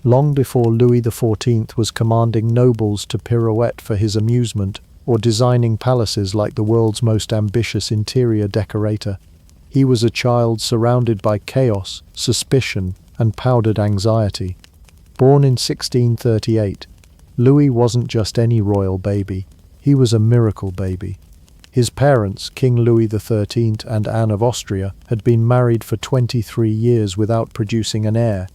long before Louis XIV was commanding nobles to pirouette for his amusement or designing palaces like the world's most ambitious interior decorator. He was a child surrounded by chaos, suspicion, and powdered anxiety. Born in 1638, Louis wasn't just any royal baby, he was a miracle baby. His parents, King Louis XIII and Anne of Austria, had been married for 23 years without producing an heir.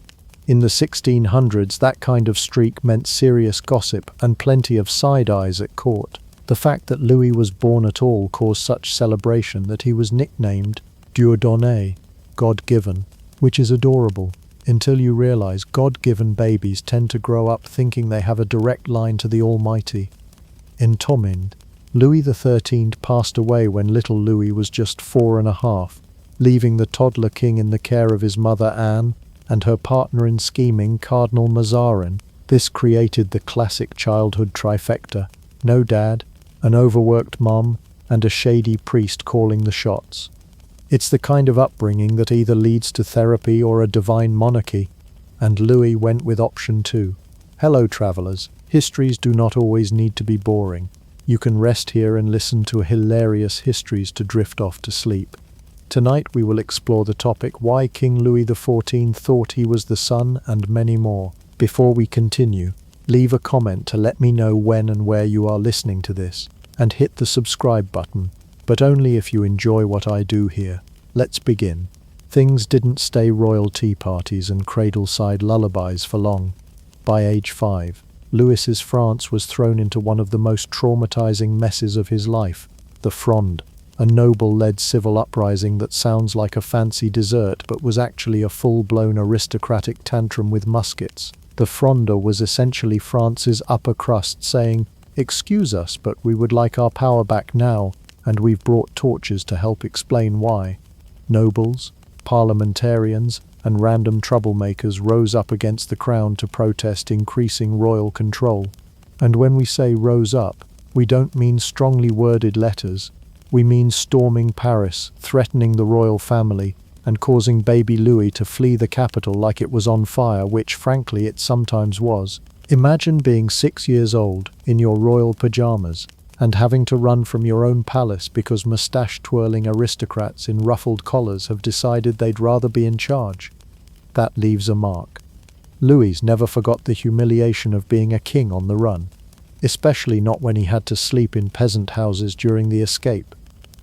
In the 1600s, that kind of streak meant serious gossip and plenty of side eyes at court. The fact that Louis was born at all caused such celebration that he was nicknamed Dieu donné, God-given, which is adorable, until you realize God-given babies tend to grow up thinking they have a direct line to the Almighty. Entombed, Louis XIII passed away when little Louis was just 4.5, leaving the toddler king in the care of his mother Anne and her partner in scheming, Cardinal Mazarin. This created the classic childhood trifecta: no dad, an overworked mom, and a shady priest calling the shots. It's the kind of upbringing that either leads to therapy or a divine monarchy, and Louis went with option 2. Hello travelers, histories do not always need to be boring. You can rest here and listen to hilarious histories to drift off to sleep. Tonight we will explore the topic why King Louis XIV thought he was the sun and many more. Before we continue, leave a comment to let me know when and where you are listening to this, and hit the subscribe button, but only if you enjoy what I do here. Let's begin. Things didn't stay royal tea parties and cradle-side lullabies for long. By age 5, Louis's France was thrown into one of the most traumatizing messes of his life, the Fronde, a noble-led civil uprising that sounds like a fancy dessert but was actually a full-blown aristocratic tantrum with muskets. The Fronde was essentially France's upper crust saying, "Excuse us, but we would like our power back now, and we've brought torches to help explain why." Nobles, parliamentarians, and random troublemakers rose up against the crown to protest increasing royal control. And when we say rose up, we don't mean strongly worded letters. We mean storming Paris, threatening the royal family, and causing baby Louis to flee the capital like it was on fire, which frankly it sometimes was. Imagine being 6 years old, in your royal pajamas, and having to run from your own palace because mustache-twirling aristocrats in ruffled collars have decided they'd rather be in charge. That leaves a mark. Louis never forgot the humiliation of being a king on the run, especially not when he had to sleep in peasant houses during the escape.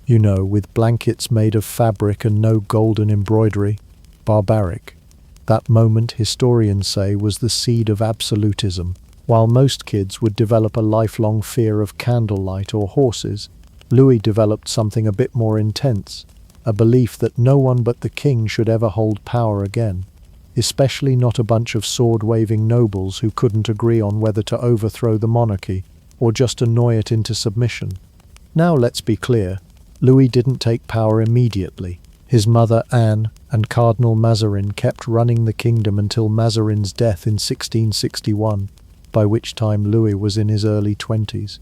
You know, with blankets made of fabric and no golden embroidery. Barbaric. That moment, historians say, was the seed of absolutism. While most kids would develop a lifelong fear of candlelight or horses, Louis developed something a bit more intense, a belief that no one but the king should ever hold power again, especially not a bunch of sword-waving nobles who couldn't agree on whether to overthrow the monarchy or just annoy it into submission. Now let's be clear, Louis didn't take power immediately. His mother Anne and Cardinal Mazarin kept running the kingdom until Mazarin's death in 1661, by which time Louis was in his early 20s.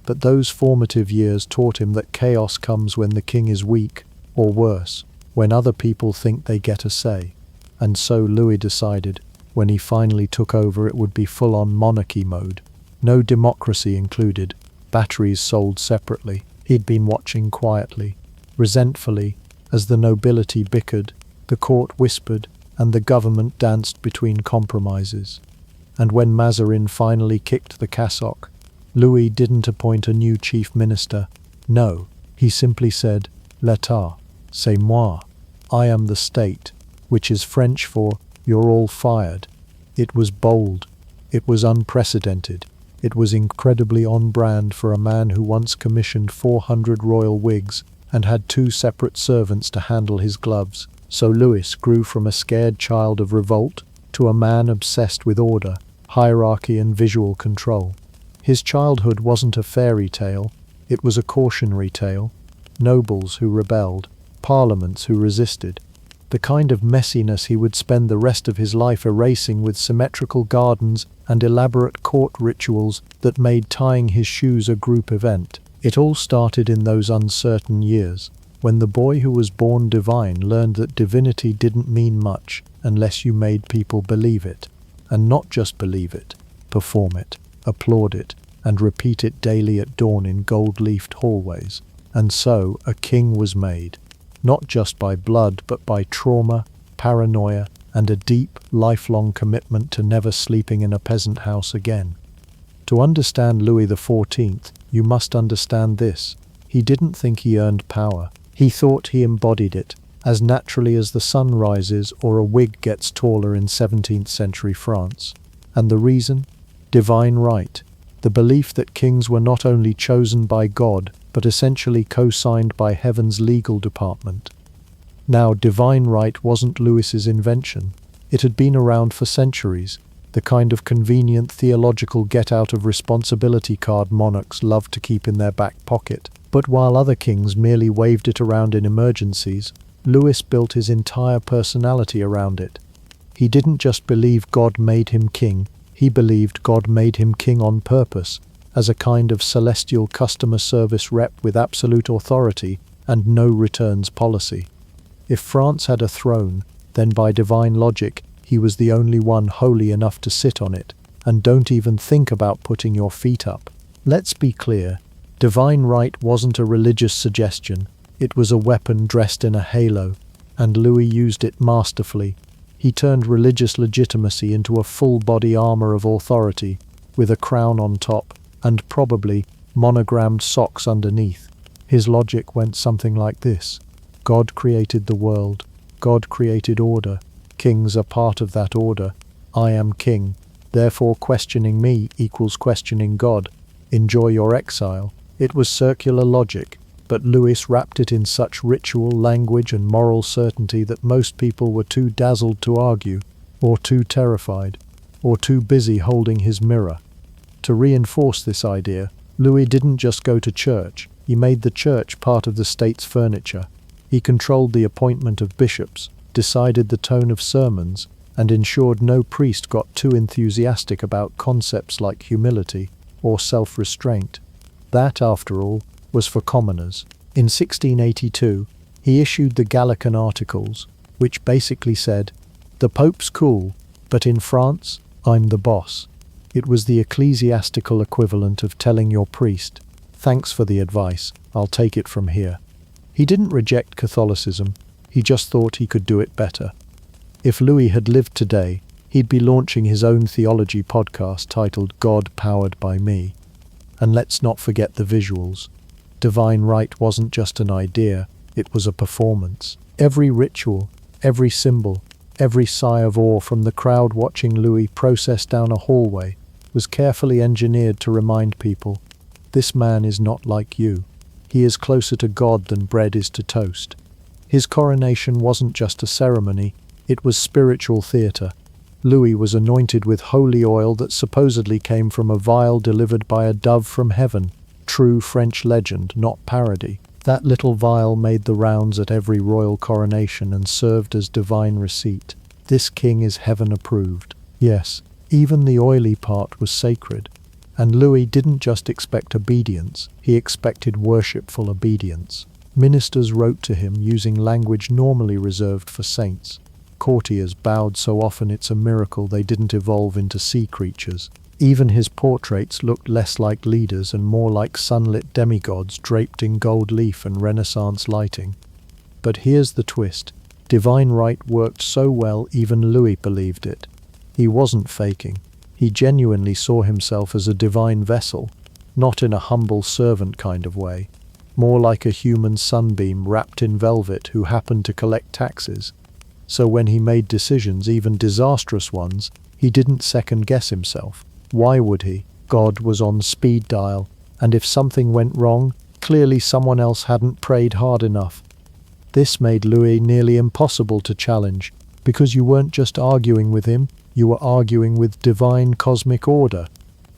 But those formative years taught him that chaos comes when the king is weak, or worse, when other people think they get a say. And so Louis decided, when he finally took over, it would be full-on monarchy mode. No democracy included, batteries sold separately. He'd been watching quietly, resentfully, as the nobility bickered, the court whispered, and the government danced between compromises. And when Mazarin finally kicked the cassock, Louis didn't appoint a new chief minister. No, he simply said, "L'État, c'est moi. I am the state," which is French for, "You're all fired." It was bold. It was unprecedented. It was incredibly on-brand for a man who once commissioned 400 royal wigs and had 2 separate servants to handle his gloves. So Louis grew from a scared child of revolt to a man obsessed with order, hierarchy, and visual control. His childhood wasn't a fairy tale, it was a cautionary tale. Nobles who rebelled, parliaments who resisted, the kind of messiness he would spend the rest of his life erasing with symmetrical gardens and elaborate court rituals that made tying his shoes a group event. It all started in those uncertain years, when the boy who was born divine learned that divinity didn't mean much unless you made people believe it. and not just believe it, perform it, applaud it, and repeat it daily at dawn in gold-leafed hallways. And so a king was made, not just by blood but by trauma, paranoia, and a deep, lifelong commitment to never sleeping in a peasant house again. To understand Louis XIV, you must understand this. He didn't think he earned power. He thought he embodied it, as naturally as the sun rises or a wig gets taller in 17th century France. And the reason? Divine right. The belief that kings were not only chosen by God, but essentially co-signed by heaven's legal department. Now, divine right wasn't Louis's invention. It had been around for centuries, the kind of convenient theological get-out-of-responsibility card monarchs loved to keep in their back pocket. But while other kings merely waved it around in emergencies, Louis built his entire personality around it. He didn't just believe God made him king, he believed God made him king on purpose, as a kind of celestial customer service rep with absolute authority and no returns policy. If France had a throne, then by divine logic, he was the only one holy enough to sit on it, and don't even think about putting your feet up. Let's be clear, divine right wasn't a religious suggestion, it was a weapon dressed in a halo, and Louis used it masterfully. He turned religious legitimacy into a full-body armor of authority, with a crown on top, and probably monogrammed socks underneath. His logic went something like this. God created the world. God created order. Kings are part of that order. I am king. Therefore questioning me equals questioning God. Enjoy your exile. It was circular logic, but Louis wrapped it in such ritual language and moral certainty that most people were too dazzled to argue, or too terrified, or too busy holding his mirror. To reinforce this idea, Louis didn't just go to church, he made the church part of the state's furniture. He controlled the appointment of bishops, decided the tone of sermons, and ensured no priest got too enthusiastic about concepts like humility or self-restraint. That, after all, was for commoners. In 1682, he issued the Gallican Articles, which basically said, "The Pope's cool, but in France, I'm the boss." It was the ecclesiastical equivalent of telling your priest, "Thanks for the advice, I'll take it from here." He didn't reject Catholicism, he just thought he could do it better. If Louis had lived today, he'd be launching his own theology podcast titled God Powered by Me. And let's not forget the visuals. Divine right wasn't just an idea, it was a performance. Every ritual, every symbol, every sigh of awe from the crowd watching Louis process down a hallway was carefully engineered to remind people, this man is not like you. He is closer to God than bread is to toast. His coronation wasn't just a ceremony, it was spiritual theatre. Louis was anointed with holy oil that supposedly came from a vial delivered by a dove from heaven. True French legend, not parody. That little vial made the rounds at every royal coronation and served as divine receipt. This king is heaven approved. Yes, even the oily part was sacred. And Louis didn't just expect obedience, he expected worshipful obedience. Ministers wrote to him using language normally reserved for saints. Courtiers bowed so often it's a miracle they didn't evolve into sea creatures. Even his portraits looked less like leaders and more like sunlit demigods draped in gold leaf and Renaissance lighting. But here's the twist. Divine right worked so well even Louis believed it. He wasn't faking. He genuinely saw himself as a divine vessel, not in a humble servant kind of way, more like a human sunbeam wrapped in velvet who happened to collect taxes. So when he made decisions, even disastrous ones, he didn't second-guess himself. Why would he? God was on speed dial, and if something went wrong, clearly someone else hadn't prayed hard enough. This made Louis nearly impossible to challenge, because you weren't just arguing with him, you were arguing with divine cosmic order.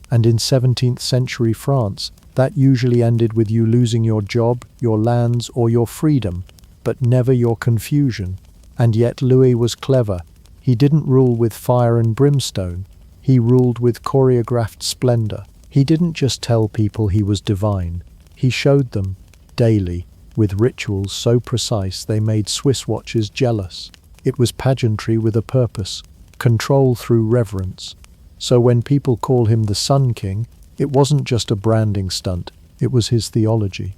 And in 17th century France, that usually ended with you losing your job, your lands, or your freedom, but never your confusion. And yet Louis was clever. He didn't rule with fire and brimstone. He ruled with choreographed splendor. He didn't just tell people he was divine. He showed them, daily, with rituals so precise they made Swiss watches jealous. It was pageantry with a purpose. control through reverence. So when people call him the Sun King, it wasn't just a branding stunt, it was his theology.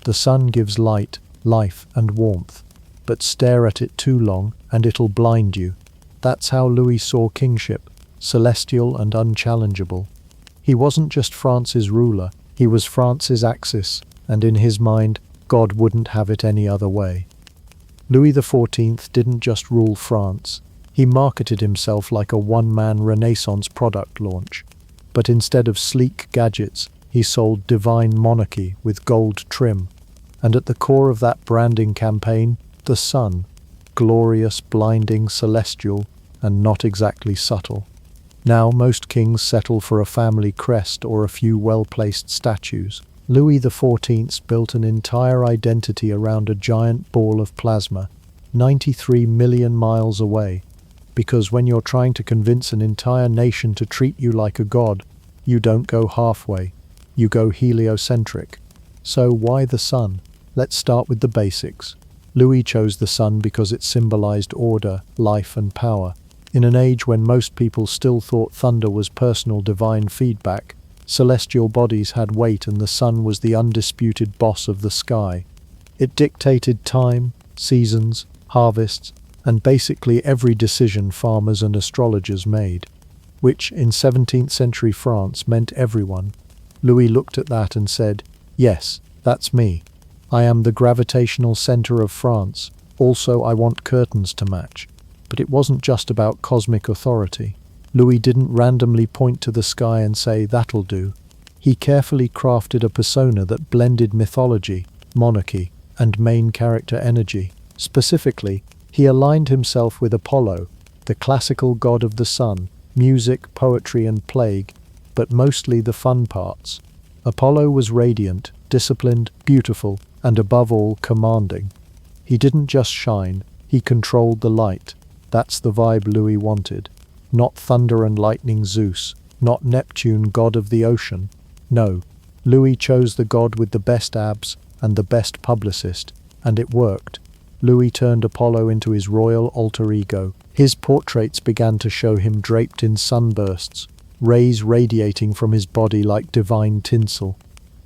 The sun gives light, life, and warmth, but stare at it too long and it'll blind you. That's how Louis saw kingship, celestial and unchallengeable. He wasn't just France's ruler, he was France's axis, and in his mind, God wouldn't have it any other way. Louis XIV didn't just rule France, he marketed himself like a one-man Renaissance product launch. But instead of sleek gadgets, he sold divine monarchy with gold trim. And at the core of that branding campaign, the sun, glorious, blinding, celestial, and not exactly subtle. Now most kings settle for a family crest or a few well-placed statues. Louis XIV built an entire identity around a giant ball of plasma, 93 million miles away. Because when you're trying to convince an entire nation to treat you like a god, you don't go halfway, you go heliocentric. So why the sun? Let's start with the basics. Louis chose the sun because it symbolized order, life, and power. In an age when most people still thought thunder was personal divine feedback, celestial bodies had weight and the sun was the undisputed boss of the sky. It dictated time, seasons, harvests, and basically every decision farmers and astrologers made, which in 17th century France meant everyone. Louis looked at that and said, "Yes, that's me. I am the gravitational center of France. Also, I want curtains to match." But it wasn't just about cosmic authority. Louis didn't randomly point to the sky and say, "That'll do." He carefully crafted a persona that blended mythology, monarchy, and main character energy. Specifically, he aligned himself with Apollo, the classical god of the sun, music, poetry, and plague, but mostly the fun parts. Apollo was radiant, disciplined, beautiful, and above all, commanding. He didn't just shine, he controlled the light. That's the vibe Louis wanted. Not thunder and lightning Zeus, not Neptune, god of the ocean. No, Louis chose the god with the best abs and the best publicist, and it worked. Louis turned Apollo into his royal alter ego. His portraits began to show him draped in sunbursts, rays radiating from his body like divine tinsel.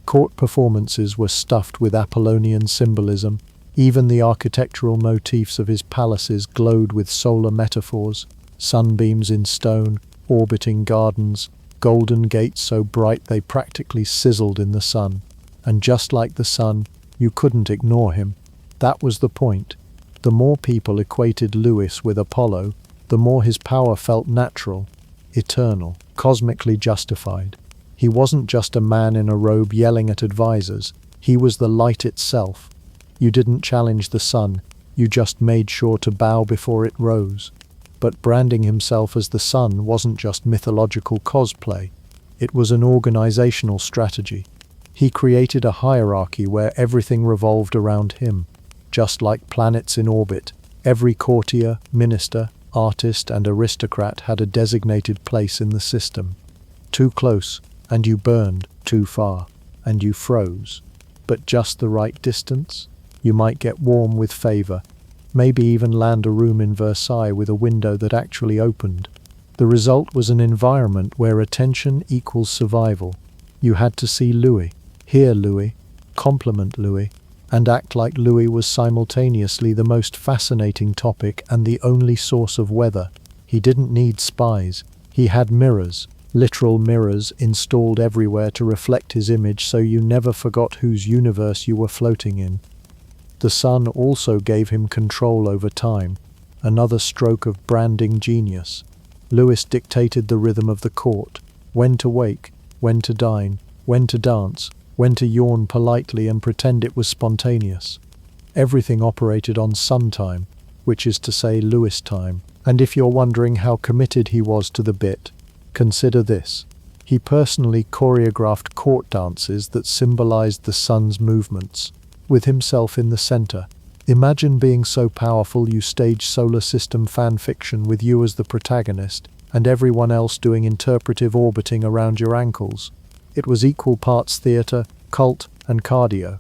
Court performances were stuffed with Apollonian symbolism. Even the architectural motifs of his palaces glowed with solar metaphors, sunbeams in stone, orbiting gardens, golden gates so bright they practically sizzled in the sun. And just like the sun, you couldn't ignore him. That was the point. The more people equated Louis with Apollo, the more his power felt natural, eternal, cosmically justified. He wasn't just a man in a robe yelling at advisors, he was the light itself. You didn't challenge the sun, you just made sure to bow before it rose. But branding himself as the sun wasn't just mythological cosplay, it was an organizational strategy. He created a hierarchy where everything revolved around him. Just like planets in orbit, every courtier, minister, artist, and aristocrat had a designated place in the system. Too close, and you burned; too far, and you froze. But just the right distance? You might get warm with favor, maybe even land a room in Versailles with a window that actually opened. The result was an environment where attention equals survival. You had to see Louis, hear Louis, compliment Louis, and act like Louis was simultaneously the most fascinating topic and the only source of weather. He didn't need spies. He had mirrors, literal mirrors installed everywhere to reflect his image so you never forgot whose universe you were floating in. The sun also gave him control over time, another stroke of branding genius. Louis dictated the rhythm of the court, when to wake, when to dine, when to dance, when to yawn politely and pretend it was spontaneous. Everything operated on sun time, which is to say Louis time. And if you're wondering how committed he was to the bit, consider this. He personally choreographed court dances that symbolized the sun's movements, with himself in the center. Imagine being so powerful you stage solar system fan fiction with you as the protagonist, and everyone else doing interpretive orbiting around your ankles. It was equal parts theater, cult, and cardio.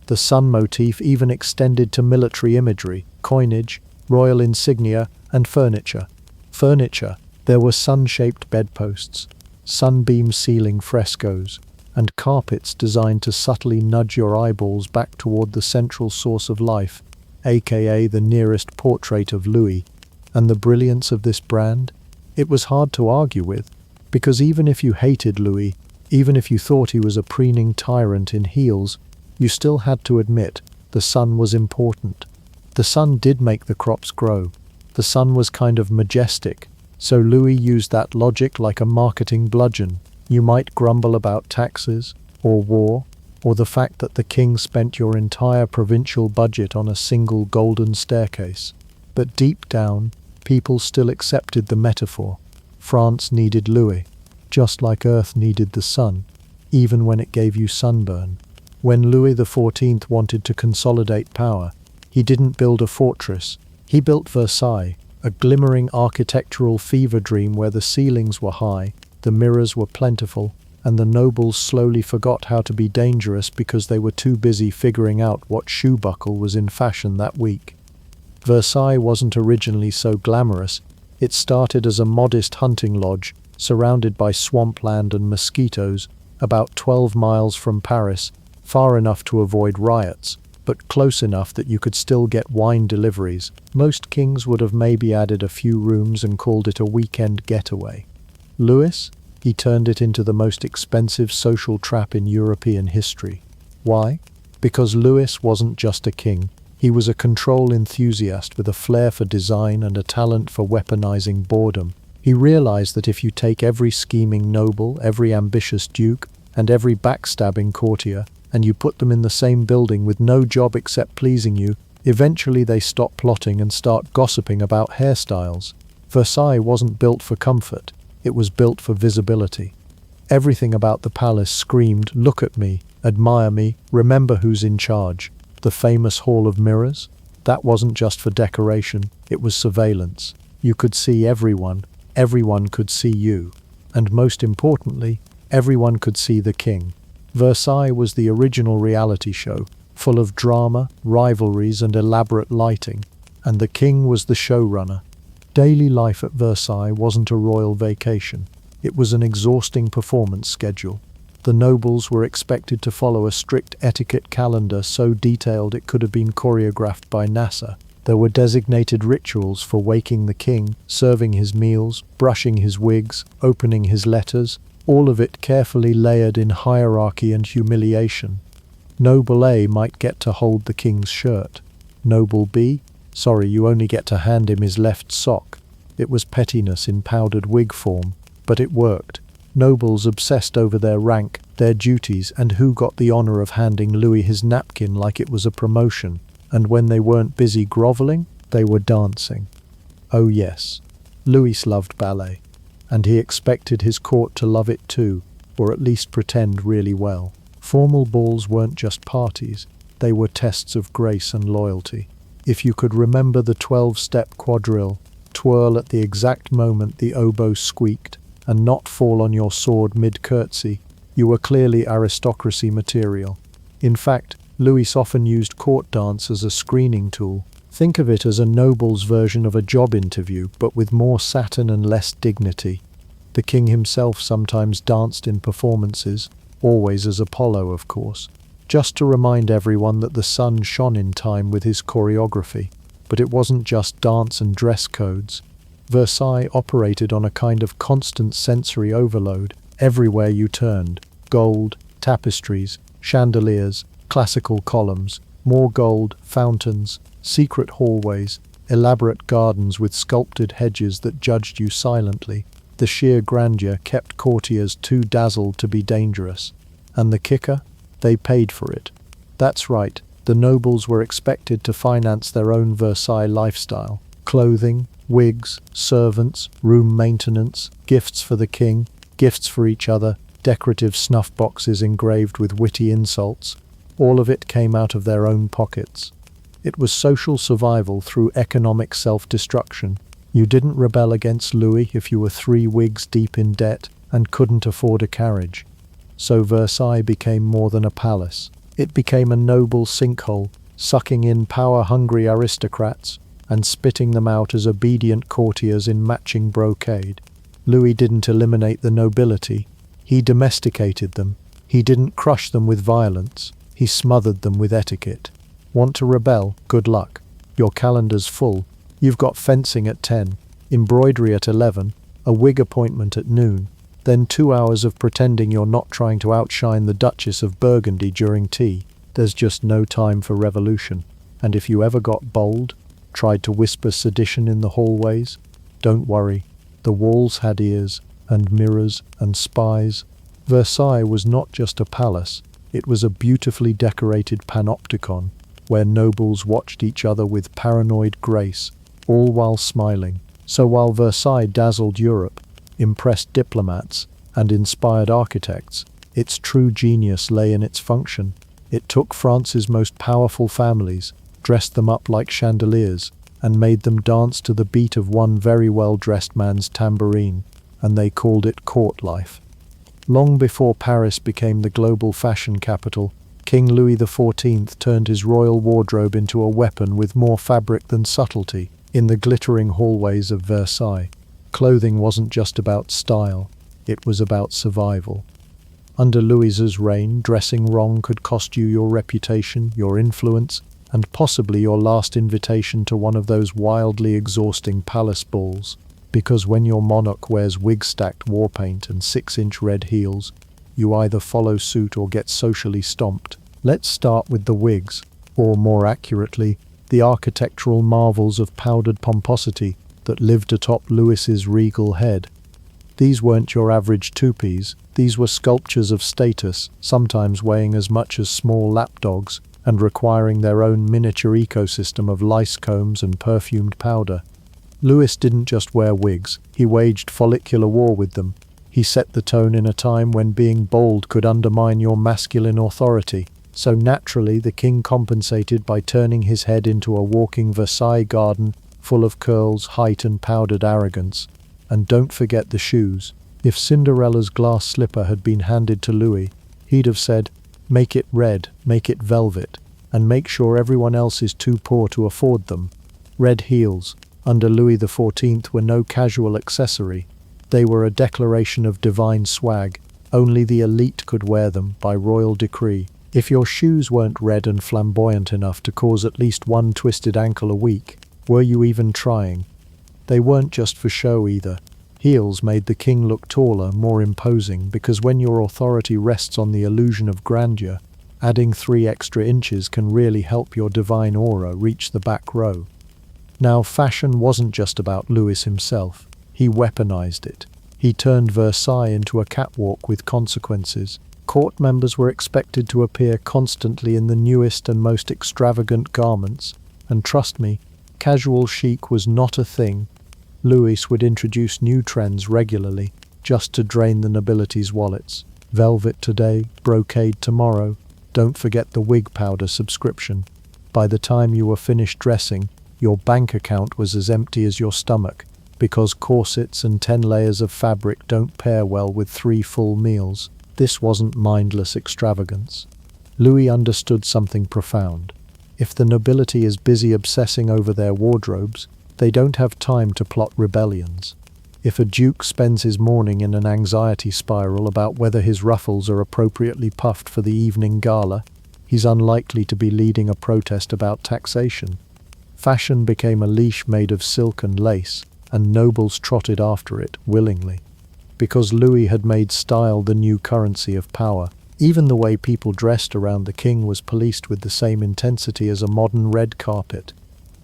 The sun motif even extended to military imagery, coinage, royal insignia, and furniture. Furniture. There were sun-shaped bedposts, sunbeam ceiling frescoes, and carpets designed to subtly nudge your eyeballs back toward the central source of life, aka the nearest portrait of Louis. And the brilliance of this brand? It was hard to argue with, because even if you hated Louis, even if you thought he was a preening tyrant in heels, you still had to admit the sun was important. The sun did make the crops grow. The sun was kind of majestic, so Louis used that logic like a marketing bludgeon. You might grumble about taxes, or war, or the fact that the king spent your entire provincial budget on a single golden staircase. But deep down, people still accepted the metaphor. France needed Louis, just like Earth needed the sun, even when it gave you sunburn. When Louis XIV wanted to consolidate power, he didn't build a fortress. He built Versailles, a glimmering architectural fever dream where the ceilings were high, the mirrors were plentiful, and the nobles slowly forgot how to be dangerous because they were too busy figuring out what shoe buckle was in fashion that week. Versailles wasn't originally so glamorous. It started as a modest hunting lodge, surrounded by swampland and mosquitoes, about 12 miles from Paris, far enough to avoid riots, but close enough that you could still get wine deliveries. Most kings would have maybe added a few rooms and called it a weekend getaway. Louis? He turned it into the most expensive social trap in European history. Why? Because Louis wasn't just a king. He was a control enthusiast with a flair for design and a talent for weaponizing boredom. He realized that if you take every scheming noble, every ambitious duke, and every backstabbing courtier, and you put them in the same building with no job except pleasing you, eventually they stop plotting and start gossiping about hairstyles. Versailles wasn't built for comfort. It was built for visibility. Everything about the palace screamed, "Look at me, admire me, remember who's in charge." The famous Hall of Mirrors? That wasn't just for decoration, it was surveillance. You could see everyone could see you. And most importantly, everyone could see the king. Versailles was the original reality show, full of drama, rivalries, and elaborate lighting. And the king was the showrunner. Daily life at Versailles wasn't a royal vacation. It was an exhausting performance schedule. The nobles were expected to follow a strict etiquette calendar so detailed it could have been choreographed by NASA. There were designated rituals for waking the king, serving his meals, brushing his wigs, opening his letters, all of it carefully layered in hierarchy and humiliation. Noble A might get to hold the king's shirt. Noble B? Sorry, you only get to hand him his left sock. It was pettiness in powdered wig form, but it worked. Nobles obsessed over their rank, their duties, and who got the honor of handing Louis his napkin like it was a promotion. And when they weren't busy groveling, they were dancing. Oh yes, Louis loved ballet, and he expected his court to love it too, or at least pretend really well. Formal balls weren't just parties, they were tests of grace and loyalty. If you could remember the 12-step quadrille, twirl at the exact moment the oboe squeaked, and not fall on your sword mid-curtsy, you were clearly aristocracy material. In fact, Louis often used court dance as a screening tool. Think of it as a noble's version of a job interview, but with more satin and less dignity. The king himself sometimes danced in performances, always as Apollo, of course, just to remind everyone that the sun shone in time with his choreography. But it wasn't just dance and dress codes. Versailles operated on a kind of constant sensory overload. Everywhere you turned, gold, tapestries, chandeliers, classical columns, more gold, fountains, secret hallways, elaborate gardens with sculpted hedges that judged you silently. The sheer grandeur kept courtiers too dazzled to be dangerous. And the kicker? They paid for it. That's right, the nobles were expected to finance their own Versailles lifestyle. Clothing, wigs, servants, room maintenance, gifts for the king, gifts for each other, decorative snuff boxes engraved with witty insults. All of it came out of their own pockets. It was social survival through economic self-destruction. You didn't rebel against Louis if you were 3 wigs deep in debt and couldn't afford a carriage. So Versailles became more than a palace. It became a noble sinkhole, sucking in power-hungry aristocrats, and spitting them out as obedient courtiers in matching brocade. Louis didn't eliminate the nobility. He domesticated them. He didn't crush them with violence. He smothered them with etiquette. Want to rebel? Good luck. Your calendar's full. You've got fencing at 10, embroidery at 11, a wig appointment at noon, then 2 hours of pretending you're not trying to outshine the Duchess of Burgundy during tea. There's just no time for revolution. And if you ever got bold, tried to whisper sedition in the hallways, don't worry. The walls had ears and mirrors and spies. Versailles was not just a palace, it was a beautifully decorated panopticon, where nobles watched each other with paranoid grace, all while smiling. So while Versailles dazzled Europe, impressed diplomats, and inspired architects, its true genius lay in its function. It took France's most powerful families, dressed them up like chandeliers, and made them dance to the beat of one very well-dressed man's tambourine, and they called it court life. Long before Paris became the global fashion capital, King Louis XIV turned his royal wardrobe into a weapon with more fabric than subtlety. In the glittering hallways of Versailles, clothing wasn't just about style, it was about survival. Under Louis's reign, dressing wrong could cost you your reputation, your influence, and possibly your last invitation to one of those wildly exhausting palace balls. Because when your monarch wears wig-stacked war paint and 6-inch red heels, you either follow suit or get socially stomped. Let's start with the wigs, or more accurately, the architectural marvels of powdered pomposity that lived atop Louis's regal head. These weren't your average toupies, these were sculptures of status, sometimes weighing as much as small lapdogs, and requiring their own miniature ecosystem of lice combs and perfumed powder. Louis didn't just wear wigs, he waged follicular war with them. He set the tone in a time when being bold could undermine your masculine authority. So naturally, the king compensated by turning his head into a walking Versailles garden full of curls, height, and powdered arrogance. And don't forget the shoes. If Cinderella's glass slipper had been handed to Louis, he'd have said, "Make it red, make it velvet, and make sure everyone else is too poor to afford them." Red heels, under Louis XIV, were no casual accessory. They were a declaration of divine swag. Only the elite could wear them by royal decree. If your shoes weren't red and flamboyant enough to cause at least one twisted ankle a week, were you even trying? They weren't just for show either. Heels made the king look taller, more imposing, because when your authority rests on the illusion of grandeur, adding 3 extra inches can really help your divine aura reach the back row. Now, fashion wasn't just about Louis himself. He weaponized it. He turned Versailles into a catwalk with consequences. Court members were expected to appear constantly in the newest and most extravagant garments, and trust me, casual chic was not a thing. Louis would introduce new trends regularly, just to drain the nobility's wallets. Velvet today, brocade tomorrow. Don't forget the wig powder subscription. By the time you were finished dressing, your bank account was as empty as your stomach, because corsets and 10 layers of fabric don't pair well with 3 full meals. This wasn't mindless extravagance. Louis understood something profound. If the nobility is busy obsessing over their wardrobes, they don't have time to plot rebellions. If a duke spends his morning in an anxiety spiral about whether his ruffles are appropriately puffed for the evening gala, he's unlikely to be leading a protest about taxation. Fashion became a leash made of silk and lace, and nobles trotted after it willingly. Because Louis had made style the new currency of power. Even the way people dressed around the king was policed with the same intensity as a modern red carpet.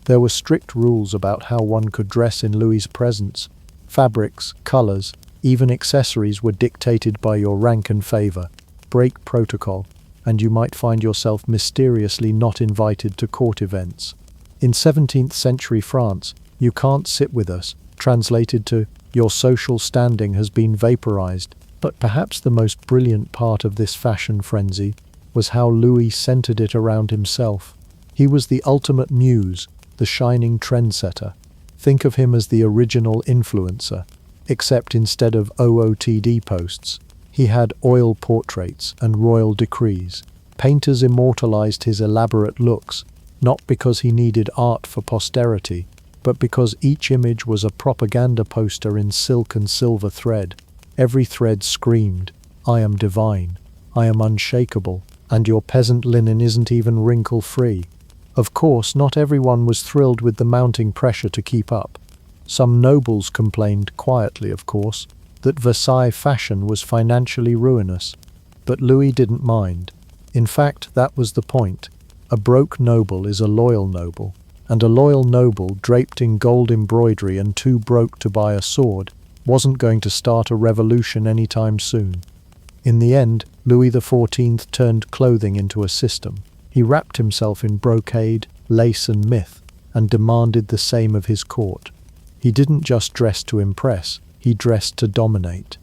There were strict rules about how one could dress in Louis's presence. Fabrics, colors, even accessories were dictated by your rank and favor. Break protocol, and you might find yourself mysteriously not invited to court events. In 17th century France, "You can't sit with us," translated to "Your social standing has been vaporized." But perhaps the most brilliant part of this fashion frenzy was how Louis centered it around himself. He was the ultimate muse, the shining trendsetter. Think of him as the original influencer, except instead of OOTD posts, he had oil portraits and royal decrees. Painters immortalized his elaborate looks, not because he needed art for posterity, but because each image was a propaganda poster in silk and silver thread. Every thread screamed, "I am divine, I am unshakable, and your peasant linen isn't even wrinkle-free." Of course, not everyone was thrilled with the mounting pressure to keep up. Some nobles complained, quietly of course, that Versailles fashion was financially ruinous. But Louis didn't mind. In fact, that was the point. A broke noble is a loyal noble, and a loyal noble draped in gold embroidery and too broke to buy a sword wasn't going to start a revolution anytime soon. In the end, Louis XIV turned clothing into a system. He wrapped himself in brocade, lace and myth, and demanded the same of his court. He didn't just dress to impress, he dressed to dominate.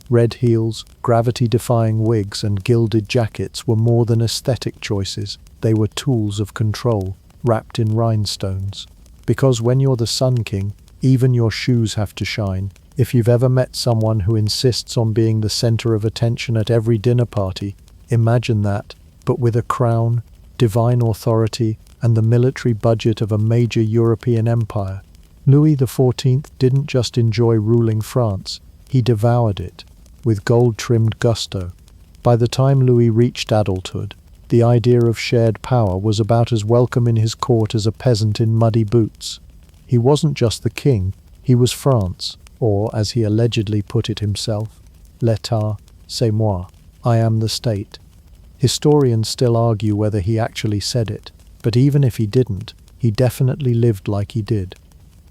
Red heels, gravity-defying wigs and gilded jackets were more than aesthetic choices, they were tools of control, wrapped in rhinestones. Because when you're the Sun King, even your shoes have to shine. If you've ever met someone who insists on being the center of attention at every dinner party, imagine that, but with a crown, divine authority, and the military budget of a major European empire. Louis XIV didn't just enjoy ruling France, he devoured it, with gold-trimmed gusto. By the time Louis reached adulthood, the idea of shared power was about as welcome in his court as a peasant in muddy boots. He wasn't just the king, he was France, or, as he allegedly put it himself, "L'État, c'est moi, I am the state." Historians still argue whether he actually said it, but even if he didn't, he definitely lived like he did.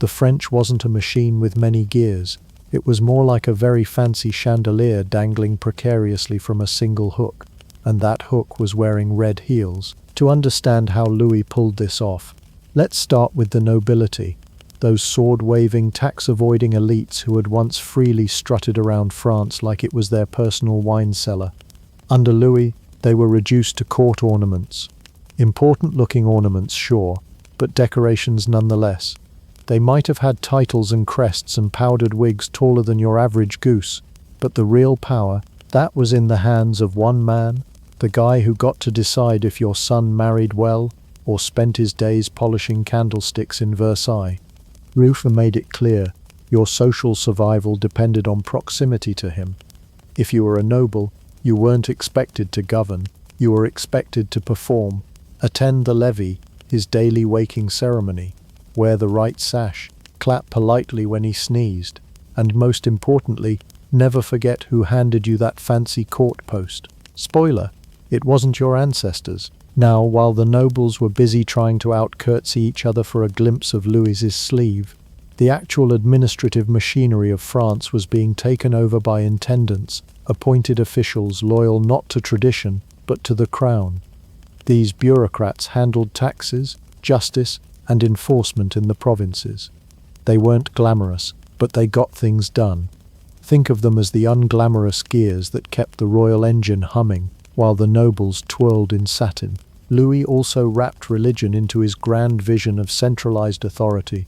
The French wasn't a machine with many gears, it was more like a very fancy chandelier dangling precariously from a single hook, and that hook was wearing red heels. To understand how Louis pulled this off, let's start with the nobility, those sword-waving, tax-avoiding elites who had once freely strutted around France like it was their personal wine cellar. Under Louis, they were reduced to court ornaments. Important-looking ornaments, sure, but decorations nonetheless. They might have had titles and crests and powdered wigs taller than your average goose, but the real power, that was in the hands of one man, the guy who got to decide if your son married well or spent his days polishing candlesticks in Versailles. Louis made it clear, your social survival depended on proximity to him. If you were a noble, you weren't expected to govern, you were expected to perform, attend the levee, his daily waking ceremony, wear the right sash, clap politely when he sneezed, and most importantly, never forget who handed you that fancy court post. Spoiler, it wasn't your ancestors. Now, while the nobles were busy trying to out-curtsy each other for a glimpse of Louis's sleeve, the actual administrative machinery of France was being taken over by intendants, appointed officials loyal not to tradition, but to the crown. These bureaucrats handled taxes, justice, and enforcement in the provinces. They weren't glamorous, but they got things done. Think of them as the unglamorous gears that kept the royal engine humming, while the nobles twirled in satin. Louis also wrapped religion into his grand vision of centralized authority.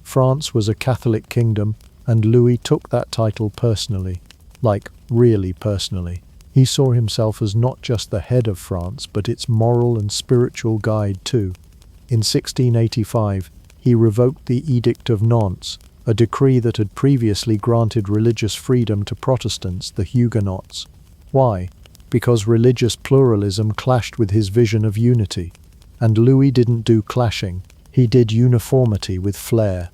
France was a Catholic kingdom, and Louis took that title personally. Like, really personally. He saw himself as not just the head of France, but its moral and spiritual guide too. In 1685, he revoked the Edict of Nantes, a decree that had previously granted religious freedom to Protestants, the Huguenots. Why? Because religious pluralism clashed with his vision of unity. And Louis didn't do clashing, he did uniformity with flair.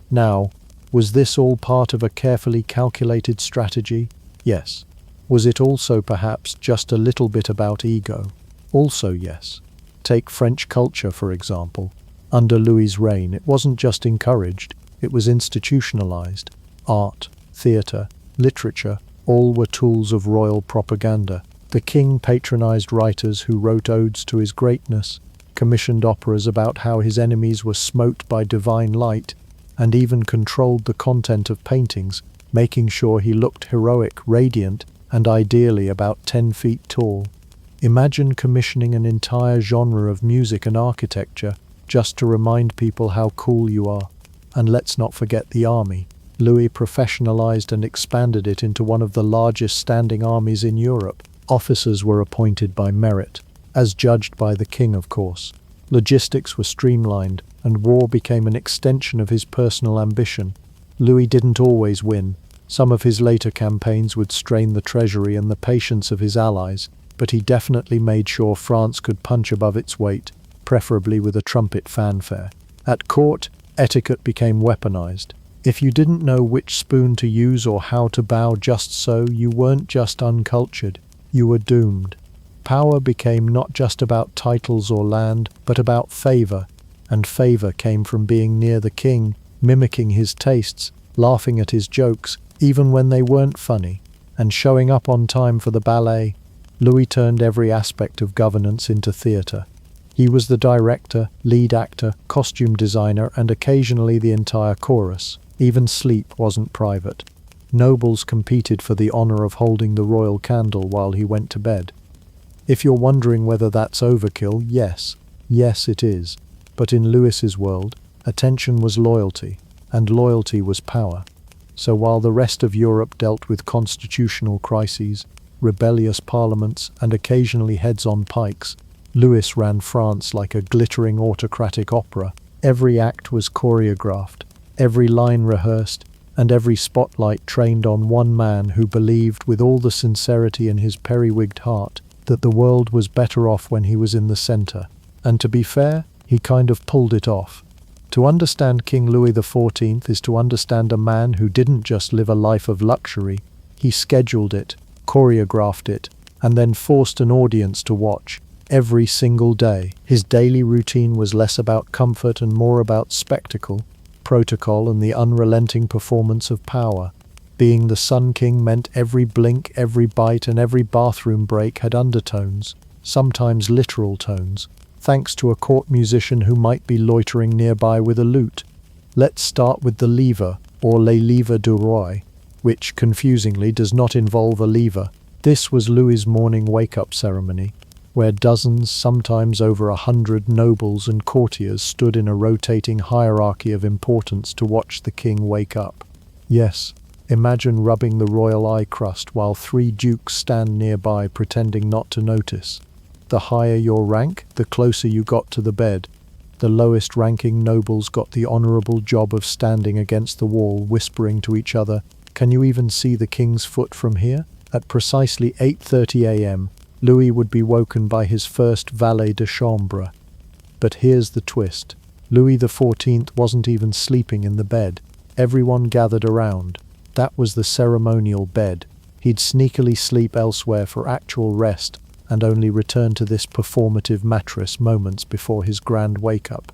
Now, was this all part of a carefully calculated strategy? Yes. Was it also perhaps just a little bit about ego? Also yes. Take French culture, for example. Under Louis's reign, it wasn't just encouraged, it was institutionalized. Art, theatre, literature, all were tools of royal propaganda. The king patronized writers who wrote odes to his greatness, commissioned operas about how his enemies were smote by divine light, and even controlled the content of paintings, making sure he looked heroic, radiant, and ideally about 10 feet tall. Imagine commissioning an entire genre of music and architecture just to remind people how cool you are. And let's not forget the army. Louis professionalized and expanded it into one of the largest standing armies in Europe. Officers were appointed by merit, as judged by the king, of course. Logistics were streamlined, and war became an extension of his personal ambition. Louis didn't always win. Some of his later campaigns would strain the treasury and the patience of his allies, but he definitely made sure France could punch above its weight, preferably with a trumpet fanfare. At court, etiquette became weaponized. If you didn't know which spoon to use or how to bow just so, you weren't just uncultured, you were doomed. Power became not just about titles or land, but about favor, and favor came from being near the king, mimicking his tastes, laughing at his jokes, even when they weren't funny, and showing up on time for the ballet. Louis turned every aspect of governance into theater. He was the director, lead actor, costume designer, and occasionally the entire chorus. Even sleep wasn't private. Nobles competed for the honor of holding the royal candle while he went to bed. If you're wondering whether that's overkill, yes. Yes, it is. But in Louis's world, attention was loyalty, and loyalty was power. So while the rest of Europe dealt with constitutional crises, rebellious parliaments, and occasionally heads on pikes, Louis ran France like a glittering autocratic opera. Every act was choreographed, every line rehearsed, and every spotlight trained on one man who believed with all the sincerity in his periwigged heart that the world was better off when he was in the center. And to be fair, he kind of pulled it off. To understand King Louis XIV is to understand a man who didn't just live a life of luxury, he scheduled it, choreographed it, and then forced an audience to watch every single day. His daily routine was less about comfort and more about spectacle, protocol, and the unrelenting performance of power. Being the Sun King meant every blink, every bite, and every bathroom break had undertones, sometimes literal tones, thanks to a court musician who might be loitering nearby with a lute. Let's start with the lever, or les livres du roi, which, confusingly, does not involve a lever. This was Louis's morning wake-up ceremony, where dozens, sometimes over 100 nobles and courtiers stood in a rotating hierarchy of importance to watch the king wake up. Yes, imagine rubbing the royal eye crust while 3 dukes stand nearby pretending not to notice. The higher your rank, the closer you got to the bed. The lowest-ranking nobles got the honorable job of standing against the wall, whispering to each other, "Can you even see the king's foot from here?" At precisely 8:30 a.m., Louis would be woken by his first valet de chambre. But here's the twist. Louis XIV wasn't even sleeping in the bed. Everyone gathered around. That was the ceremonial bed. He'd sneakily sleep elsewhere for actual rest, and only return to this performative mattress moments before his grand wake-up.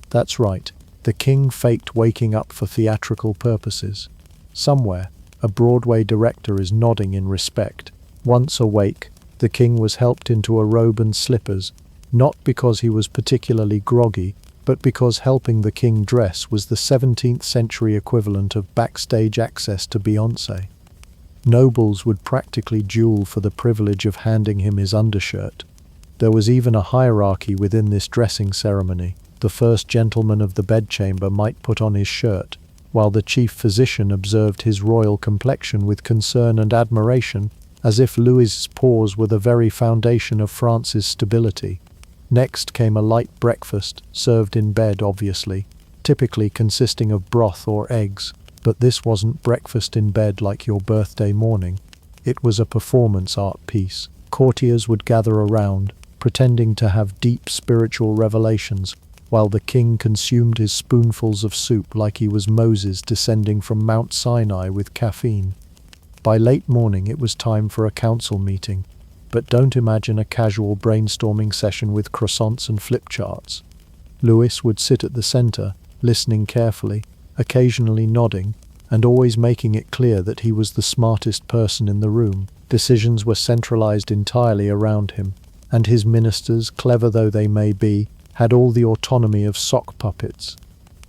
That's right, the king faked waking up for theatrical purposes. Somewhere, a Broadway director is nodding in respect. Once awake, the king was helped into a robe and slippers, not because he was particularly groggy, but because helping the king dress was the 17th century equivalent of backstage access to Beyoncé. Nobles would practically duel for the privilege of handing him his undershirt. There was even a hierarchy within this dressing ceremony. The first gentleman of the bedchamber might put on his shirt, while the chief physician observed his royal complexion with concern and admiration, as if Louis's pores were the very foundation of France's stability. Next came a light breakfast, served in bed obviously, typically consisting of broth or eggs. But this wasn't breakfast in bed like your birthday morning. It was a performance art piece. Courtiers would gather around, pretending to have deep spiritual revelations, while the king consumed his spoonfuls of soup like he was Moses descending from Mount Sinai with caffeine. By late morning it was time for a council meeting, but don't imagine a casual brainstorming session with croissants and flip charts. Louis would sit at the center, listening carefully, occasionally nodding, and always making it clear that he was the smartest person in the room. Decisions were centralized entirely around him, and his ministers, clever though they may be, had all the autonomy of sock puppets.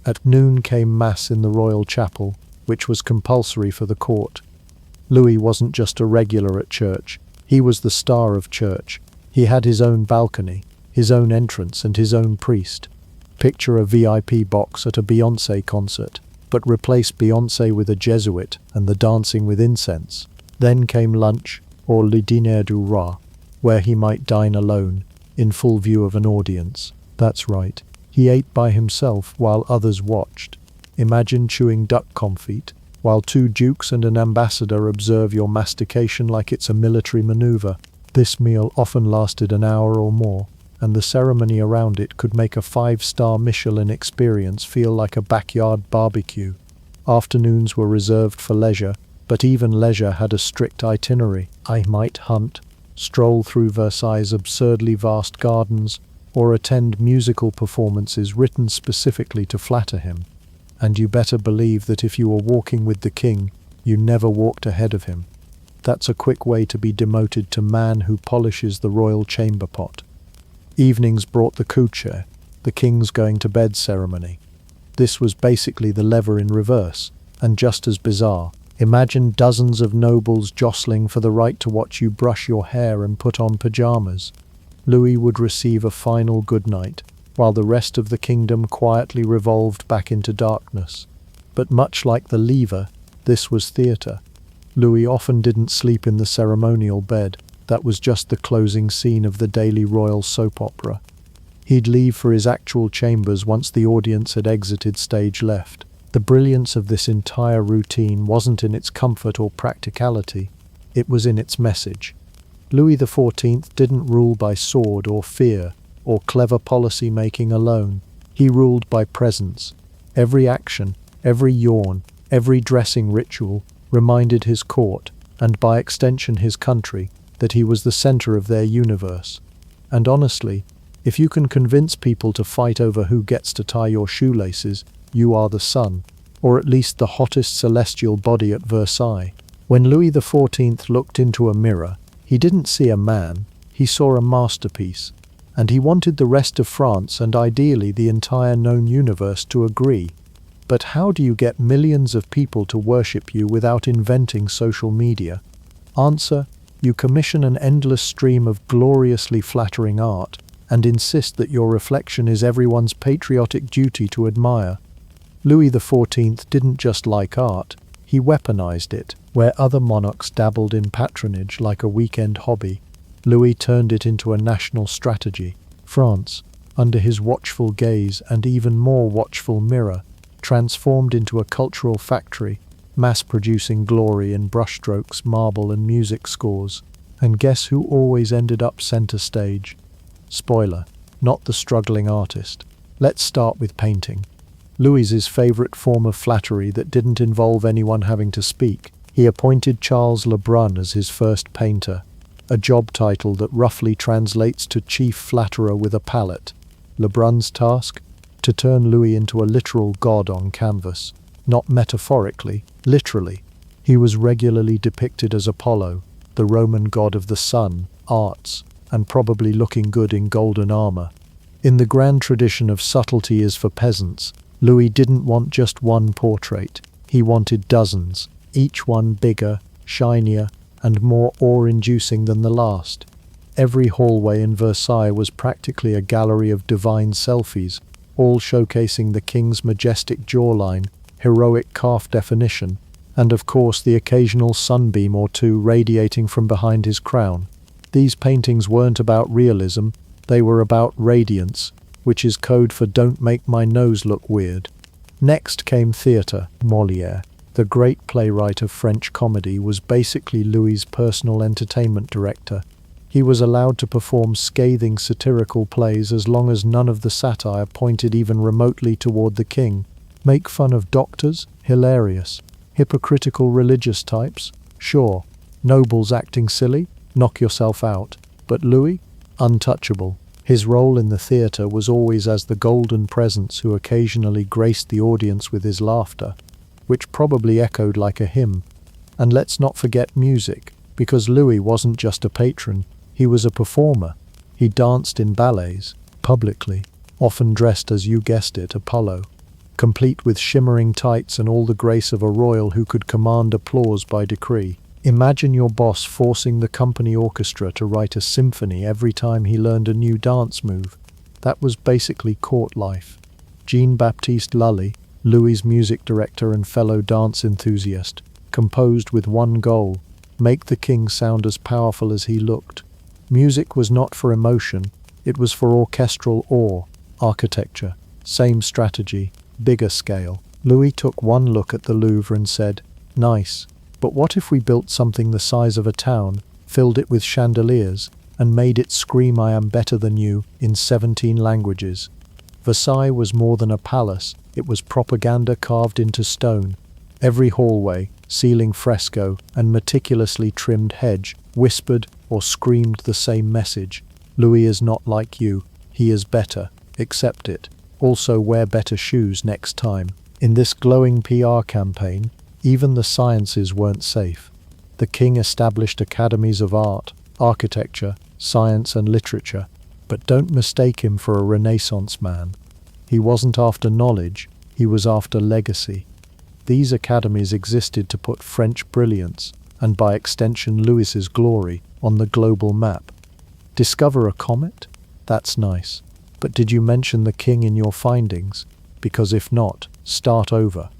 At noon came Mass in the royal chapel, which was compulsory for the court. Louis wasn't just a regular at church, he was the star of church. He had his own balcony, his own entrance, and his own priest. Picture a VIP box at a Beyoncé concert, but replace Beyoncé with a Jesuit and the dancing with incense. Then came lunch, or le dîner du roi, where he might dine alone, in full view of an audience. That's right, He ate by himself while others watched. Imagine chewing duck confit, while two dukes and an ambassador observe your mastication like it's a military maneuver. This meal often lasted an hour or more, and the ceremony around it could make a 5-star Michelin experience feel like a backyard barbecue. Afternoons were reserved for leisure, but even leisure had a strict itinerary. I might hunt, stroll through Versailles' absurdly vast gardens, or attend musical performances written specifically to flatter him. And you better believe that if you were walking with the king, you never walked ahead of him. That's a quick way to be demoted to man who polishes the royal chamber pot. Evenings brought the couche, the king's going to bed ceremony. This was basically the lever in reverse, and just as bizarre. Imagine dozens of nobles jostling for the right to watch you brush your hair and put on pajamas. Louis would receive a final goodnight, while the rest of the kingdom quietly revolved back into darkness. But much like the lever, this was theatre. Louis often didn't sleep in the ceremonial bed. That was just the closing scene of the daily royal soap opera. He'd leave for his actual chambers once the audience had exited stage left. The brilliance of this entire routine wasn't in its comfort or practicality, it was in its message. Louis XIV didn't rule by sword or fear or clever policy making alone. He ruled by presence. Every action, every yawn, every dressing ritual reminded his court, and by extension his country, that he was the center of their universe. And honestly, if you can convince people to fight over who gets to tie your shoelaces, you are the sun, or at least the hottest celestial body at Versailles. When Louis XIV looked into a mirror, he didn't see a man, he saw a masterpiece, and he wanted the rest of France and ideally the entire known universe to agree. But how do you get millions of people to worship you without inventing social media? Answer: you commission an endless stream of gloriously flattering art and insist that your reflection is everyone's patriotic duty to admire. Louis XIV didn't just like art, he weaponized it. Where other monarchs dabbled in patronage like a weekend hobby, Louis turned it into a national strategy. France, under his watchful gaze and even more watchful mirror, transformed into a cultural factory, mass-producing glory in brushstrokes, marble and music scores. And guess who always ended up center stage? Spoiler, not the struggling artist. Let's start with painting. Louis's favorite form of flattery that didn't involve anyone having to speak. He appointed Charles Lebrun as his first painter, a job title that roughly translates to chief flatterer with a palette. Lebrun's task? To turn Louis into a literal god on canvas. Not metaphorically, literally. He was regularly depicted as Apollo, the Roman god of the sun, arts, and probably looking good in golden armor. In the grand tradition of subtlety is for peasants, Louis didn't want just one portrait. He wanted dozens, each one bigger, shinier, and more awe-inducing than the last. Every hallway in Versailles was practically a gallery of divine selfies, all showcasing the king's majestic jawline, heroic calf definition, and of course the occasional sunbeam or two radiating from behind his crown. These paintings weren't about realism, they were about radiance, which is code for don't make my nose look weird. Next came theatre. Molière, the great playwright of French comedy, was basically Louis's personal entertainment director. He was allowed to perform scathing satirical plays as long as none of the satire pointed even remotely toward the king. Make fun of doctors? Hilarious. Hypocritical religious types? Sure. Nobles acting silly? Knock yourself out. But Louis? Untouchable. His role in the theatre was always as the golden presence who occasionally graced the audience with his laughter, which probably echoed like a hymn. And let's not forget music, because Louis wasn't just a patron, he was a performer. He danced in ballets, publicly, often dressed as, you guessed it, Apollo, complete with shimmering tights and all the grace of a royal who could command applause by decree. Imagine your boss forcing the company orchestra to write a symphony every time he learned a new dance move. That was basically court life. Jean-Baptiste Lully, Louis's music director and fellow dance enthusiast, composed with one goal: make the king sound as powerful as he looked. Music was not for emotion, it was for orchestral awe, architecture, Same strategy, bigger scale. Louis took one look at the Louvre and said, "Nice, but what if we built something the size of a town, filled it with chandeliers, and made it scream 'I am better than you' in 17 languages?" Versailles was more than a palace, it was propaganda carved into stone. Every hallway, ceiling fresco, and meticulously trimmed hedge whispered or screamed the same message. Louis is not like you, he is better, accept it. Also wear better shoes next time. In this glowing PR campaign, even the sciences weren't safe. The king established academies of art, architecture, science and literature, but don't mistake him for a Renaissance man. He wasn't after knowledge, he was after legacy. These academies existed to put French brilliance, and by extension Louis's glory, on the global map. Discover a comet? That's nice. But did you mention the king in your findings? Because if not, start over.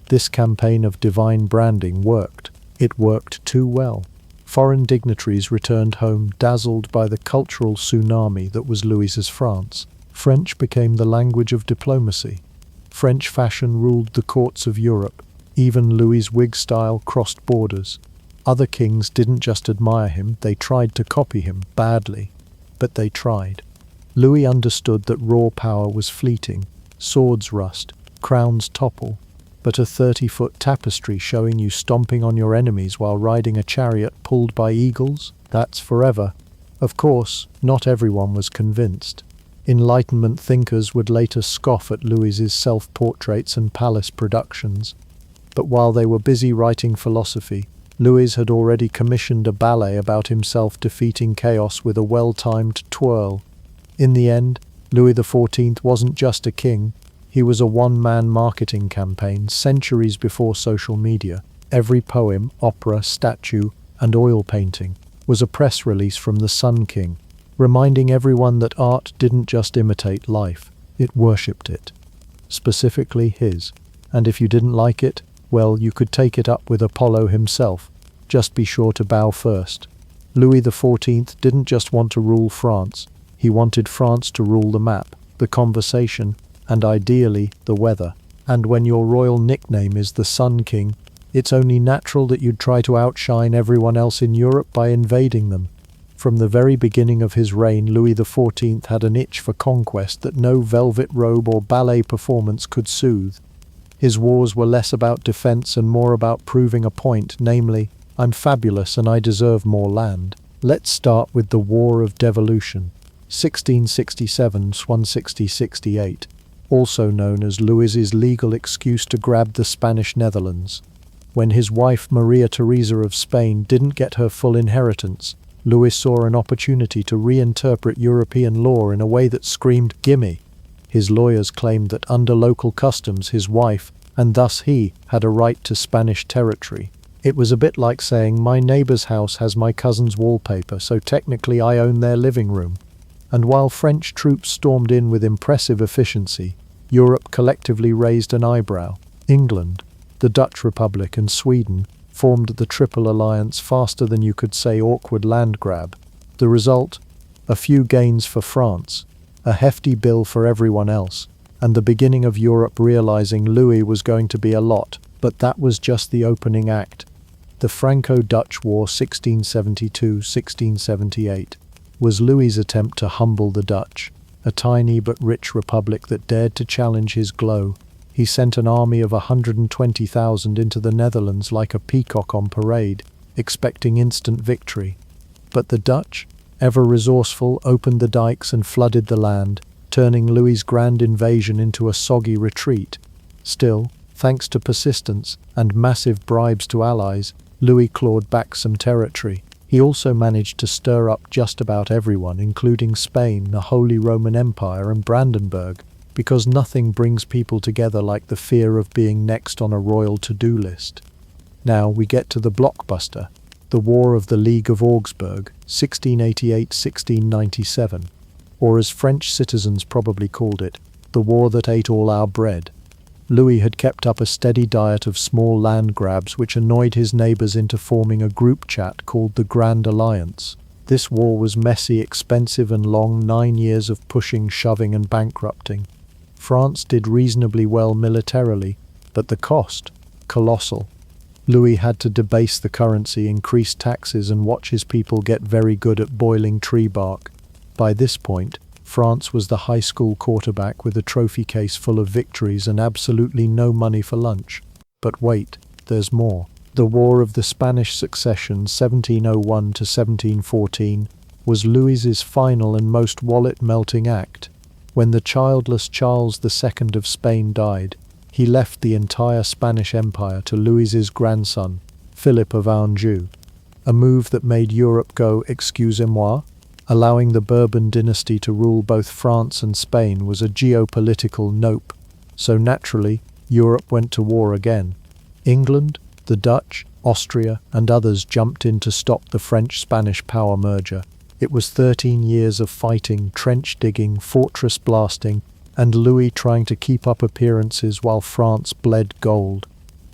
This campaign of divine branding worked. It worked too well. Foreign dignitaries returned home dazzled by the cultural tsunami that was Louis's France. French became the language of diplomacy. French fashion ruled the courts of Europe. Even Louis's wig style crossed borders. Other kings didn't just admire him, they tried to copy him, badly. But they tried. Louis understood that raw power was fleeting. Swords rust, crowns topple. But a 30-foot tapestry showing you stomping on your enemies while riding a chariot pulled by eagles? That's forever. Of course, not everyone was convinced. Enlightenment thinkers would later scoff at Louis's self-portraits and palace productions. But while they were busy writing philosophy, Louis had already commissioned a ballet about himself defeating chaos with a well-timed twirl. In the end, Louis XIV wasn't just a king, he was a one-man marketing campaign centuries before social media. Every poem, opera, statue, and oil painting was a press release from the Sun King, reminding everyone that art didn't just imitate life, it worshipped it. Specifically his. And if you didn't like it, well, you could take it up with Apollo himself. Just be sure to bow first. Louis XIV didn't just want to rule France, he wanted France to rule the map, the conversation, and ideally, the weather. And when your royal nickname is the Sun King, it's only natural that you'd try to outshine everyone else in Europe by invading them. From the very beginning of his reign, Louis XIV had an itch for conquest that no velvet robe or ballet performance could soothe. His wars were less about defense and more about proving a point, namely, I'm fabulous and I deserve more land. Let's start with the War of Devolution, 1667–1668, also known as Louis's legal excuse to grab the Spanish Netherlands. When his wife Maria Theresa of Spain didn't get her full inheritance, Louis saw an opportunity to reinterpret European law in a way that screamed, "Gimme!" His lawyers claimed that under local customs his wife, and thus he, had a right to Spanish territory. It was a bit like saying, my neighbor's house has my cousin's wallpaper, so technically I own their living room. And while French troops stormed in with impressive efficiency, Europe collectively raised an eyebrow. England, the Dutch Republic and Sweden formed the Triple Alliance faster than you could say awkward land grab. The result? A few gains for France, a hefty bill for everyone else, and the beginning of Europe realizing Louis was going to be a lot, but that was just the opening act. The Franco-Dutch War 1672–1678 was Louis's attempt to humble the Dutch, a tiny but rich republic that dared to challenge his glow. He sent an army of 120,000 into the Netherlands like a peacock on parade, expecting instant victory. But the Dutch, ever resourceful, opened the dikes and flooded the land, turning Louis's grand invasion into a soggy retreat. Still, thanks to persistence and massive bribes to allies, Louis clawed back some territory. He also managed to stir up just about everyone, including Spain, the Holy Roman Empire, and Brandenburg, because nothing brings people together like the fear of being next on a royal to-do list. Now we get to the blockbuster, the War of the League of Augsburg, 1688–1697, or as French citizens probably called it, the war that ate all our bread. Louis had kept up a steady diet of small land grabs which annoyed his neighbors into forming a group chat called the Grand Alliance. This war was messy, expensive and long, 9 years of pushing, shoving and bankrupting. France did reasonably well militarily, but the cost? Colossal. Louis had to debase the currency, increase taxes, and watch his people get very good at boiling tree bark. By this point, France was the high school quarterback with a trophy case full of victories and absolutely no money for lunch. But wait, there's more. The War of the Spanish Succession, 1701 to 1714, was Louis's final and most wallet-melting act. When the childless Charles II of Spain died, he left the entire Spanish Empire to Louis's grandson, Philip of Anjou, a move that made Europe go excusez-moi. Allowing the Bourbon dynasty to rule both France and Spain was a geopolitical nope, so naturally, Europe went to war again. England, the Dutch, Austria, and others jumped in to stop the French-Spanish power merger. It was 13 years of fighting, trench digging, fortress blasting, and Louis trying to keep up appearances while France bled gold.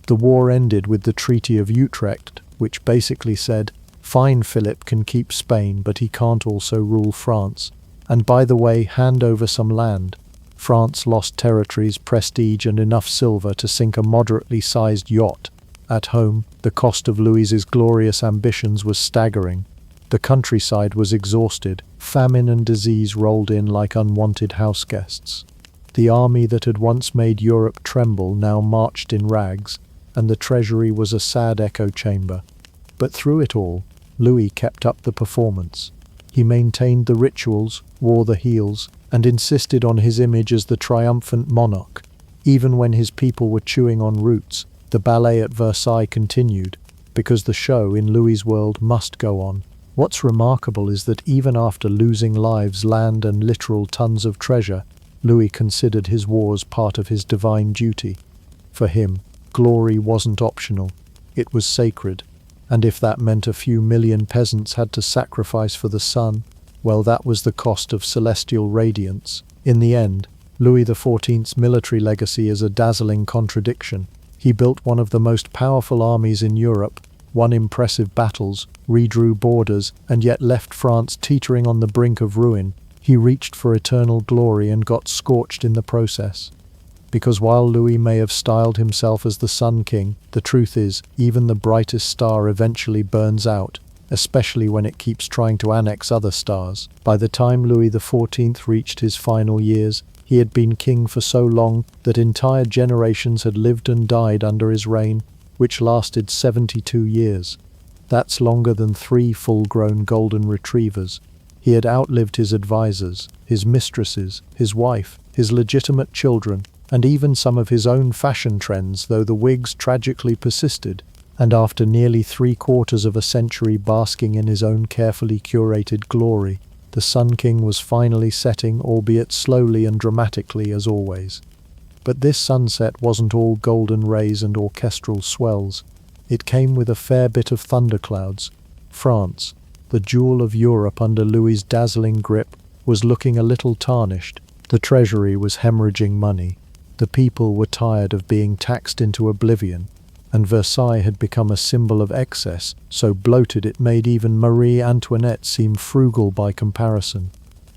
The war ended with the Treaty of Utrecht, which basically said, fine, Philip can keep Spain, but he can't also rule France. And by the way, hand over some land. France lost territories, prestige, and enough silver to sink a moderately sized yacht. At home, the cost of Louis's glorious ambitions was staggering. The countryside was exhausted. Famine and disease rolled in like unwanted house guests. The army that had once made Europe tremble now marched in rags, and the treasury was a sad echo chamber. But through it all, Louis kept up the performance. He maintained the rituals, wore the heels, and insisted on his image as the triumphant monarch. Even when his people were chewing on roots, the ballet at Versailles continued, because the show in Louis's world must go on. What's remarkable is that even after losing lives, land, and literal tons of treasure, Louis considered his wars part of his divine duty. For him, glory wasn't optional, it was sacred, and if that meant a few million peasants had to sacrifice for the sun, well, that was the cost of celestial radiance. In the end, Louis XIV's military legacy is a dazzling contradiction. He built one of the most powerful armies in Europe, won impressive battles, redrew borders, and yet left France teetering on the brink of ruin. He reached for eternal glory and got scorched in the process. Because while Louis may have styled himself as the Sun King, the truth is, even the brightest star eventually burns out, especially when it keeps trying to annex other stars. By the time Louis XIV reached his final years, he had been king for so long that entire generations had lived and died under his reign, which lasted 72 years. That's longer than 3 full-grown golden retrievers. He had outlived his advisors, his mistresses, his wife, his legitimate children, and even some of his own fashion trends, though the wigs tragically persisted. And after nearly 3/4 of a century basking in his own carefully curated glory, the Sun King was finally setting, albeit slowly and dramatically as always. But this sunset wasn't all golden rays and orchestral swells. It came with a fair bit of thunderclouds. France, the jewel of Europe under Louis's dazzling grip, was looking a little tarnished. The treasury was hemorrhaging money. The people were tired of being taxed into oblivion, and Versailles had become a symbol of excess, so bloated it made even Marie Antoinette seem frugal by comparison.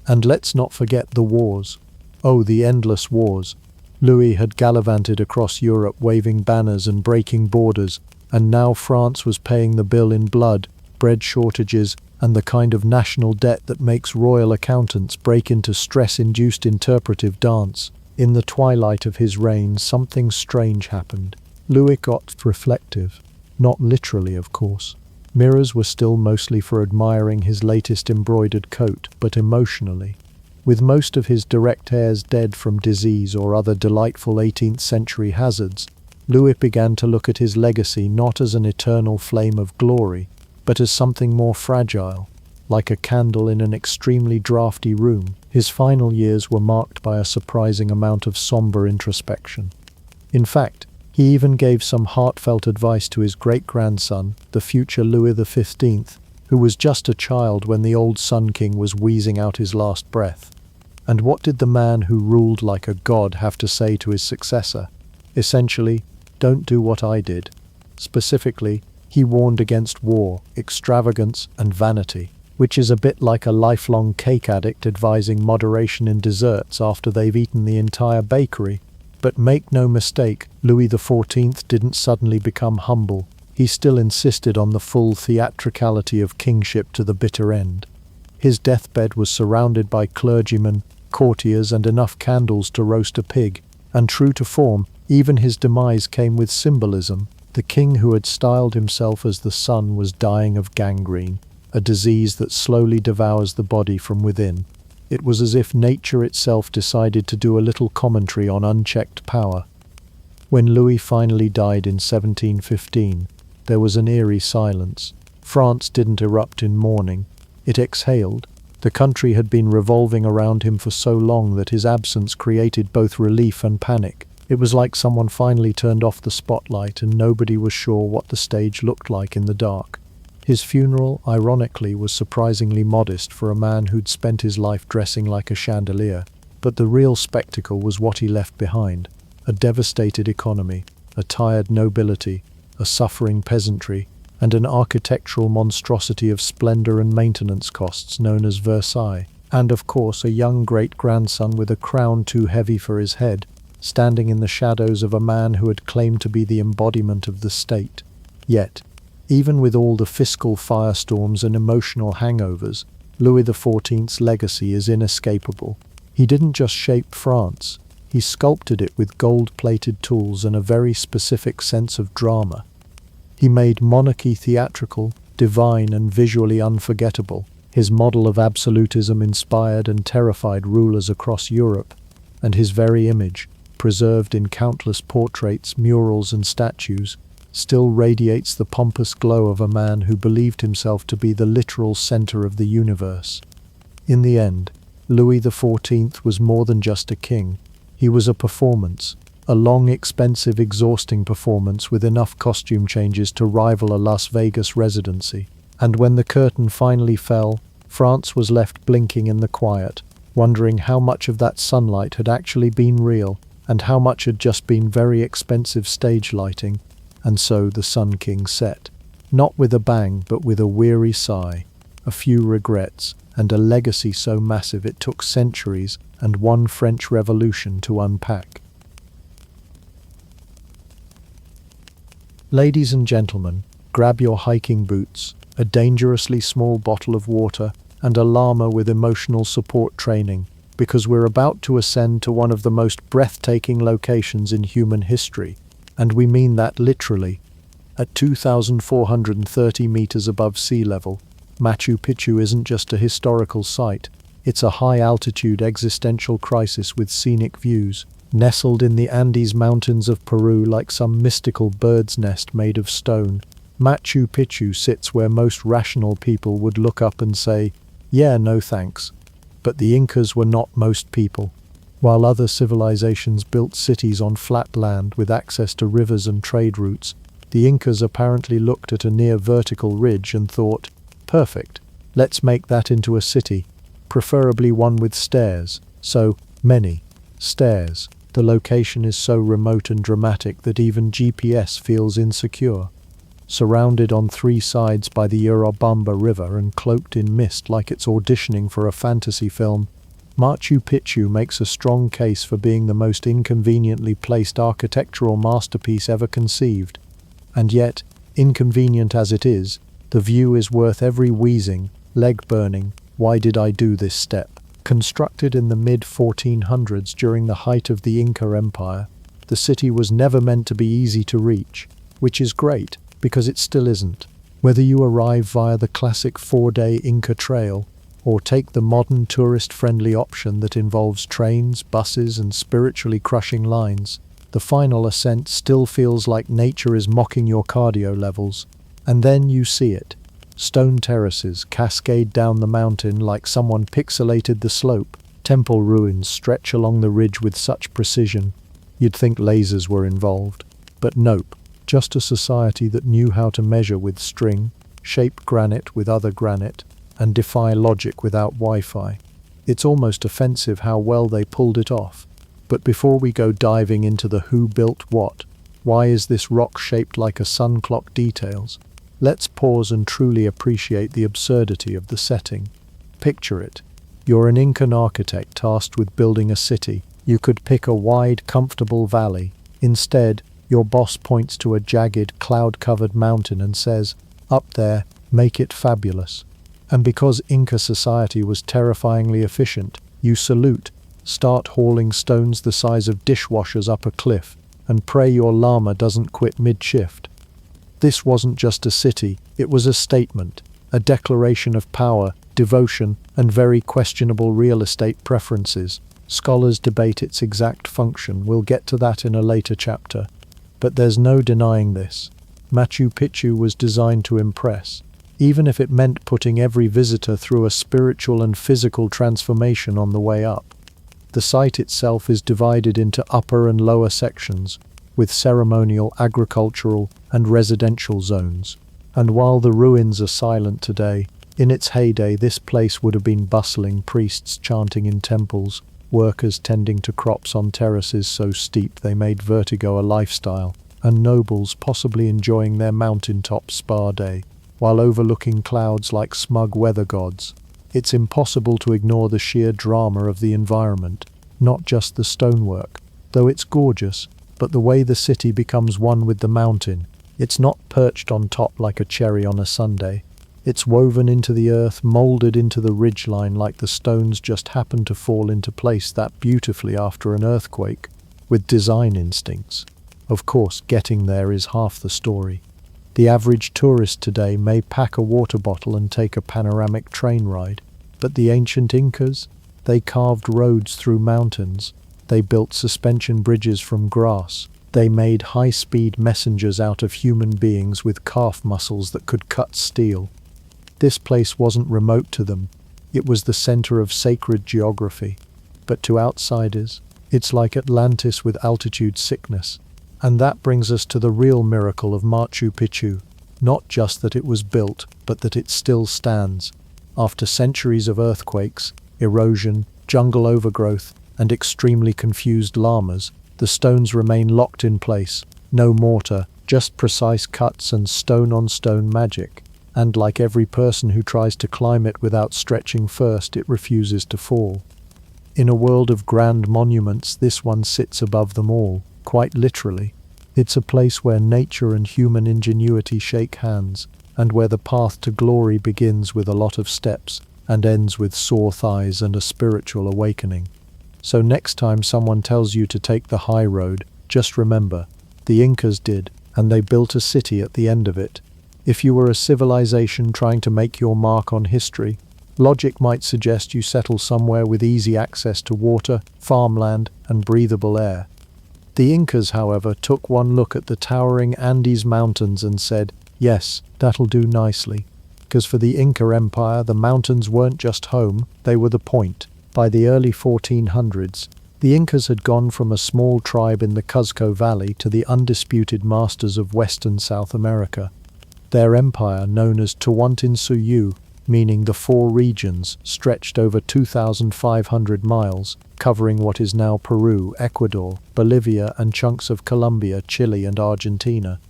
And let's not forget the wars. Oh, the endless wars. Louis had gallivanted across Europe waving banners and breaking borders, and now France was paying the bill in blood, bread shortages, and the kind of national debt that makes royal accountants break into stress-induced interpretive dance. In the twilight of his reign, something strange happened. Louis got reflective. Not literally, of course. Mirrors were still mostly for admiring his latest embroidered coat, but emotionally. With most of his direct heirs dead from disease or other delightful 18th century hazards, Louis began to look at his legacy not as an eternal flame of glory, but as something more fragile, like a candle in an extremely drafty room. His final years were marked by a surprising amount of somber introspection. In fact, he even gave some heartfelt advice to his great-grandson, the future Louis XV, who was just a child when the old Sun King was wheezing out his last breath. And what did the man who ruled like a god have to say to his successor? Essentially, don't do what I did. Specifically, he warned against war, extravagance, and vanity. which is a bit like a lifelong cake addict advising moderation in desserts after they've eaten the entire bakery. But make no mistake, Louis XIV didn't suddenly become humble. He still insisted on the full theatricality of kingship to the bitter end. His deathbed was surrounded by clergymen, courtiers, and enough candles to roast a pig, and true to form, even his demise came with symbolism. The king who had styled himself as the sun was dying of gangrene, a disease that slowly devours the body from within. It was as if nature itself decided to do a little commentary on unchecked power. When Louis finally died in 1715, there was an eerie silence. France didn't erupt in mourning. It exhaled. The country had been revolving around him for so long that his absence created both relief and panic. It was like someone finally turned off the spotlight and nobody was sure what the stage looked like in the dark. His funeral, ironically, was surprisingly modest for a man who'd spent his life dressing like a chandelier. But the real spectacle was what he left behind: a devastated economy, a tired nobility, a suffering peasantry, and an architectural monstrosity of splendor and maintenance costs known as Versailles. And of course a young great-grandson with a crown too heavy for his head, standing in the shadows of a man who had claimed to be the embodiment of the state. Yet, even with all the fiscal firestorms and emotional hangovers, Louis XIV's legacy is inescapable. He didn't just shape France, he sculpted it with gold-plated tools and a very specific sense of drama. He made monarchy theatrical, divine, and visually unforgettable. His model of absolutism inspired and terrified rulers across Europe, and his very image, preserved in countless portraits, murals, and statues, still radiates the pompous glow of a man who believed himself to be the literal center of the universe. In the end, Louis XIV was more than just a king. He was a performance, a long, expensive, exhausting performance with enough costume changes to rival a Las Vegas residency. And when the curtain finally fell, France was left blinking in the quiet, wondering how much of that sunlight had actually been real and how much had just been very expensive stage lighting. And so the Sun King set, not with a bang but with a weary sigh, a few regrets, and a legacy so massive it took centuries and one French Revolution to unpack. Ladies and gentlemen, grab your hiking boots, a dangerously small bottle of water, and a llama with emotional support training, because we're about to ascend to one of the most breathtaking locations in human history. And we mean that literally. At 2,430 meters above sea level, Machu Picchu isn't just a historical site, it's a high-altitude existential crisis with scenic views. Nestled in the Andes Mountains of Peru like some mystical bird's nest made of stone, Machu Picchu sits where most rational people would look up and say, "Yeah, no thanks." But the Incas were not most people. While other civilizations built cities on flat land with access to rivers and trade routes, the Incas apparently looked at a near vertical ridge and thought, "Perfect, let's make that into a city, preferably one with stairs." So, many stairs. The location is so remote and dramatic that even GPS feels insecure. Surrounded on three sides by the Urubamba River and cloaked in mist like it's auditioning for a fantasy film, Machu Picchu makes a strong case for being the most inconveniently placed architectural masterpiece ever conceived. And yet, inconvenient as it is, the view is worth every wheezing, leg-burning, "why did I do this" step. Constructed in the mid-1400s during the height of the Inca Empire, the city was never meant to be easy to reach, which is great, because it still isn't. Whether you arrive via the classic 4-day Inca Trail, or take the modern tourist-friendly option that involves trains, buses, and spiritually crushing lines, the final ascent still feels like nature is mocking your cardio levels. And then you see it. Stone terraces cascade down the mountain like someone pixelated the slope. Temple ruins stretch along the ridge with such precision, you'd think lasers were involved. But nope, just a society that knew how to measure with string, shape granite with other granite, and defy logic without Wi-Fi. It's almost offensive how well they pulled it off. But before we go diving into the who built what, why is this rock shaped like a sun clock details, Let's pause and truly appreciate the absurdity of the setting. Picture it. You're an Incan architect tasked with building a city. You could pick a wide, comfortable valley. Instead, your boss points to a jagged, cloud-covered mountain and says, "Up there, make it fabulous." And because Inca society was terrifyingly efficient, you salute, start hauling stones the size of dishwashers up a cliff, and pray your llama doesn't quit mid-shift. This wasn't just a city, it was a statement, a declaration of power, devotion, and very questionable real estate preferences. Scholars debate its exact function. We'll get to that in a later chapter. But there's no denying this. Machu Picchu was designed to impress, even if it meant putting every visitor through a spiritual and physical transformation on the way up. The site itself is divided into upper and lower sections, with ceremonial, agricultural, and residential zones. And while the ruins are silent today, in its heyday this place would have been bustling, priests chanting in temples, workers tending to crops on terraces so steep they made vertigo a lifestyle, and nobles possibly enjoying their mountaintop spa day, while overlooking clouds like smug weather gods. It's impossible to ignore the sheer drama of the environment, not just the stonework, though it's gorgeous, but the way the city becomes one with the mountain. It's not perched on top like a cherry on a sundae. It's woven into the earth, molded into the ridgeline like the stones just happened to fall into place that beautifully after an earthquake, with design instincts. Of course, getting there is half the story. The average tourist today may pack a water bottle and take a panoramic train ride, but the ancient Incas, they carved roads through mountains. They built suspension bridges from grass. They made high-speed messengers out of human beings with calf muscles that could cut steel. This place wasn't remote to them. It was the center of sacred geography. But to outsiders, it's like Atlantis with altitude sickness. And that brings us to the real miracle of Machu Picchu. Not just that it was built, but that it still stands. After centuries of earthquakes, erosion, jungle overgrowth, and extremely confused llamas, the stones remain locked in place. No mortar, just precise cuts and stone-on-stone magic. And like every person who tries to climb it without stretching first, it refuses to fall. In a world of grand monuments, this one sits above them all, quite literally. It's a place where nature and human ingenuity shake hands, and where the path to glory begins with a lot of steps and ends with sore thighs and a spiritual awakening. So next time someone tells you to take the high road, just remember, the Incas did, and they built a city at the end of it. If you were a civilization trying to make your mark on history, logic might suggest you settle somewhere with easy access to water, farmland, and breathable air. The Incas, however, took one look at the towering Andes Mountains and said, yes, that'll do nicely. Because for the Inca Empire, the mountains weren't just home, they were the point. By the early 1400s, the Incas had gone from a small tribe in the Cuzco Valley to the undisputed masters of western South America. Their empire, known as Tawantinsuyu, meaning the four regions, stretched over 2,500 miles, covering what is now Peru, Ecuador, Bolivia, and chunks of Colombia, Chile, and Argentina.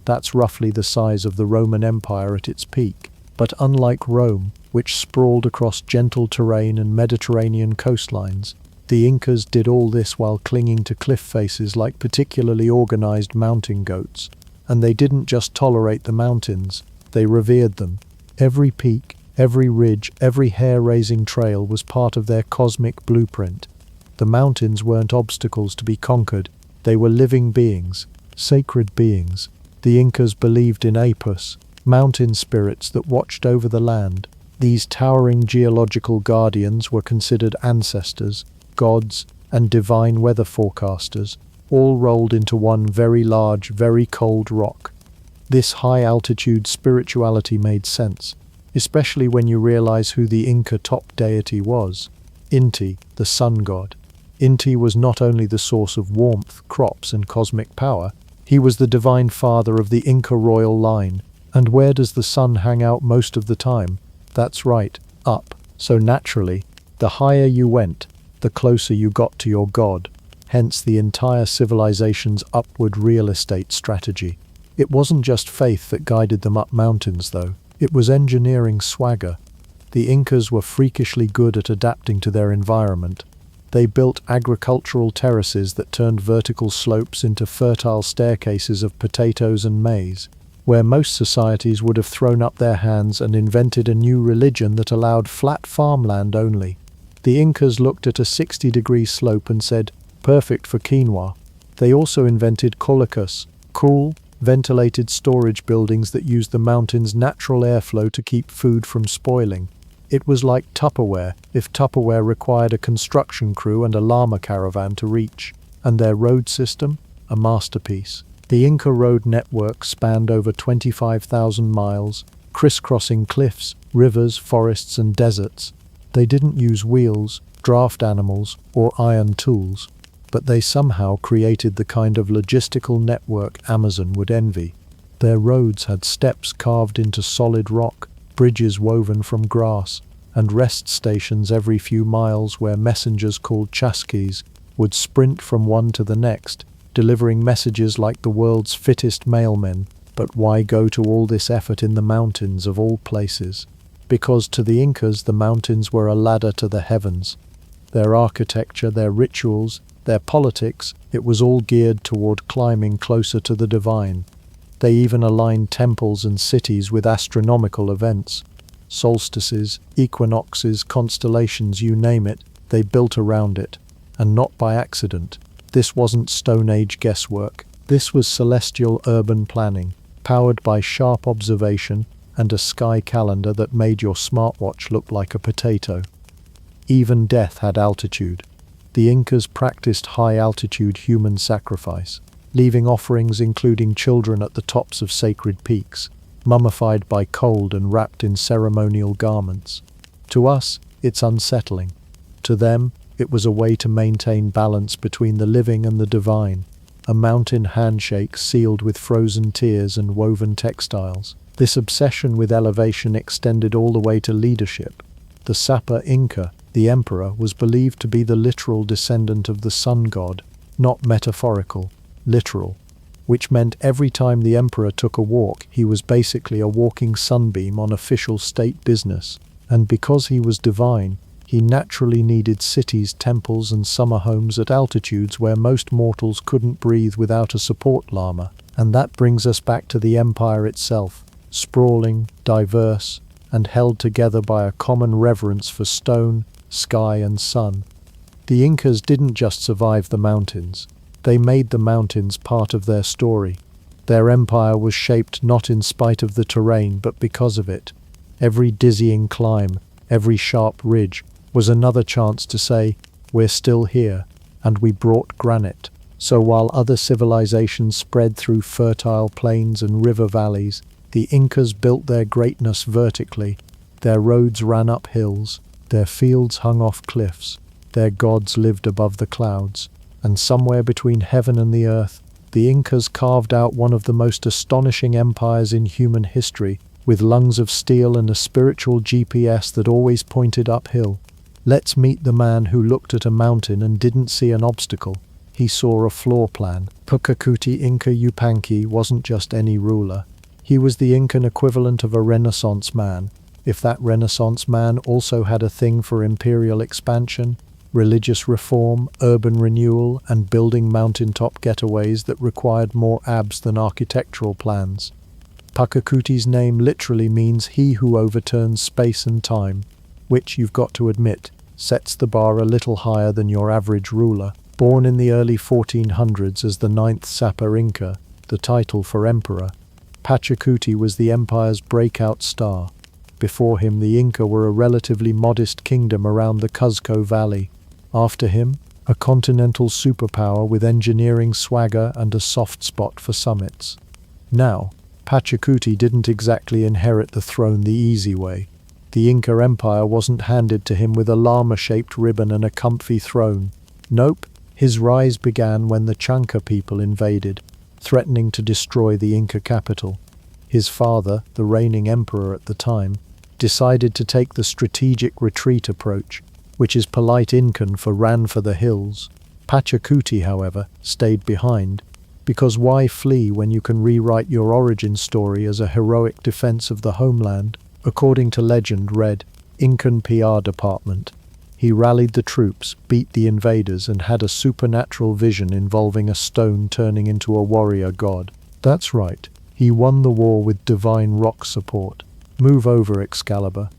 That's roughly the size of the Roman Empire at its peak. But unlike Rome, which sprawled across gentle terrain and Mediterranean coastlines, the Incas did all this while clinging to cliff faces like particularly organized mountain goats. And they didn't just tolerate the mountains, they revered them. Every peak, every ridge, every hair-raising trail was part of their cosmic blueprint. The mountains weren't obstacles to be conquered, they were living beings, sacred beings. The Incas believed in Apus, mountain spirits that watched over the land. These towering geological guardians were considered ancestors, gods, and divine weather forecasters, all rolled into one very large, very cold rock. This high-altitude spirituality made sense, especially when you realize who the Inca top deity was. Inti, the sun god. Inti was not only the source of warmth, crops, and cosmic power, he was the divine father of the Inca royal line. And where does the sun hang out most of the time? That's right, up. So naturally, the higher you went, the closer you got to your god. Hence the entire civilization's upward real estate strategy. It wasn't just faith that guided them up mountains, though. It was engineering swagger. The Incas were freakishly good at adapting to their environment. They built agricultural terraces that turned vertical slopes into fertile staircases of potatoes and maize, where most societies would have thrown up their hands and invented a new religion that allowed flat farmland only. The Incas looked at a 60-degree slope and said, "Perfect for quinoa." They also invented colocas, cool, ventilated storage buildings that used the mountain's natural airflow to keep food from spoiling. It was like Tupperware, if Tupperware required a construction crew and a llama caravan to reach. And their road system? A masterpiece. The Inca road network spanned over 25,000 miles, crisscrossing cliffs, rivers, forests, and deserts. They didn't use wheels, draft animals, or iron tools, but they somehow created the kind of logistical network Amazon would envy. Their roads had steps carved into solid rock, bridges woven from grass, and rest stations every few miles where messengers called chasquis would sprint from one to the next, delivering messages like the world's fittest mailmen. But why go to all this effort in the mountains of all places? Because to the Incas the mountains were a ladder to the heavens. Their architecture, their rituals, their politics, it was all geared toward climbing closer to the divine. They even aligned temples and cities with astronomical events. Solstices, equinoxes, constellations, you name it, they built around it. And not by accident. This wasn't Stone Age guesswork. This was celestial urban planning, powered by sharp observation and a sky calendar that made your smartwatch look like a potato. Even death had altitude. The Incas practiced high-altitude human sacrifice, leaving offerings including children at the tops of sacred peaks, mummified by cold and wrapped in ceremonial garments. To us, it's unsettling. To them, it was a way to maintain balance between the living and the divine, a mountain handshake sealed with frozen tears and woven textiles. This obsession with elevation extended all the way to leadership. The Sapa Inca, the emperor, was believed to be the literal descendant of the sun god, not metaphorical, literal, which meant every time the emperor took a walk, he was basically a walking sunbeam on official state business. And because he was divine, he naturally needed cities, temples, and summer homes at altitudes where most mortals couldn't breathe without a support llama. And that brings us back to the empire itself, sprawling, diverse, and held together by a common reverence for stone, sky, and sun. The Incas didn't just survive the mountains. They made the mountains part of their story. Their empire was shaped not in spite of the terrain, but because of it. Every dizzying climb, every sharp ridge, was another chance to say, "We're still here, and we brought granite." So while other civilizations spread through fertile plains and river valleys, the Incas built their greatness vertically. Their roads ran up hills, their fields hung off cliffs, their gods lived above the clouds, and somewhere between heaven and the earth, the Incas carved out one of the most astonishing empires in human history, with lungs of steel and a spiritual GPS that always pointed uphill. Let's meet the man who looked at a mountain and didn't see an obstacle. He saw a floor plan. Pachakuti Inca Yupanqui wasn't just any ruler. He was the Incan equivalent of a Renaissance man, if that Renaissance man also had a thing for imperial expansion, religious reform, urban renewal, and building mountaintop getaways that required more abs than architectural plans. Pachacuti's name literally means he who overturns space and time, which, you've got to admit, sets the bar a little higher than your average ruler. Born in the early 1400s as the 9th Sapa Inca, the title for emperor, Pachakuti was the empire's breakout star. Before him, the Inca were a relatively modest kingdom around the Cuzco Valley. After him, a continental superpower with engineering swagger and a soft spot for summits. Now, Pachakuti didn't exactly inherit the throne the easy way. The Inca Empire wasn't handed to him with a llama-shaped ribbon and a comfy throne. Nope, his rise began when the Chanca people invaded, threatening to destroy the Inca capital. His father, the reigning emperor at the time, decided to take the strategic retreat approach, which is polite Incan for ran for the hills. Pachakuti, however, stayed behind. Because why flee when you can rewrite your origin story as a heroic defense of the homeland? According to legend read, Incan PR department. He rallied the troops, beat the invaders, and had a supernatural vision involving a stone turning into a warrior god. That's right, he won the war with divine rock support. Move over, Excalibur.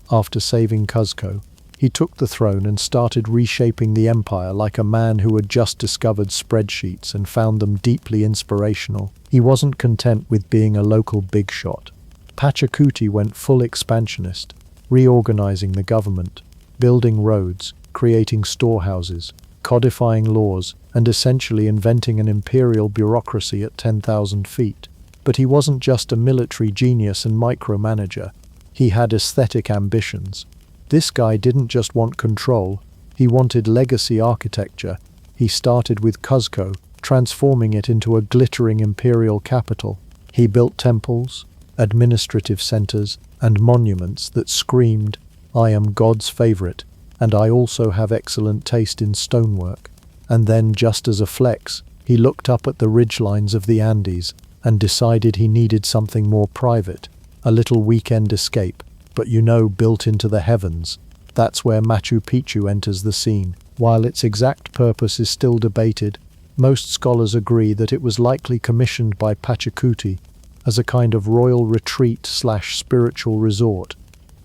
After saving Cuzco, he took the throne and started reshaping the empire like a man who had just discovered spreadsheets and found them deeply inspirational. He wasn't content with being a local big shot. Pachakuti went full expansionist, reorganizing the government, building roads, creating storehouses, codifying laws, and essentially inventing an imperial bureaucracy at 10,000 feet. But he wasn't just a military genius and micromanager. He had aesthetic ambitions. This guy didn't just want control, he wanted legacy architecture. He started with Cuzco, transforming it into a glittering imperial capital. He built temples, administrative centers, and monuments that screamed, "I am God's favorite, and I also have excellent taste in stonework." And then, just as a flex, he looked up at the ridgelines of the Andes and decided he needed something more private, a little weekend escape. But built into the heavens. That's where Machu Picchu enters the scene. While its exact purpose is still debated, most scholars agree that it was likely commissioned by Pachakuti as a kind of royal retreat/spiritual resort,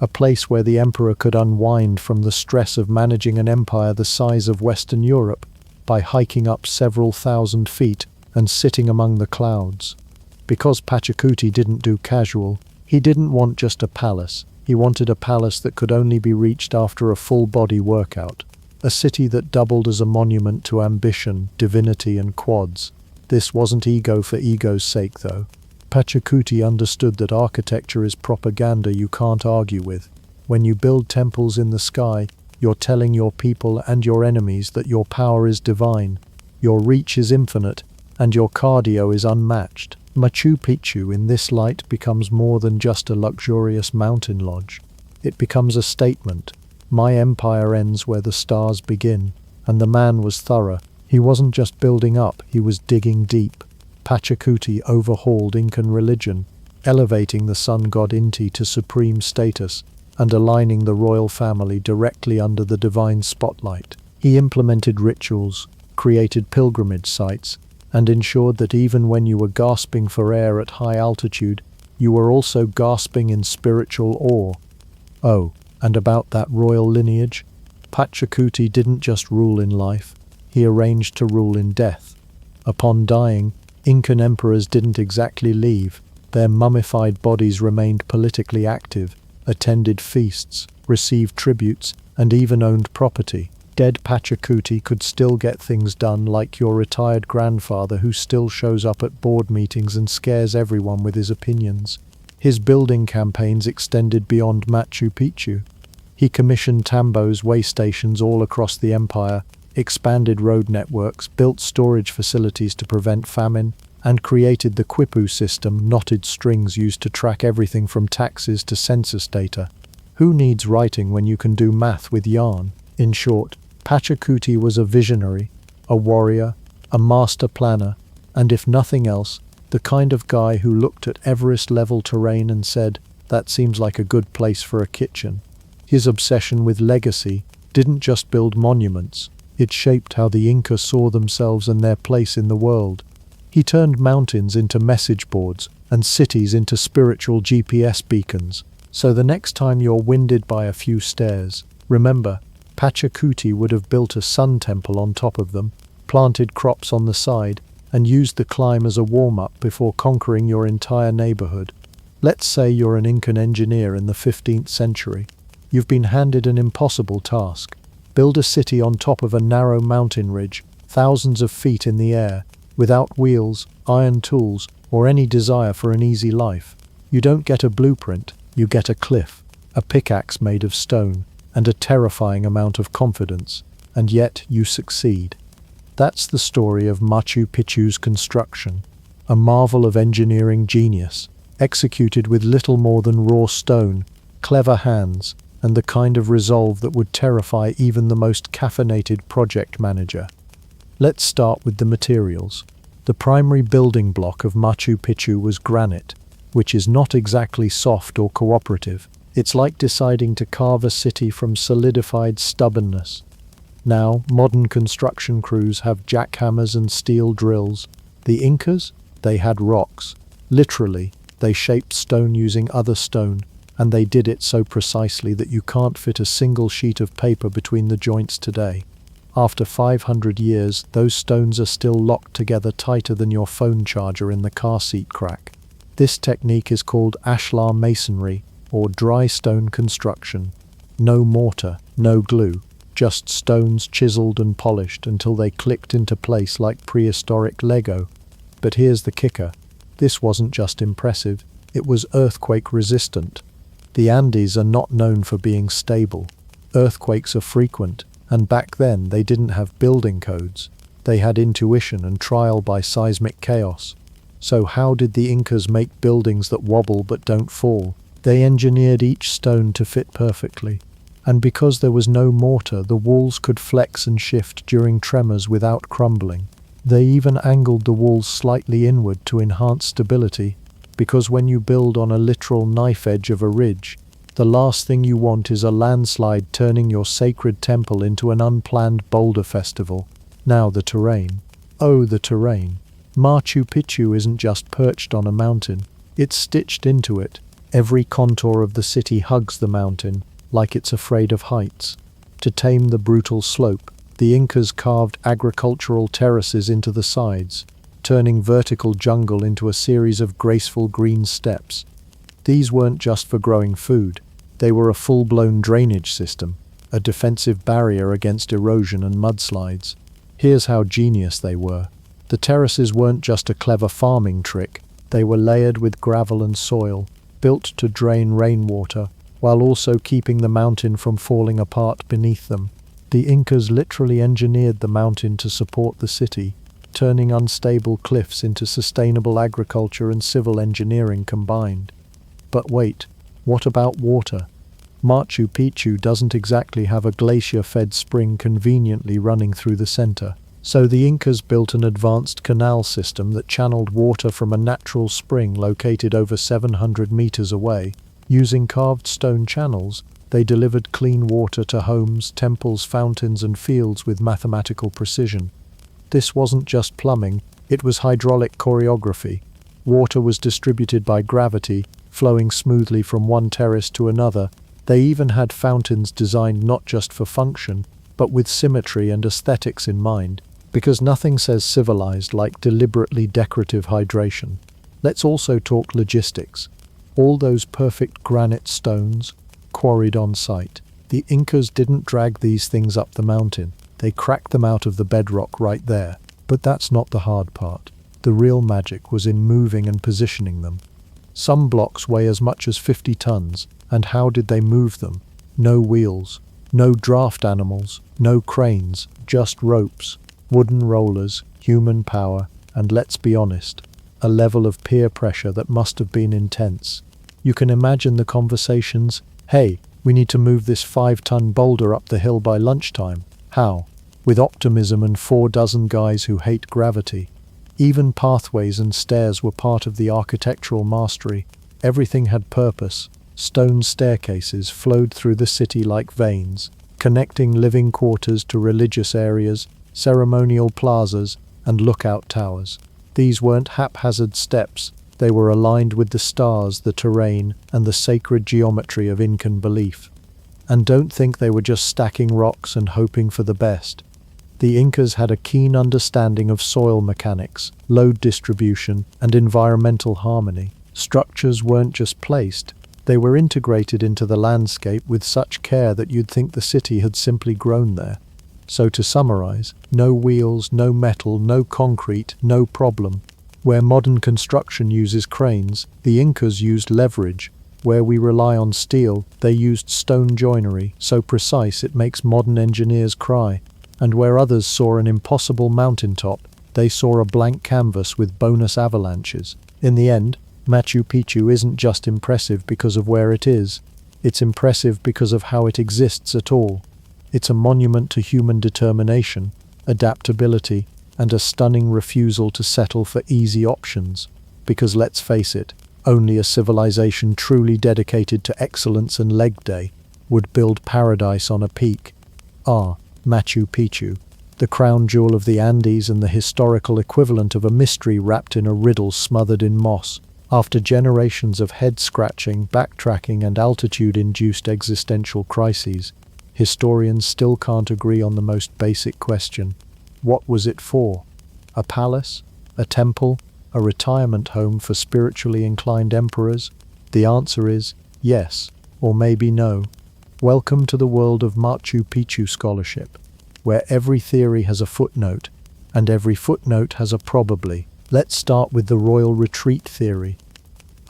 a place where the emperor could unwind from the stress of managing an empire the size of Western Europe by hiking up several thousand feet and sitting among the clouds. Because Pachakuti didn't do casual, he didn't want just a palace. He wanted a palace that could only be reached after a full-body workout, a city that doubled as a monument to ambition, divinity, and quads. This wasn't ego for ego's sake, though. Pachakuti understood that architecture is propaganda you can't argue with. When you build temples in the sky, you're telling your people and your enemies that your power is divine, your reach is infinite, and your cardio is unmatched. Machu Picchu in this light becomes more than just a luxurious mountain lodge. It becomes a statement. My empire ends where the stars begin. And the man was thorough. He wasn't just building up, he was digging deep. Pachakuti overhauled Incan religion, elevating the sun god Inti to supreme status and aligning the royal family directly under the divine spotlight. He implemented rituals, created pilgrimage sites, and ensured that even when you were gasping for air at high altitude, you were also gasping in spiritual awe. Oh, and about that royal lineage, Pachakuti didn't just rule in life, he arranged to rule in death. Upon dying, Incan emperors didn't exactly leave. Their mummified bodies remained politically active, attended feasts, received tributes, and even owned property. Dead Pachakuti could still get things done, like your retired grandfather who still shows up at board meetings and scares everyone with his opinions. His building campaigns extended beyond Machu Picchu. He commissioned tambos, way stations all across the empire, expanded road networks, built storage facilities to prevent famine, and created the quipu system, knotted strings used to track everything from taxes to census data. Who needs writing when you can do math with yarn? In short, Pachakuti was a visionary, a warrior, a master planner, and if nothing else, the kind of guy who looked at Everest-level terrain and said, "That seems like a good place for a kitchen." His obsession with legacy didn't just build monuments, it shaped how the Incas saw themselves and their place in the world. He turned mountains into message boards and cities into spiritual GPS beacons. So the next time you're winded by a few stairs, remember, Pachakuti would have built a sun temple on top of them, planted crops on the side, and used the climb as a warm-up before conquering your entire neighborhood. Let's say you're an Incan engineer in the 15th century. You've been handed an impossible task. Build a city on top of a narrow mountain ridge, thousands of feet in the air, without wheels, iron tools, or any desire for an easy life. You don't get a blueprint, you get a cliff, a pickaxe made of stone, and a terrifying amount of confidence, and yet you succeed. That's the story of Machu Picchu's construction, a marvel of engineering genius, executed with little more than raw stone, clever hands, and the kind of resolve that would terrify even the most caffeinated project manager. Let's start with the materials. The primary building block of Machu Picchu was granite, which is not exactly soft or cooperative. It's like deciding to carve a city from solidified stubbornness. Now, modern construction crews have jackhammers and steel drills. The Incas? They had rocks. Literally, they shaped stone using other stone, and they did it so precisely that you can't fit a single sheet of paper between the joints today. After 500 years, those stones are still locked together tighter than your phone charger in the car seat crack. This technique is called ashlar masonry, or dry stone construction. No mortar, no glue, just stones chiseled and polished until they clicked into place like prehistoric Lego. But here's the kicker. This wasn't just impressive, it was earthquake resistant. The Andes are not known for being stable. Earthquakes are frequent, and back then they didn't have building codes. They had intuition and trial by seismic chaos. So how did the Incas make buildings that wobble but don't fall? They engineered each stone to fit perfectly. And because there was no mortar, the walls could flex and shift during tremors without crumbling. They even angled the walls slightly inward to enhance stability, because when you build on a literal knife edge of a ridge, the last thing you want is a landslide turning your sacred temple into an unplanned boulder festival. Now the terrain. Oh, the terrain. Machu Picchu isn't just perched on a mountain, it's stitched into it. Every contour of the city hugs the mountain, like it's afraid of heights. To tame the brutal slope, the Incas carved agricultural terraces into the sides, turning vertical jungle into a series of graceful green steps. These weren't just for growing food. They were a full-blown drainage system, a defensive barrier against erosion and mudslides. Here's how genius they were. The terraces weren't just a clever farming trick, they were layered with gravel and soil, built to drain rainwater, while also keeping the mountain from falling apart beneath them. The Incas literally engineered the mountain to support the city, turning unstable cliffs into sustainable agriculture and civil engineering combined. But wait, what about water? Machu Picchu doesn't exactly have a glacier-fed spring conveniently running through the center. So the Incas built an advanced canal system that channeled water from a natural spring located over 700 meters away. Using carved stone channels, they delivered clean water to homes, temples, fountains, and fields with mathematical precision. This wasn't just plumbing, it was hydraulic choreography. Water was distributed by gravity, flowing smoothly from one terrace to another. They even had fountains designed not just for function, but with symmetry and aesthetics in mind, because nothing says civilized like deliberately decorative hydration. Let's also talk logistics. All those perfect granite stones, quarried on site. The Incas didn't drag these things up the mountain. They cracked them out of the bedrock right there. But that's not the hard part. The real magic was in moving and positioning them. Some blocks weigh as much as 50 tons, and how did they move them? No wheels, no draft animals, no cranes, just ropes, wooden rollers, human power, and let's be honest, a level of peer pressure that must have been intense. You can imagine the conversations. Hey, we need to move this 5-ton boulder up the hill by lunchtime. How? With optimism and 4 dozen guys who hate gravity. Even pathways and stairs were part of the architectural mastery. Everything had purpose. Stone staircases flowed through the city like veins, connecting living quarters to religious areas, ceremonial plazas, and lookout towers. These weren't haphazard steps. They were aligned with the stars, the terrain, and the sacred geometry of Incan belief. And don't think they were just stacking rocks and hoping for the best. The Incas had a keen understanding of soil mechanics, load distribution, and environmental harmony. Structures weren't just placed, they were integrated into the landscape with such care that you'd think the city had simply grown there. So to summarize, no wheels, no metal, no concrete, no problem. Where modern construction uses cranes, the Incas used leverage. Where we rely on steel, they used stone joinery, so precise it makes modern engineers cry. And where others saw an impossible mountaintop, they saw a blank canvas with bonus avalanches. In the end, Machu Picchu isn't just impressive because of where it is. It's impressive because of how it exists at all. It's a monument to human determination, adaptability, and a stunning refusal to settle for easy options. Because let's face it, only a civilization truly dedicated to excellence and leg day would build paradise on a peak. Machu Picchu, the crown jewel of the Andes and the historical equivalent of a mystery wrapped in a riddle smothered in moss. After generations of head-scratching, backtracking and altitude-induced existential crises, historians still can't agree on the most basic question. What was it for? A palace? A temple? A retirement home for spiritually inclined emperors? The answer is yes, or maybe no. Welcome to the world of Machu Picchu scholarship, where every theory has a footnote, and every footnote has a probably. Let's start with the royal retreat theory,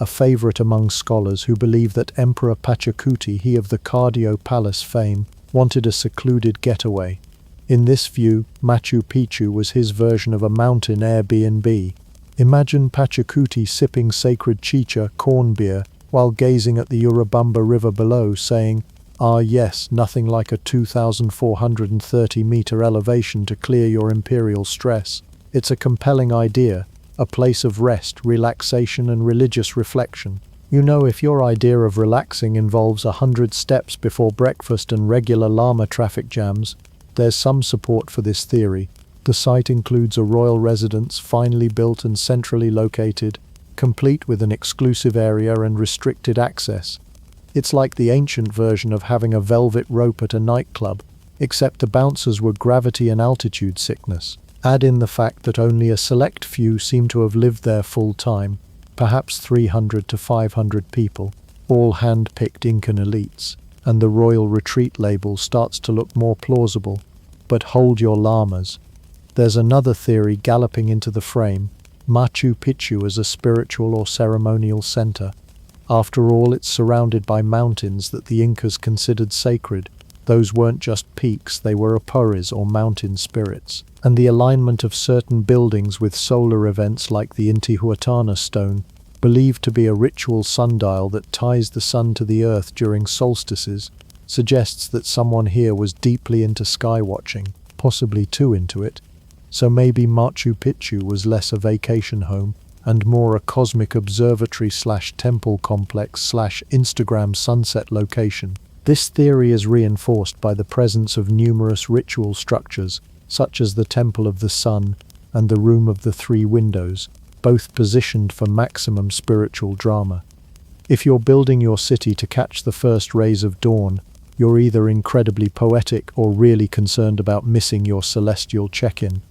a favorite among scholars who believe that Emperor Pachakuti, he of the Cardio Palace fame, wanted a secluded getaway. In this view, Machu Picchu was his version of a mountain Airbnb. Imagine Pachakuti sipping sacred chicha corn beer while gazing at the Urubamba River below, saying, "Ah yes, nothing like a 2,430-meter elevation to clear your imperial stress." It's a compelling idea, a place of rest, relaxation and religious reflection. You know, if your idea of relaxing involves 100 steps before breakfast and regular llama traffic jams, there's some support for this theory. The site includes a royal residence, finely built and centrally located, complete with an exclusive area and restricted access. It's like the ancient version of having a velvet rope at a nightclub, except the bouncers were gravity and altitude sickness. Add in the fact that only a select few seem to have lived there full time, perhaps 300 to 500 people, all hand-picked Incan elites, and the royal retreat label starts to look more plausible. But hold your llamas. There's another theory galloping into the frame: Machu Picchu as a spiritual or ceremonial center. After all, it's surrounded by mountains that the Incas considered sacred. Those weren't just peaks, they were apuris or mountain spirits. And the alignment of certain buildings with solar events like the Intihuatana stone, believed to be a ritual sundial that ties the sun to the earth during solstices, suggests that someone here was deeply into sky watching, possibly too into it. So maybe Machu Picchu was less a vacation home and more a cosmic observatory/temple complex/Instagram sunset location. This theory is reinforced by the presence of numerous ritual structures, such as the Temple of the Sun and the Room of the Three Windows, both positioned for maximum spiritual drama. If you're building your city to catch the first rays of dawn, you're either incredibly poetic or really concerned about missing your celestial check-in.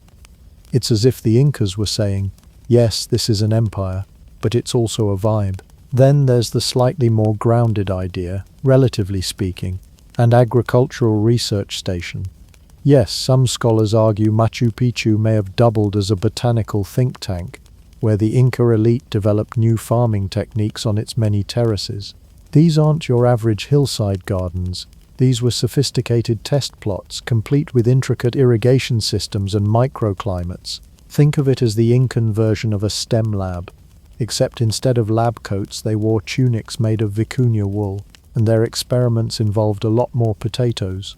It's as if the Incas were saying, yes, this is an empire, but it's also a vibe. Then there's the slightly more grounded idea, relatively speaking, an agricultural research station. Yes, some scholars argue Machu Picchu may have doubled as a botanical think tank, where the Inca elite developed new farming techniques on its many terraces. These aren't your average hillside gardens. These were sophisticated test plots, complete with intricate irrigation systems and microclimates. Think of it as the Incan version of a STEM lab, except instead of lab coats they wore tunics made of vicuña wool, and their experiments involved a lot more potatoes.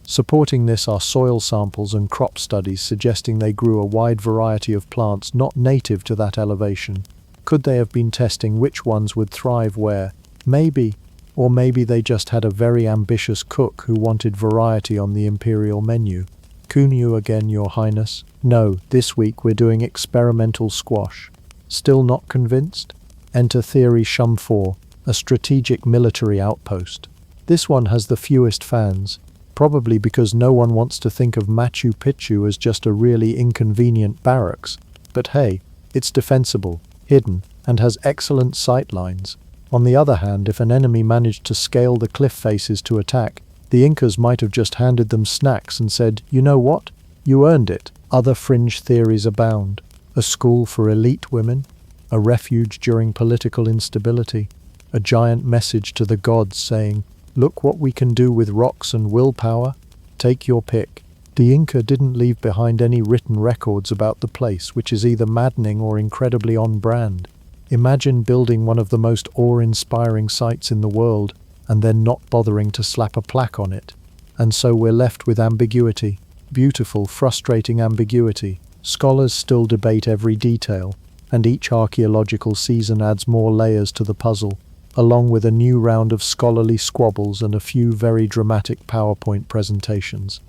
Supporting this are soil samples and crop studies suggesting they grew a wide variety of plants not native to that elevation. Could they have been testing which ones would thrive where? Maybe. Or maybe they just had a very ambitious cook who wanted variety on the imperial menu. Kunyu again, Your Highness? No, this week we're doing experimental squash. Still not convinced? Enter Theory Shum 4, a strategic military outpost. This one has the fewest fans, probably because no one wants to think of Machu Picchu as just a really inconvenient barracks. But hey, it's defensible, hidden, and has excellent sight lines. On the other hand, if an enemy managed to scale the cliff faces to attack, the Incas might have just handed them snacks and said, you know what? You earned it. Other fringe theories abound. A school for elite women, a refuge during political instability, a giant message to the gods saying, look what we can do with rocks and willpower. Take your pick. The Inca didn't leave behind any written records about the place, which is either maddening or incredibly on brand. Imagine building one of the most awe-inspiring sites in the world and then not bothering to slap a plaque on it. And so we're left with ambiguity. Beautiful, frustrating ambiguity. Scholars still debate every detail, and each archaeological season adds more layers to the puzzle, along with a new round of scholarly squabbles and a few very dramatic PowerPoint presentations.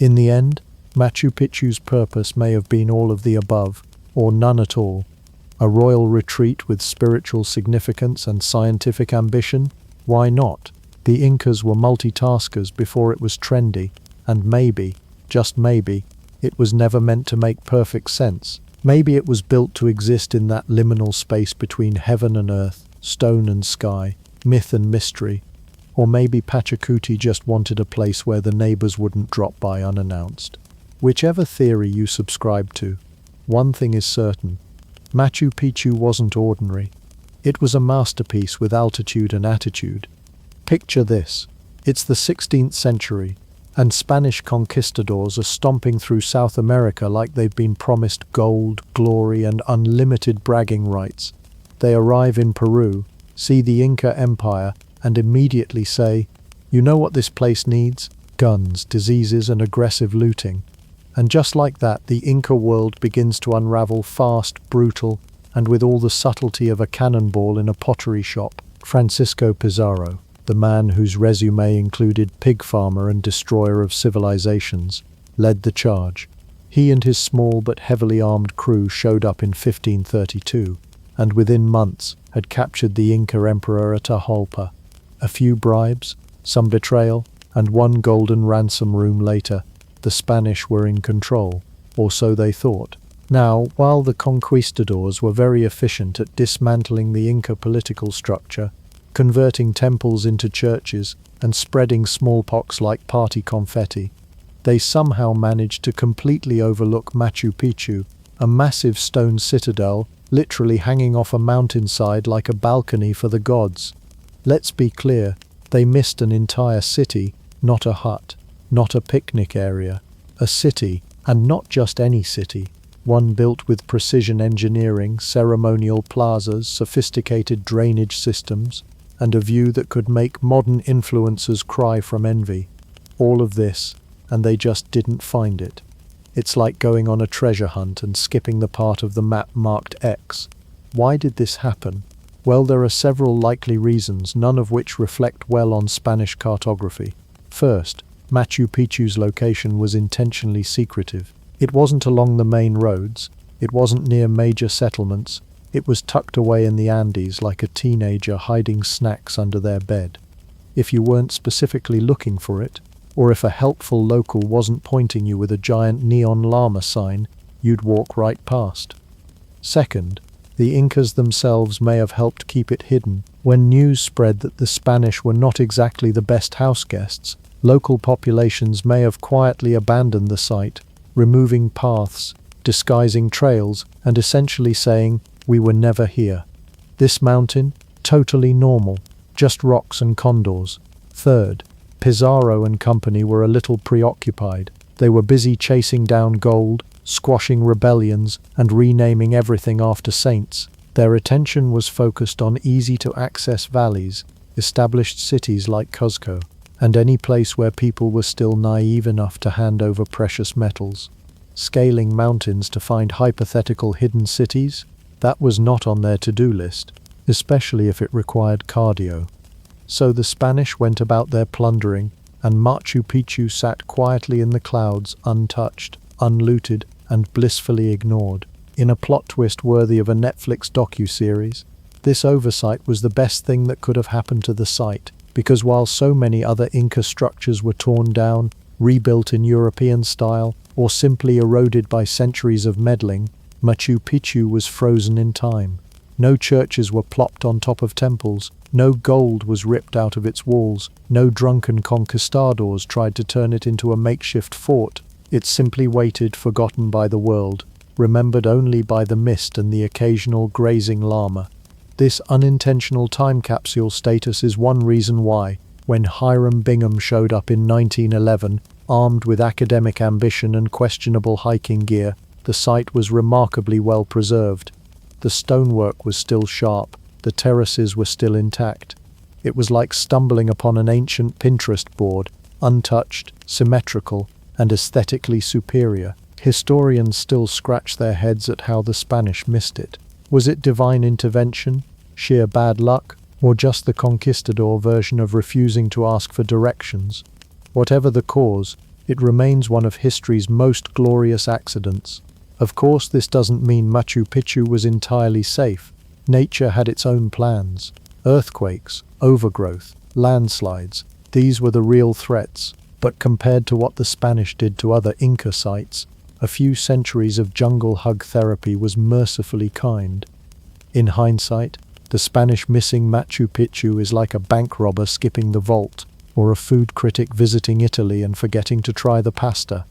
In the end, Machu Picchu's purpose may have been all of the above, or none at all. A royal retreat with spiritual significance and scientific ambition? Why not? The Incas were multitaskers before it was trendy, and maybe, just maybe, it was never meant to make perfect sense. Maybe it was built to exist in that liminal space between heaven and earth, stone and sky, myth and mystery. Or maybe Pachakuti just wanted a place where the neighbors wouldn't drop by unannounced. Whichever theory you subscribe to, one thing is certain: Machu Picchu wasn't ordinary. It was a masterpiece with altitude and attitude. Picture this. It's the 16th century, and Spanish conquistadors are stomping through South America like they've been promised gold, glory, and unlimited bragging rights. They arrive in Peru, see the Inca Empire, and immediately say, "You know what this place needs? Guns, diseases, and aggressive looting." And just like that, the Inca world begins to unravel fast, brutal, and with all the subtlety of a cannonball in a pottery shop. Francisco Pizarro, the man whose resume included pig farmer and destroyer of civilizations, led the charge. He and his small but heavily armed crew showed up in 1532, and within months had captured the Inca emperor Atahualpa. A few bribes, some betrayal, and one golden ransom room later, the Spanish were in control, or so they thought. Now, while the conquistadors were very efficient at dismantling the Inca political structure, converting temples into churches, and spreading smallpox like party confetti, they somehow managed to completely overlook Machu Picchu, a massive stone citadel literally hanging off a mountainside like a balcony for the gods. Let's be clear, they missed an entire city, not a hut, not a picnic area. A city, and not just any city. One built with precision engineering, ceremonial plazas, sophisticated drainage systems, and a view that could make modern influencers cry from envy. All of this, and they just didn't find it. It's like going on a treasure hunt and skipping the part of the map marked X. Why did this happen? Well, there are several likely reasons, none of which reflect well on Spanish cartography. First, Machu Picchu's location was intentionally secretive. It wasn't along the main roads, it wasn't near major settlements, it was tucked away in the Andes like a teenager hiding snacks under their bed. If you weren't specifically looking for it, or if a helpful local wasn't pointing you with a giant neon llama sign, you'd walk right past. Second, the Incas themselves may have helped keep it hidden. When news spread that the Spanish were not exactly the best house guests, local populations may have quietly abandoned the site, removing paths, disguising trails, and essentially saying, "We were never here." This mountain? Totally normal, just rocks and condors. Third, Pizarro and company were a little preoccupied. They were busy chasing down gold, squashing rebellions, and renaming everything after saints. Their attention was focused on easy-to-access valleys, established cities like Cuzco, and any place where people were still naive enough to hand over precious metals. Scaling mountains to find hypothetical hidden cities? That was not on their to-do list, especially if it required cardio. So the Spanish went about their plundering, and Machu Picchu sat quietly in the clouds, untouched, unlooted, and blissfully ignored. In a plot twist worthy of a Netflix docuseries, this oversight was the best thing that could have happened to the site, because while so many other Inca structures were torn down, rebuilt in European style, or simply eroded by centuries of meddling, Machu Picchu was frozen in time. No churches were plopped on top of temples, no gold was ripped out of its walls, no drunken conquistadors tried to turn it into a makeshift fort. It simply waited, forgotten by the world, remembered only by the mist and the occasional grazing llama. This unintentional time capsule status is one reason why, when Hiram Bingham showed up in 1911, armed with academic ambition and questionable hiking gear, the site was remarkably well preserved. The stonework was still sharp, the terraces were still intact. It was like stumbling upon an ancient Pinterest board, untouched, symmetrical, and aesthetically superior. Historians still scratch their heads at how the Spanish missed it. Was it divine intervention, sheer bad luck, or just the conquistador version of refusing to ask for directions? Whatever the cause, it remains one of history's most glorious accidents. Of course, this doesn't mean Machu Picchu was entirely safe. Nature had its own plans. Earthquakes, overgrowth, landslides, these were the real threats. But compared to what the Spanish did to other Inca sites, a few centuries of jungle hug therapy was mercifully kind. In hindsight, the Spanish missing Machu Picchu is like a bank robber skipping the vault, or a food critic visiting Italy and forgetting to try the pasta.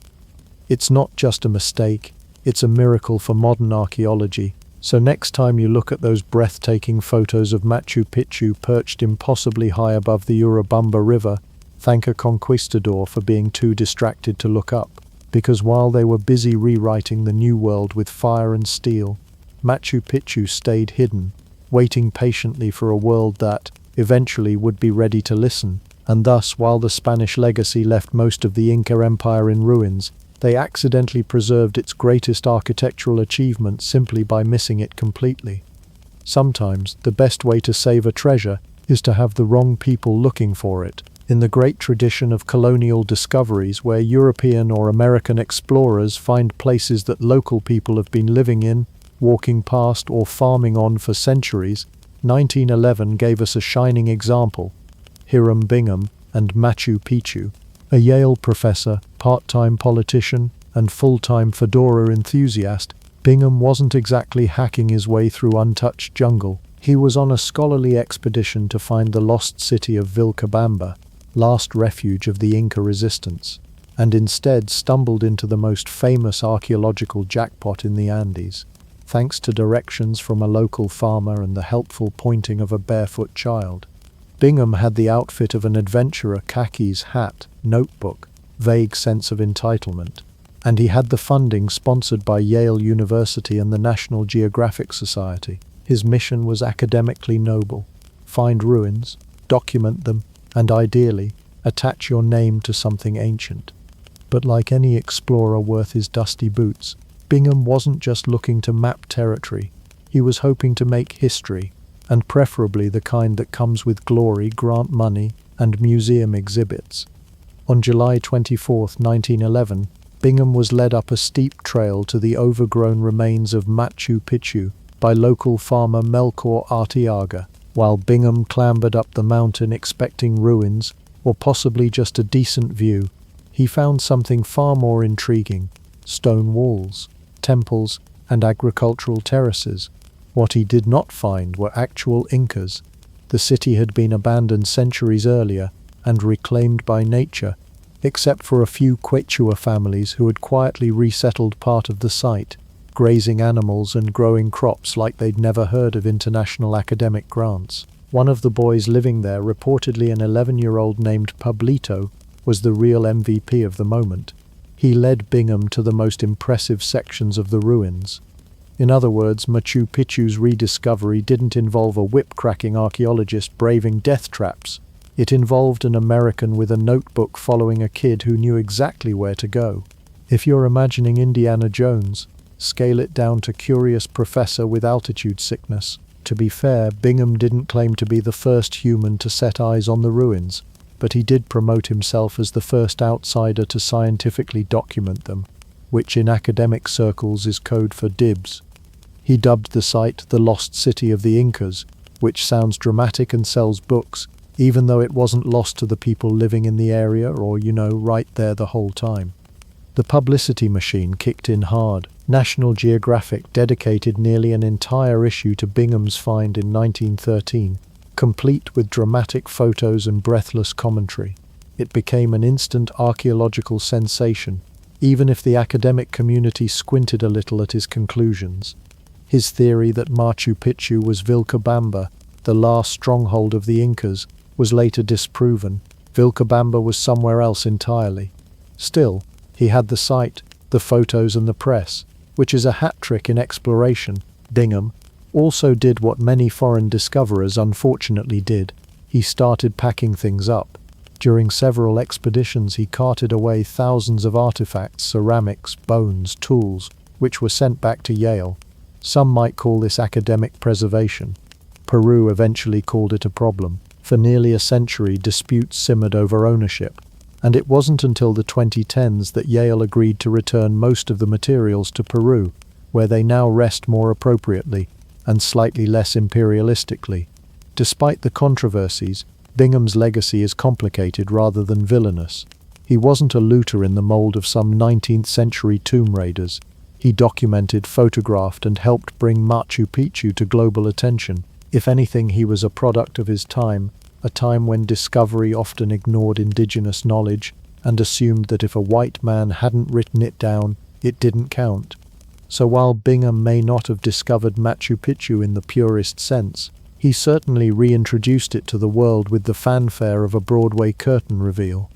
It's not just a mistake, it's a miracle for modern archaeology. So next time you look at those breathtaking photos of Machu Picchu perched impossibly high above the Urubamba River, thank a conquistador for being too distracted to look up, because while they were busy rewriting the new world with fire and steel, Machu Picchu stayed hidden, waiting patiently for a world that, eventually, would be ready to listen. And thus, while the Spanish legacy left most of the Inca Empire in ruins, they accidentally preserved its greatest architectural achievement simply by missing it completely. Sometimes, the best way to save a treasure is to have the wrong people looking for it. In the great tradition of colonial discoveries where European or American explorers find places that local people have been living in, walking past or farming on for centuries, 1911 gave us a shining example. Hiram Bingham and Machu Picchu. A Yale professor, part-time politician, and full-time fedora enthusiast, Bingham wasn't exactly hacking his way through untouched jungle. He was on a scholarly expedition to find the lost city of Vilcabamba, last refuge of the Inca resistance, and instead stumbled into the most famous archaeological jackpot in the Andes, thanks to directions from a local farmer and the helpful pointing of a barefoot child. Bingham had the outfit of an adventurer: khakis, hat, notebook, vague sense of entitlement, and he had the funding sponsored by Yale University and the National Geographic Society. His mission was academically noble: find ruins, document them, and ideally, attach your name to something ancient. But like any explorer worth his dusty boots, Bingham wasn't just looking to map territory, he was hoping to make history, and preferably the kind that comes with glory, grant money, and museum exhibits. On July 24, 1911, Bingham was led up a steep trail to the overgrown remains of Machu Picchu by local farmer Melchor Arteaga. While Bingham clambered up the mountain expecting ruins, or possibly just a decent view, he found something far more intriguing: stone walls, temples, and agricultural terraces. What he did not find were actual Incas. The city had been abandoned centuries earlier and reclaimed by nature, except for a few Quechua families who had quietly resettled part of the site, grazing animals and growing crops like they'd never heard of international academic grants. One of the boys living there, reportedly an 11-year-old named Pablito, was the real MVP of the moment. He led Bingham to the most impressive sections of the ruins. In other words, Machu Picchu's rediscovery didn't involve a whip-cracking archaeologist braving death traps. It involved an American with a notebook following a kid who knew exactly where to go. If you're imagining Indiana Jones, scale it down to curious professor with altitude sickness. To be fair, Bingham didn't claim to be the first human to set eyes on the ruins, but he did promote himself as the first outsider to scientifically document them, which in academic circles is code for dibs. He dubbed the site the Lost City of the Incas, which sounds dramatic and sells books, even though it wasn't lost to the people living in the area or, right there the whole time. The publicity machine kicked in hard. National Geographic dedicated nearly an entire issue to Bingham's find in 1913, complete with dramatic photos and breathless commentary. It became an instant archaeological sensation, even if the academic community squinted a little at his conclusions. His theory that Machu Picchu was Vilcabamba, the last stronghold of the Incas, was later disproven. Vilcabamba was somewhere else entirely. Still, he had the site, the photos and the press, which is a hat trick in exploration. Bingham also did what many foreign discoverers unfortunately did. He started packing things up. During several expeditions he carted away thousands of artifacts, ceramics, bones, tools, which were sent back to Yale. Some might call this academic preservation. Peru eventually called it a problem. For nearly a century, disputes simmered over ownership, and it wasn't until the 2010s that Yale agreed to return most of the materials to Peru, where they now rest more appropriately and slightly less imperialistically. Despite the controversies, Bingham's legacy is complicated rather than villainous. He wasn't a looter in the mold of some 19th century tomb raiders. He documented, photographed, and helped bring Machu Picchu to global attention. If anything, he was a product of his time, a time when discovery often ignored indigenous knowledge and assumed that if a white man hadn't written it down, it didn't count. So while Bingham may not have discovered Machu Picchu in the purest sense, he certainly reintroduced it to the world with the fanfare of a Broadway curtain reveal.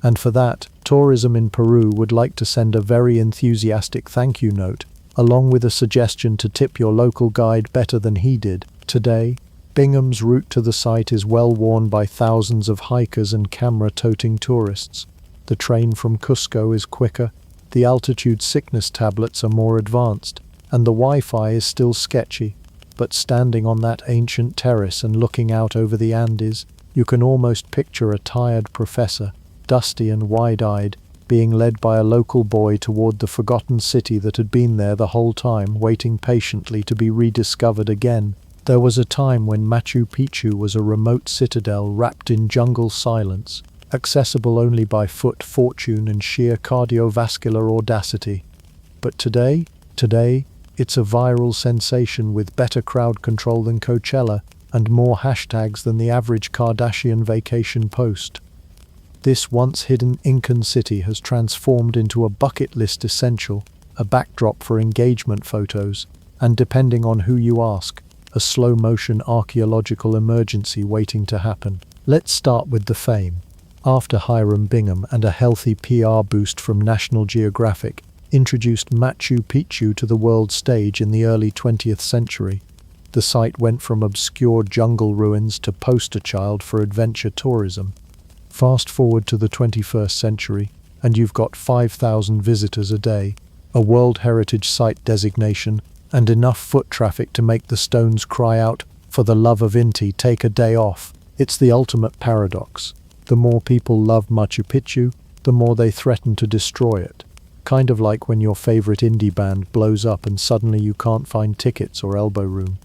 And for that, tourism in Peru would like to send a very enthusiastic thank you note, along with a suggestion to tip your local guide better than he did. Today, Bingham's route to the site is well worn by thousands of hikers and camera-toting tourists. The train from Cusco is quicker, the altitude sickness tablets are more advanced, and the Wi-Fi is still sketchy. But standing on that ancient terrace and looking out over the Andes, you can almost picture a tired professor, dusty and wide-eyed, being led by a local boy toward the forgotten city that had been there the whole time, waiting patiently to be rediscovered again. There was a time when Machu Picchu was a remote citadel wrapped in jungle silence, accessible only by foot fortune and sheer cardiovascular audacity. But today, it's a viral sensation with better crowd control than Coachella and more hashtags than the average Kardashian vacation post. This once hidden Incan city has transformed into a bucket list essential, a backdrop for engagement photos, and depending on who you ask, a slow-motion archaeological emergency waiting to happen. Let's start with the fame. After Hiram Bingham and a healthy PR boost from National Geographic introduced Machu Picchu to the world stage in the early 20th century, the site went from obscure jungle ruins to poster child for adventure tourism. Fast forward to the 21st century, and you've got 5,000 visitors a day, a World Heritage Site designation, and enough foot traffic to make the stones cry out, "For the love of Inti, take a day off." It's the ultimate paradox. The more people love Machu Picchu, the more they threaten to destroy it. Kind of like when your favorite indie band blows up and suddenly you can't find tickets or elbow room.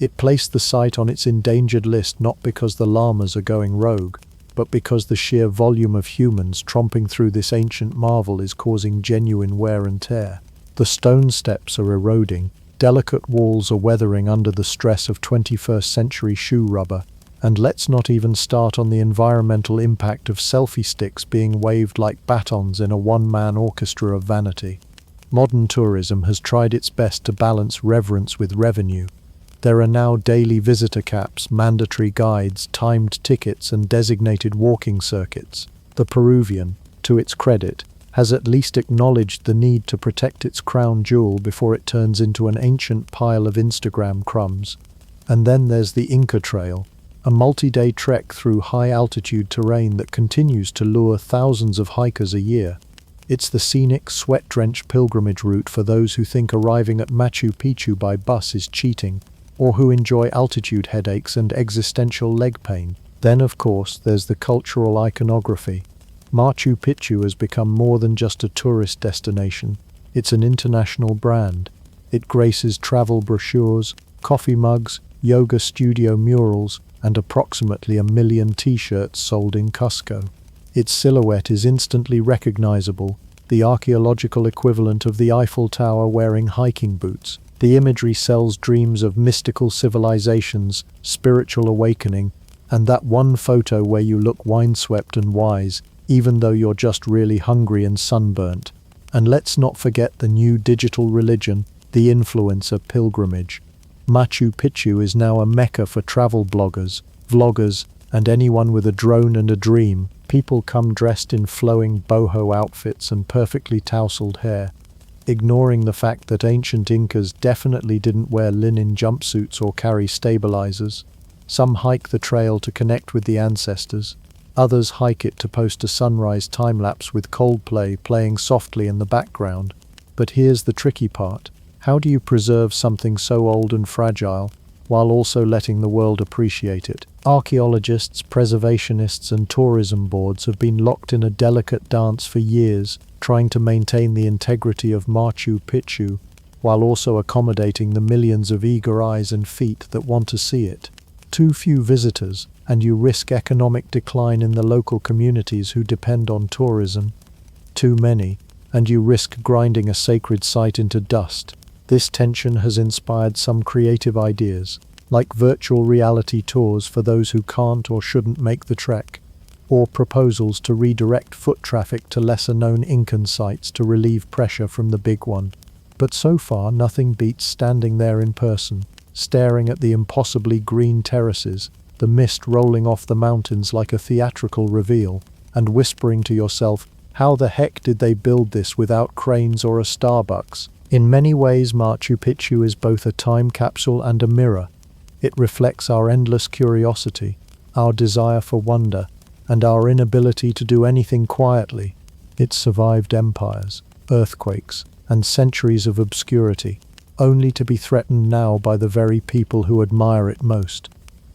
It placed the site on its endangered list not because the llamas are going rogue, but because the sheer volume of humans tromping through this ancient marvel is causing genuine wear and tear. The stone steps are eroding, delicate walls are weathering under the stress of 21st century shoe rubber, and let's not even start on the environmental impact of selfie sticks being waved like batons in a one-man orchestra of vanity. Modern tourism has tried its best to balance reverence with revenue. There are now daily visitor caps, mandatory guides, timed tickets, and designated walking circuits. The Peruvian, to its credit, has at least acknowledged the need to protect its crown jewel before it turns into an ancient pile of Instagram crumbs. And then there's the Inca Trail, a multi-day trek through high-altitude terrain that continues to lure thousands of hikers a year. It's the scenic, sweat-drenched pilgrimage route for those who think arriving at Machu Picchu by bus is cheating, or who enjoy altitude headaches and existential leg pain. Then, of course, there's the cultural iconography. Machu Picchu has become more than just a tourist destination. It's an international brand. It graces travel brochures, coffee mugs, yoga studio murals, and approximately 1 million t-shirts sold in Cusco. Its silhouette is instantly recognizable, the archaeological equivalent of the Eiffel Tower wearing hiking boots. The imagery sells dreams of mystical civilizations, spiritual awakening, and that one photo where you look windswept and wise, even though you're just really hungry and sunburnt. And let's not forget the new digital religion, the influencer pilgrimage. Machu Picchu is now a mecca for travel bloggers, vloggers, and anyone with a drone and a dream. People come dressed in flowing boho outfits and perfectly tousled hair, ignoring the fact that ancient Incas definitely didn't wear linen jumpsuits or carry stabilizers. Some hike the trail to connect with the ancestors. Others hike it to post a sunrise time-lapse with Coldplay playing softly in the background. But here's the tricky part. How do you preserve something so old and fragile while also letting the world appreciate it? Archaeologists, preservationists, and tourism boards have been locked in a delicate dance for years, trying to maintain the integrity of Machu Picchu while also accommodating the millions of eager eyes and feet that want to see it. Too few visitors, and you risk economic decline in the local communities who depend on tourism. Too many, and you risk grinding a sacred site into dust. This tension has inspired some creative ideas, like virtual reality tours for those who can't or shouldn't make the trek, or proposals to redirect foot traffic to lesser-known Incan sites to relieve pressure from the big one. But so far, nothing beats standing there in person, staring at the impossibly green terraces, the mist rolling off the mountains like a theatrical reveal, and whispering to yourself, how the heck did they build this without cranes or a Starbucks? In many ways, Machu Picchu is both a time capsule and a mirror. It reflects our endless curiosity, our desire for wonder, and our inability to do anything quietly. It survived empires, earthquakes, and centuries of obscurity, only to be threatened now by the very people who admire it most.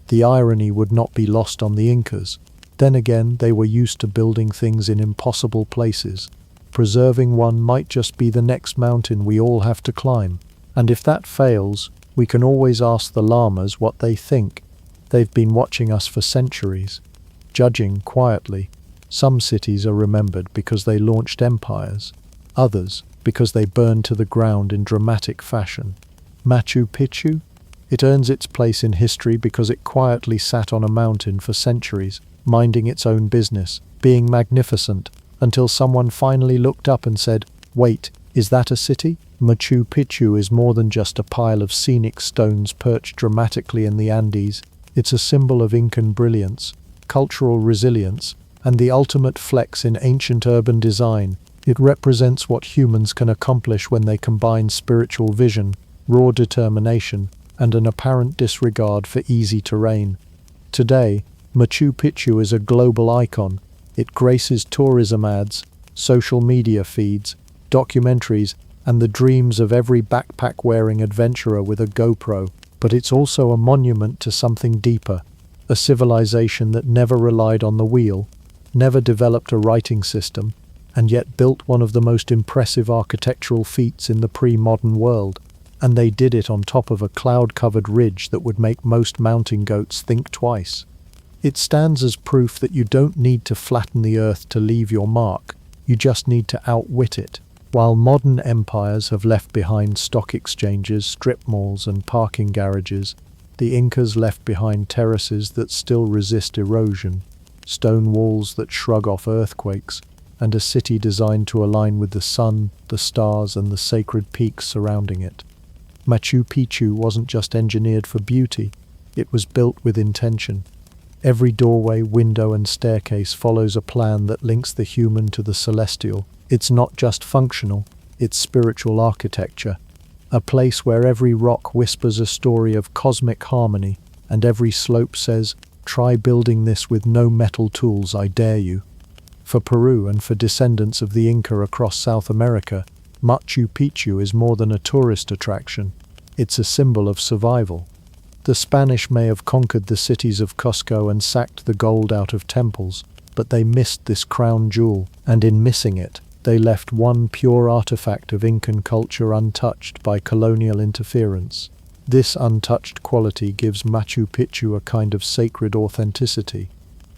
The irony would not be lost on the Incas. Then again, they were used to building things in impossible places. Preserving one might just be the next mountain we all have to climb. And if that fails, we can always ask the llamas what they think. They've been watching us for centuries, judging quietly. Some cities are remembered because they launched empires, others because they burned to the ground in dramatic fashion. Machu Picchu? It earns its place in history because it quietly sat on a mountain for centuries, minding its own business, being magnificent, until someone finally looked up and said, "Wait, is that a city?" Machu Picchu is more than just a pile of scenic stones perched dramatically in the Andes. It's a symbol of Incan brilliance, cultural resilience, and the ultimate flex in ancient urban design. It represents what humans can accomplish when they combine spiritual vision, raw determination, and an apparent disregard for easy terrain. Today, Machu Picchu is a global icon. It graces tourism ads, social media feeds, documentaries, and the dreams of every backpack-wearing adventurer with a GoPro. But it's also a monument to something deeper, a civilization that never relied on the wheel, never developed a writing system, and yet built one of the most impressive architectural feats in the pre-modern world. And they did it on top of a cloud-covered ridge that would make most mountain goats think twice. It stands as proof that you don't need to flatten the earth to leave your mark, you just need to outwit it. While modern empires have left behind stock exchanges, strip malls, and parking garages, the Incas left behind terraces that still resist erosion, stone walls that shrug off earthquakes, and a city designed to align with the sun, the stars, and the sacred peaks surrounding it. Machu Picchu wasn't just engineered for beauty, it was built with intention. Every doorway, window, and staircase follows a plan that links the human to the celestial. It's not just functional, it's spiritual architecture. A place where every rock whispers a story of cosmic harmony, and every slope says, "Try building this with no metal tools, I dare you." For Peru and for descendants of the Inca across South America, Machu Picchu is more than a tourist attraction. It's a symbol of survival. The Spanish may have conquered the cities of Cusco and sacked the gold out of temples, but they missed this crown jewel, and in missing it, they left one pure artifact of Incan culture untouched by colonial interference. This untouched quality gives Machu Picchu a kind of sacred authenticity.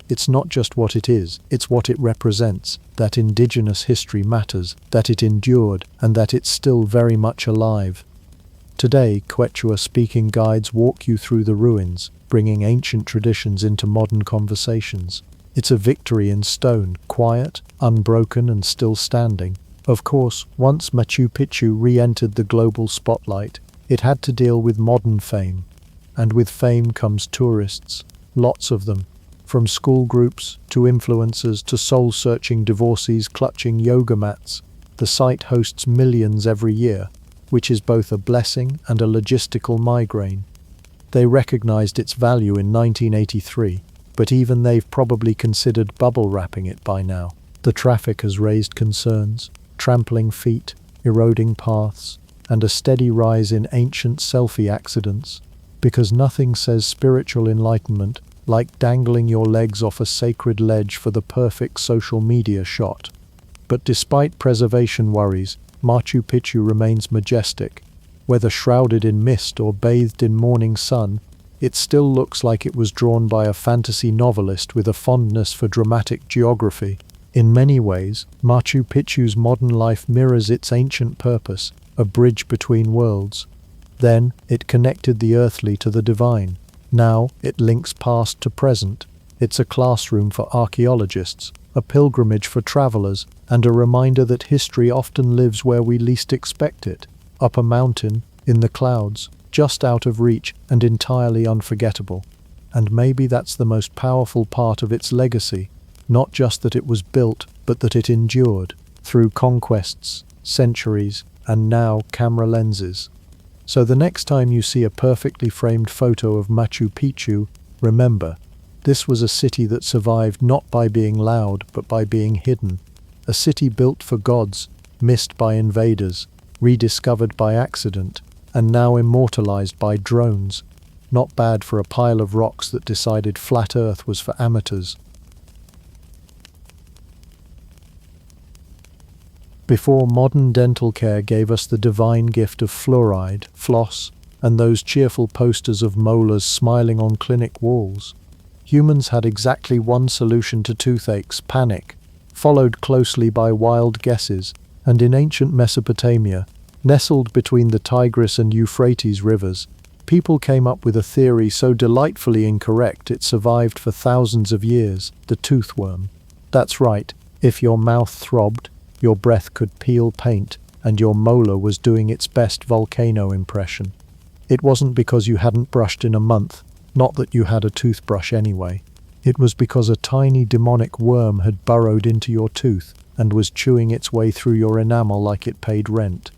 It's not just what it is, it's what it represents, that indigenous history matters, that it endured, and that it's still very much alive. Today, Quechua-speaking guides walk you through the ruins, bringing ancient traditions into modern conversations. It's a victory in stone, quiet, unbroken, and still standing. Of course, once Machu Picchu re-entered the global spotlight, it had to deal with modern fame. And with fame comes tourists, lots of them. From school groups, to influencers, to soul-searching divorcees clutching yoga mats, the site hosts millions every year, which is both a blessing and a logistical migraine. They recognized its value in 1983, but even they've probably considered bubble wrapping it by now. The traffic has raised concerns, trampling feet, eroding paths, and a steady rise in ancient selfie accidents, because nothing says spiritual enlightenment like dangling your legs off a sacred ledge for the perfect social media shot. But despite preservation worries, Machu Picchu remains majestic. Whether shrouded in mist or bathed in morning sun, it still looks like it was drawn by a fantasy novelist with a fondness for dramatic geography. In many ways, Machu Picchu's modern life mirrors its ancient purpose, a bridge between worlds. Then, it connected the earthly to the divine. Now, it links past to present. It's a classroom for archaeologists, a pilgrimage for travelers, and a reminder that history often lives where we least expect it, up a mountain, in the clouds, just out of reach and entirely unforgettable. And maybe that's the most powerful part of its legacy, not just that it was built, but that it endured, through conquests, centuries, and now camera lenses. So the next time you see a perfectly framed photo of Machu Picchu, remember, this was a city that survived not by being loud, but by being hidden. A city built for gods, missed by invaders, rediscovered by accident, and now immortalized by drones. Not bad for a pile of rocks that decided flat Earth was for amateurs. Before modern dental care gave us the divine gift of fluoride, floss, and those cheerful posters of molars smiling on clinic walls, humans had exactly one solution to toothaches: panic, followed closely by wild guesses. And in ancient Mesopotamia, nestled between the Tigris and Euphrates rivers, people came up with a theory so delightfully incorrect it survived for thousands of years: the toothworm. That's right, if your mouth throbbed, your breath could peel paint, and your molar was doing its best volcano impression. It wasn't because you hadn't brushed in a month, not that you had a toothbrush anyway. It was because a tiny demonic worm had burrowed into your tooth and was chewing its way through your enamel like it paid rent.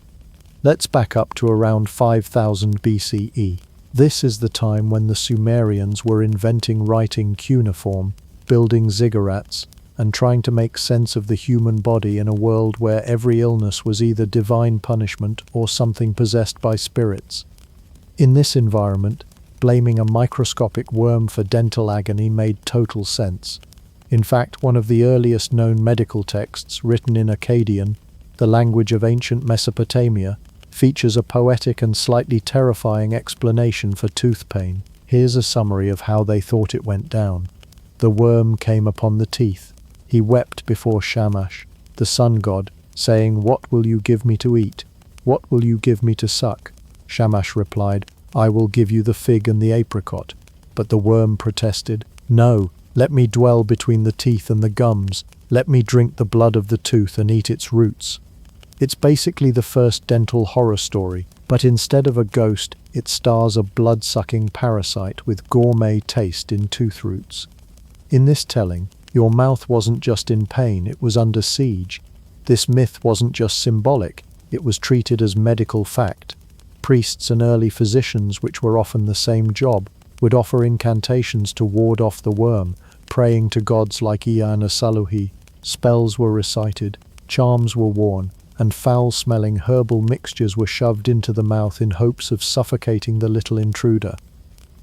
Let's back up to around 5000 BCE. This is the time when the Sumerians were inventing writing cuneiform, building ziggurats, and trying to make sense of the human body in a world where every illness was either divine punishment or something possessed by spirits. In this environment, blaming a microscopic worm for dental agony made total sense. In fact, one of the earliest known medical texts, written in Akkadian, the language of ancient Mesopotamia, features a poetic and slightly terrifying explanation for tooth pain. Here's a summary of how they thought it went down. The worm came upon the teeth. He wept before Shamash, the sun god, saying, "What will you give me to eat? What will you give me to suck?" Shamash replied, "I will give you the fig and the apricot." But the worm protested, "No, let me dwell between the teeth and the gums. Let me drink the blood of the tooth and eat its roots." It's basically the first dental horror story, but instead of a ghost, it stars a blood-sucking parasite with gourmet taste in tooth roots. In this telling, your mouth wasn't just in pain, it was under siege. This myth wasn't just symbolic, it was treated as medical fact. Priests and early physicians, which were often the same job, would offer incantations to ward off the worm, praying to gods like Ea and Asaluhi. Spells were recited, charms were worn, and foul-smelling herbal mixtures were shoved into the mouth in hopes of suffocating the little intruder.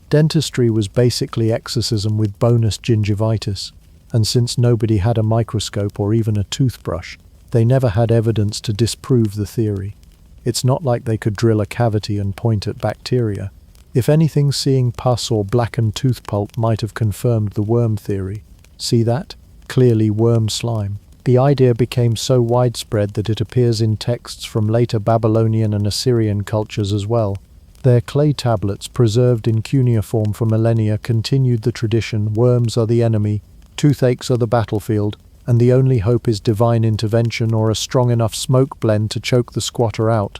Dentistry was basically exorcism with bonus gingivitis. And since nobody had a microscope or even a toothbrush, they never had evidence to disprove the theory. It's not like they could drill a cavity and point at bacteria. If anything, seeing pus or blackened tooth pulp might have confirmed the worm theory. See that? Clearly worm slime. The idea became so widespread that it appears in texts from later Babylonian and Assyrian cultures as well. Their clay tablets, preserved in cuneiform for millennia, continued the tradition: worms are the enemy, toothaches are the battlefield, and the only hope is divine intervention or a strong enough smoke blend to choke the squatter out.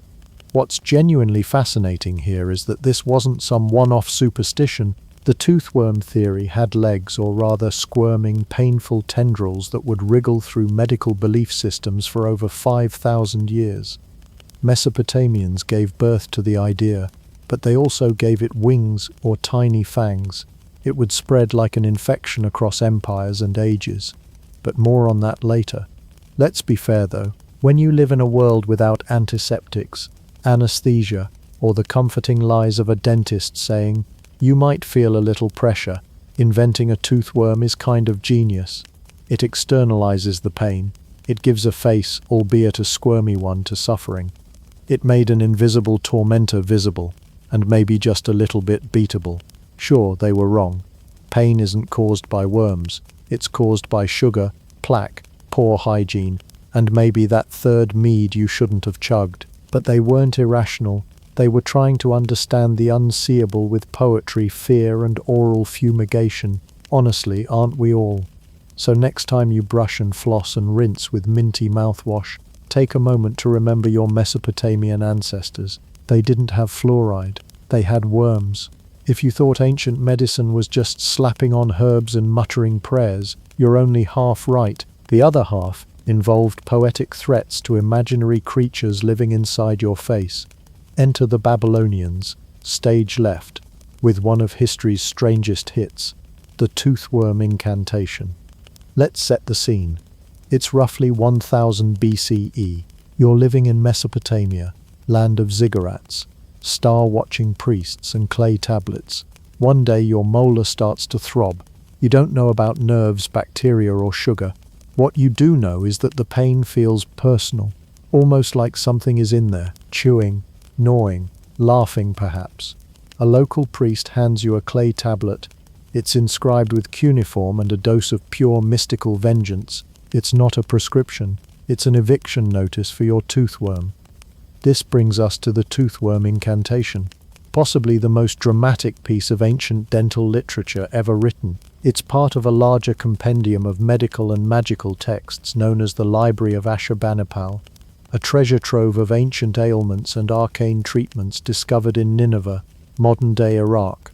What's genuinely fascinating here is that this wasn't some one-off superstition. The toothworm theory had legs, or rather squirming, painful tendrils that would wriggle through medical belief systems for over 5,000 years. Mesopotamians gave birth to the idea, but they also gave it wings or tiny fangs. It would spread like an infection across empires and ages. But more on that later. Let's be fair though, when you live in a world without antiseptics, anesthesia, or the comforting lies of a dentist saying, you might feel a little pressure, inventing a toothworm is kind of genius. It externalizes the pain. It gives a face, albeit a squirmy one, to suffering. It made an invisible tormentor visible, and maybe just a little bit beatable. Sure, they were wrong. Pain isn't caused by worms. It's caused by sugar, plaque, poor hygiene, and maybe that third mead you shouldn't have chugged. But they weren't irrational. They were trying to understand the unseeable with poetry, fear, and oral fumigation. Honestly, aren't we all? So next time you brush and floss and rinse with minty mouthwash, take a moment to remember your Mesopotamian ancestors. They didn't have fluoride. They had worms. If you thought ancient medicine was just slapping on herbs and muttering prayers, you're only half right. The other half involved poetic threats to imaginary creatures living inside your face. Enter the Babylonians, stage left, with one of history's strangest hits, the toothworm incantation. Let's set the scene. It's roughly 1000 BCE. You're living in Mesopotamia, land of ziggurats, star-watching priests and clay tablets. One day your molar starts to throb. You don't know about nerves, bacteria, or sugar. What you do know is that the pain feels personal, almost like something is in there, chewing, gnawing, laughing perhaps. A local priest hands you a clay tablet. It's inscribed with cuneiform and a dose of pure mystical vengeance. It's not a prescription, it's an eviction notice for your toothworm. This brings us to the toothworm incantation, possibly the most dramatic piece of ancient dental literature ever written. It's part of a larger compendium of medical and magical texts known as the Library of Ashurbanipal, a treasure trove of ancient ailments and arcane treatments discovered in Nineveh, modern-day Iraq.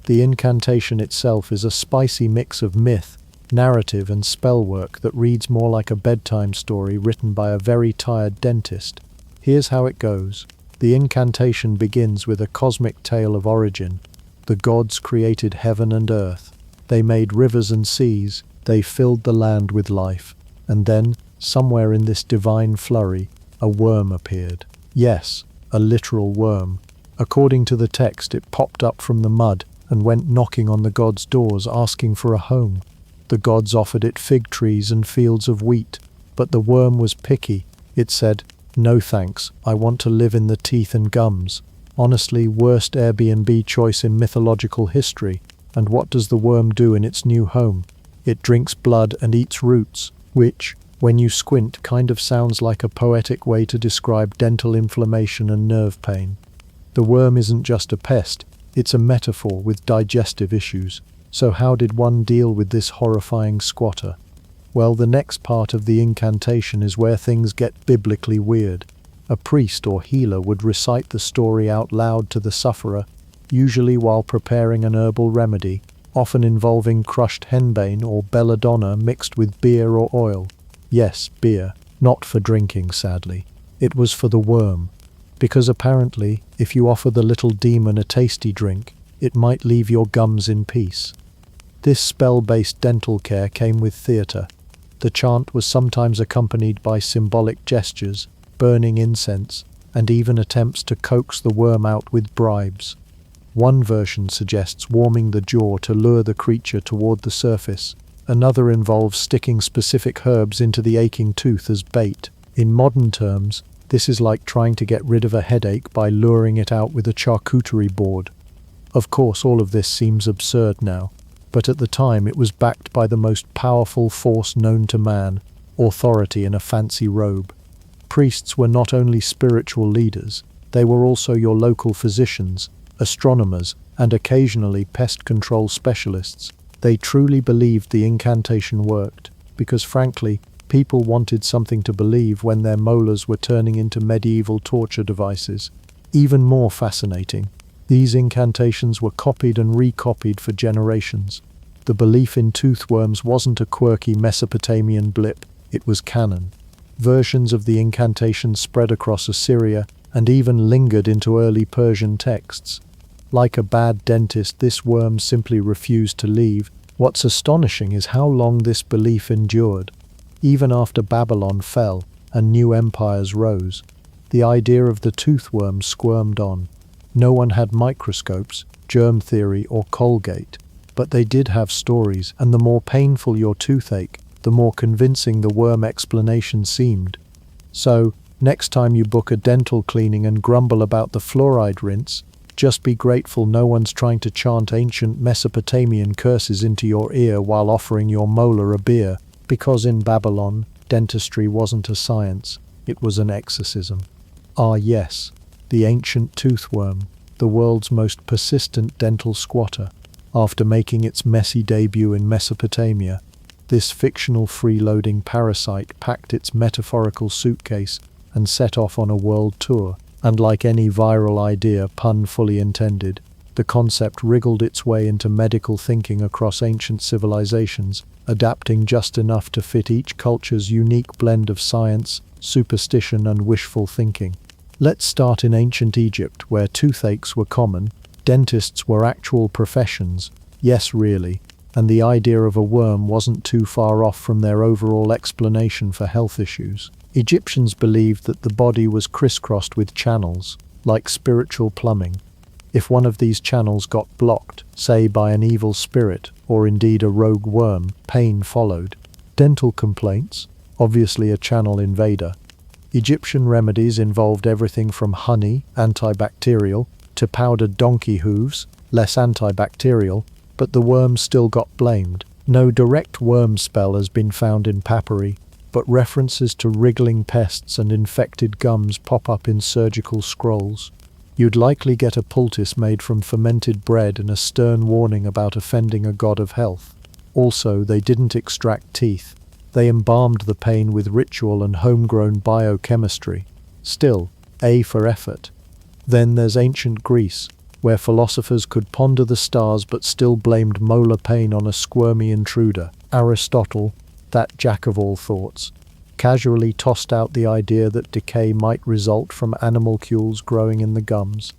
The incantation itself is a spicy mix of myth, narrative, and spellwork that reads more like a bedtime story written by a very tired dentist. Here's how it goes. The incantation begins with a cosmic tale of origin. The gods created heaven and earth. They made rivers and seas. They filled the land with life. And then, somewhere in this divine flurry, a worm appeared. Yes, a literal worm. According to the text, it popped up from the mud and went knocking on the gods' doors asking for a home. The gods offered it fig trees and fields of wheat, but the worm was picky. It said, "No thanks, I want to live in the teeth and gums." Honestly, worst Airbnb choice in mythological history. And what does the worm do in its new home? It drinks blood and eats roots, which, when you squint, kind of sounds like a poetic way to describe dental inflammation and nerve pain. The worm isn't just a pest, it's a metaphor with digestive issues. So how did one deal with this horrifying squatter? Well, the next part of the incantation is where things get biblically weird. A priest or healer would recite the story out loud to the sufferer, usually while preparing an herbal remedy, often involving crushed henbane or belladonna mixed with beer or oil. Yes, beer, not for drinking, sadly. It was for the worm. Because apparently, if you offer the little demon a tasty drink, it might leave your gums in peace. This spell-based dental care came with theatre. The chant was sometimes accompanied by symbolic gestures, burning incense, and even attempts to coax the worm out with bribes. One version suggests warming the jaw to lure the creature toward the surface. Another involves sticking specific herbs into the aching tooth as bait. In modern terms, this is like trying to get rid of a headache by luring it out with a charcuterie board. Of course, all of this seems absurd now, but at the time it was backed by the most powerful force known to man, authority in a fancy robe. Priests were not only spiritual leaders, they were also your local physicians, astronomers, and occasionally pest control specialists. They truly believed the incantation worked, because frankly, people wanted something to believe when their molars were turning into medieval torture devices. Even more fascinating, these incantations were copied and recopied for generations. The belief in toothworms wasn't a quirky Mesopotamian blip, it was canon. Versions of the incantation spread across Assyria and even lingered into early Persian texts. Like a bad dentist, this worm simply refused to leave. What's astonishing is how long this belief endured. Even after Babylon fell and new empires rose, the idea of the toothworm squirmed on. No one had microscopes, germ theory, or Colgate, but they did have stories, and the more painful your toothache, the more convincing the worm explanation seemed. So, next time you book a dental cleaning and grumble about the fluoride rinse, just be grateful no one's trying to chant ancient Mesopotamian curses into your ear while offering your molar a beer, because in Babylon, dentistry wasn't a science, it was an exorcism. Ah yes, the ancient toothworm, the world's most persistent dental squatter. After making its messy debut in Mesopotamia, this fictional freeloading parasite packed its metaphorical suitcase and set off on a world tour. And like any viral idea, pun fully intended, the concept wriggled its way into medical thinking across ancient civilizations, adapting just enough to fit each culture's unique blend of science, superstition, and wishful thinking. Let's start in ancient Egypt, where toothaches were common, dentists were actual professions, yes really, and the idea of a worm wasn't too far off from their overall explanation for health issues. Egyptians believed that the body was crisscrossed with channels, like spiritual plumbing. If one of these channels got blocked, say by an evil spirit, or indeed a rogue worm, pain followed. Dental complaints, obviously a channel invader. Egyptian remedies involved everything from honey, antibacterial, to powdered donkey hooves, less antibacterial, but the worm still got blamed. No direct worm spell has been found in papyri, but references to wriggling pests and infected gums pop up in surgical scrolls. You'd likely get a poultice made from fermented bread and a stern warning about offending a god of health. Also, they didn't extract teeth. They embalmed the pain with ritual and homegrown biochemistry. Still, A for effort. Then there's ancient Greece, where philosophers could ponder the stars but still blamed molar pain on a squirmy intruder. Aristotle, that jack of all thoughts, casually tossed out the idea that decay might result from animalcules growing in the gums.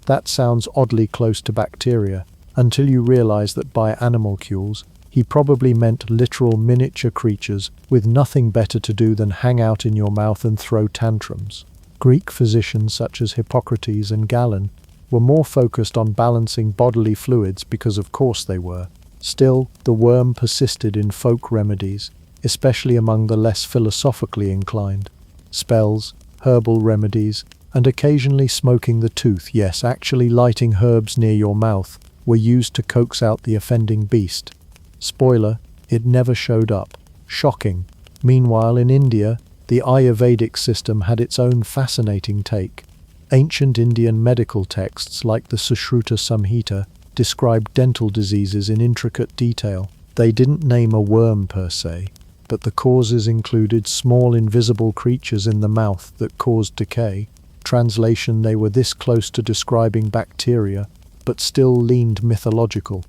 That sounds oddly close to bacteria, until you realize that by animalcules, he probably meant literal miniature creatures with nothing better to do than hang out in your mouth and throw tantrums. Greek physicians such as Hippocrates and Galen were more focused on balancing bodily fluids because of course they were. Still, the worm persisted in folk remedies, especially among the less philosophically inclined. Spells, herbal remedies, and occasionally smoking the tooth, yes, actually lighting herbs near your mouth, were used to coax out the offending beast. Spoiler, it never showed up. Shocking. Meanwhile, in India, the Ayurvedic system had its own fascinating take. Ancient Indian medical texts like the Sushruta Samhita described dental diseases in intricate detail. They didn't name a worm per se, but the causes included small invisible creatures in the mouth that caused decay. Translation: they were this close to describing bacteria, but still leaned mythological.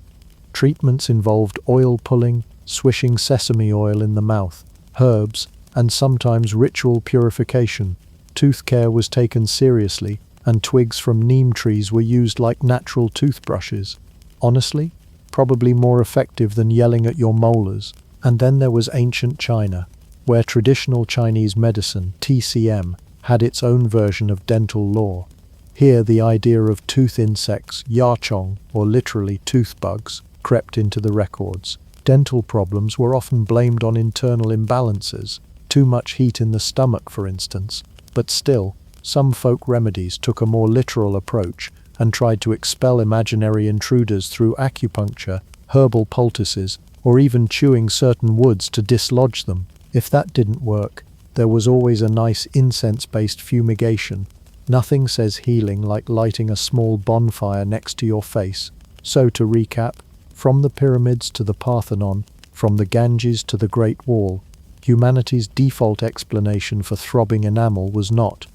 Treatments involved oil pulling, swishing sesame oil in the mouth, herbs, and sometimes ritual purification. Tooth care was taken seriously, and twigs from neem trees were used like natural toothbrushes. Honestly, probably more effective than yelling at your molars. And then there was ancient China, where traditional Chinese medicine, TCM, had its own version of dental law. Here the idea of tooth insects, yachong, or literally tooth bugs, crept into the records. Dental problems were often blamed on internal imbalances, too much heat in the stomach for instance, but still, some folk remedies took a more literal approach and tried to expel imaginary intruders through acupuncture, herbal poultices, or even chewing certain woods to dislodge them. If that didn't work, there was always a nice incense-based fumigation. Nothing says healing like lighting a small bonfire next to your face. So to recap, from the pyramids to the Parthenon, from the Ganges to the Great Wall, humanity's default explanation for throbbing enamel was not,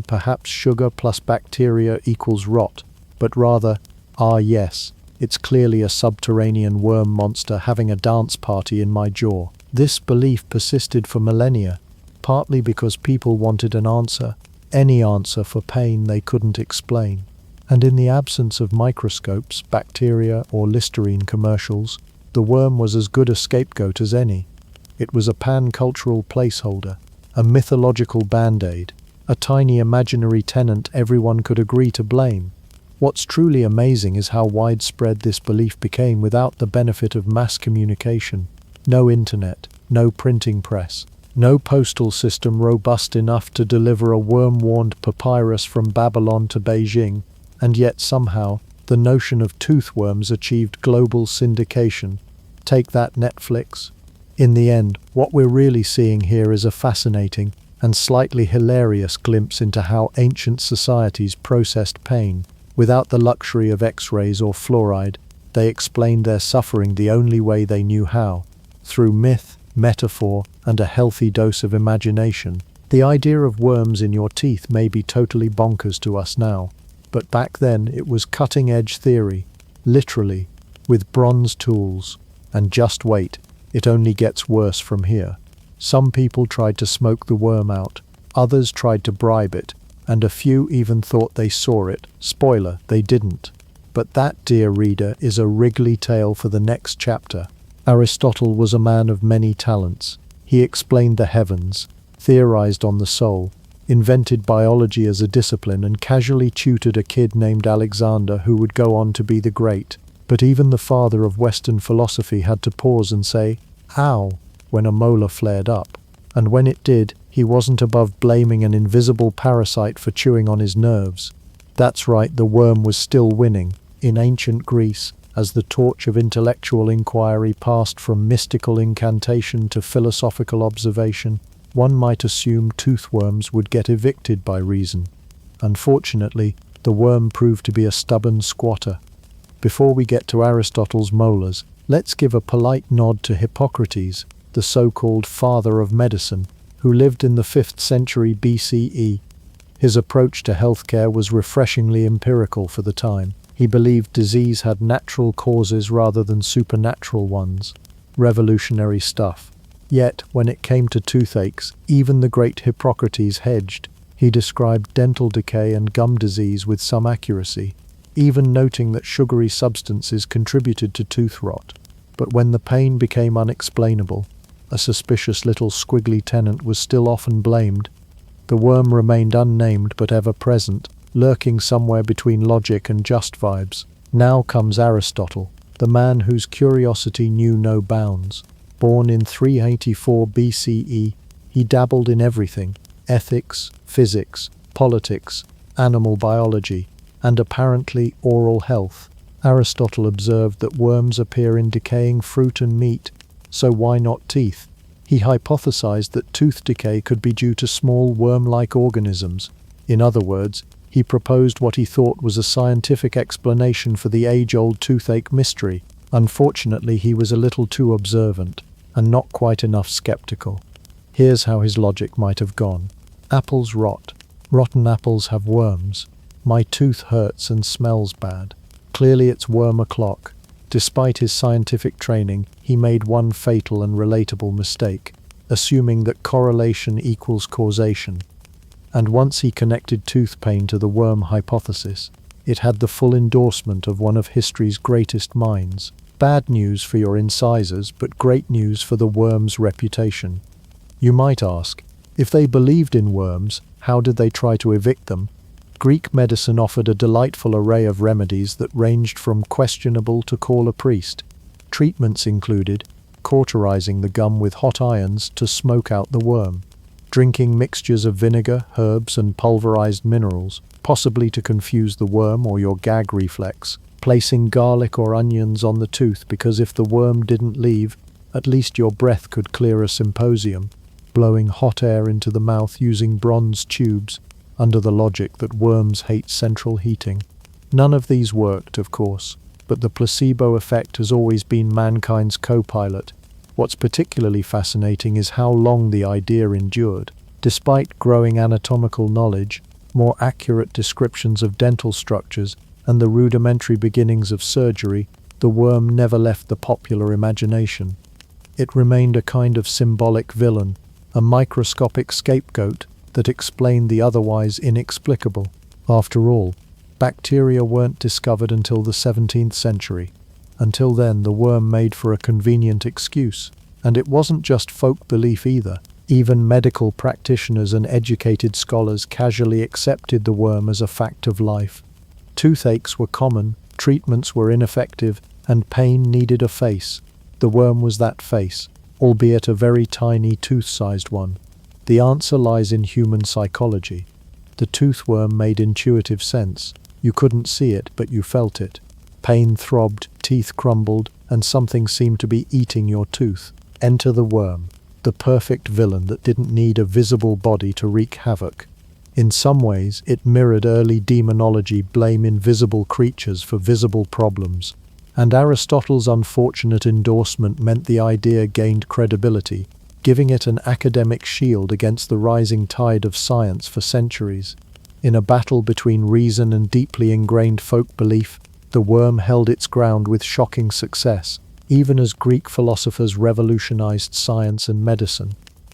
perhaps sugar plus bacteria equals rot, but rather, yes, it's clearly a subterranean worm monster having a dance party in my jaw. This belief persisted for millennia, partly because people wanted an answer, any answer for pain they couldn't explain. And in the absence of microscopes, bacteria, or Listerine commercials, the worm was as good a scapegoat as any. It was a pan-cultural placeholder, a mythological band-aid, a tiny imaginary tenant everyone could agree to blame. What's truly amazing is how widespread this belief became without the benefit of mass communication. No internet, no printing press, no postal system robust enough to deliver a worm-warned papyrus from Babylon to Beijing, and yet somehow the notion of toothworms achieved global syndication. Take that, Netflix. In the end, what we're really seeing here is a fascinating and slightly hilarious glimpse into how ancient societies processed pain. Without the luxury of X-rays or fluoride, they explained their suffering the only way they knew how, through myth, metaphor, and a healthy dose of imagination. The idea of worms in your teeth may be totally bonkers to us now, but back then it was cutting-edge theory, literally, with bronze tools. And just wait, it only gets worse from here. Some people tried to smoke the worm out, others tried to bribe it, and a few even thought they saw it. Spoiler, they didn't. But that, dear reader, is a wriggly tale for the next chapter. Aristotle was a man of many talents. He explained the heavens, theorized on the soul, invented biology as a discipline, and casually tutored a kid named Alexander who would go on to be the great. But even the father of Western philosophy had to pause and say, "Ow," when a molar flared up. And when it did, he wasn't above blaming an invisible parasite for chewing on his nerves. That's right, the worm was still winning. In ancient Greece, as the torch of intellectual inquiry passed from mystical incantation to philosophical observation, one might assume toothworms would get evicted by reason. Unfortunately, the worm proved to be a stubborn squatter. Before we get to Aristotle's molars, let's give a polite nod to Hippocrates, the so-called father of medicine, who lived in the 5th century BCE. His approach to healthcare was refreshingly empirical for the time. He believed disease had natural causes rather than supernatural ones. Revolutionary stuff. Yet, when it came to toothaches, even the great Hippocrates hedged. He described dental decay and gum disease with some accuracy, even noting that sugary substances contributed to tooth rot. But when the pain became unexplainable, a suspicious little squiggly tenant was still often blamed. The worm remained unnamed but ever present, lurking somewhere between logic and just vibes. Now comes Aristotle, the man whose curiosity knew no bounds. Born in 384 BCE, he dabbled in everything: ethics, physics, politics, animal biology, and apparently oral health. Aristotle observed that worms appear in decaying fruit and meat, so why not teeth? He hypothesized that tooth decay could be due to small worm-like organisms. In other words, he proposed what he thought was a scientific explanation for the age-old toothache mystery. Unfortunately, he was a little too observant, and not quite enough skeptical. Here's how his logic might have gone. Apples rot. Rotten apples have worms. My tooth hurts and smells bad. Clearly it's worm o'clock. Despite his scientific training, he made one fatal and relatable mistake, assuming that correlation equals causation. And once he connected tooth pain to the worm hypothesis, it had the full endorsement of one of history's greatest minds. Bad news for your incisors, but great news for the worm's reputation. You might ask, if they believed in worms, how did they try to evict them? Greek medicine offered a delightful array of remedies that ranged from questionable to call a priest. Treatments included cauterizing the gum with hot irons to smoke out the worm, drinking mixtures of vinegar, herbs, and pulverized minerals, possibly to confuse the worm or your gag reflex, placing garlic or onions on the tooth because if the worm didn't leave, at least your breath could clear a symposium, blowing hot air into the mouth using bronze tubes, under the logic that worms hate central heating. None of these worked, of course, but the placebo effect has always been mankind's co-pilot. What's particularly fascinating is how long the idea endured. Despite growing anatomical knowledge, more accurate descriptions of dental structures, and the rudimentary beginnings of surgery, the worm never left the popular imagination. It remained a kind of symbolic villain, a microscopic scapegoat that explained the otherwise inexplicable. After all, Bacteria weren't discovered until the 17th century. Until then, the worm made for a convenient excuse. And it wasn't just folk belief either. Even medical practitioners and educated scholars casually accepted the worm as a fact of life. Toothaches were common, treatments were ineffective, and pain needed a face. The worm was that face, albeit a very tiny tooth-sized one. The answer lies in human psychology. The toothworm made intuitive sense. You couldn't see it, but you felt it. Pain throbbed, teeth crumbled, and something seemed to be eating your tooth. Enter the worm, the perfect villain that didn't need a visible body to wreak havoc. In some ways, it mirrored early demonology, blame invisible creatures for visible problems. And Aristotle's unfortunate endorsement meant the idea gained credibility, giving it an academic shield against the rising tide of science for centuries. In a battle between reason and deeply ingrained folk belief, the worm held its ground with shocking success, even as Greek philosophers revolutionized science and medicine.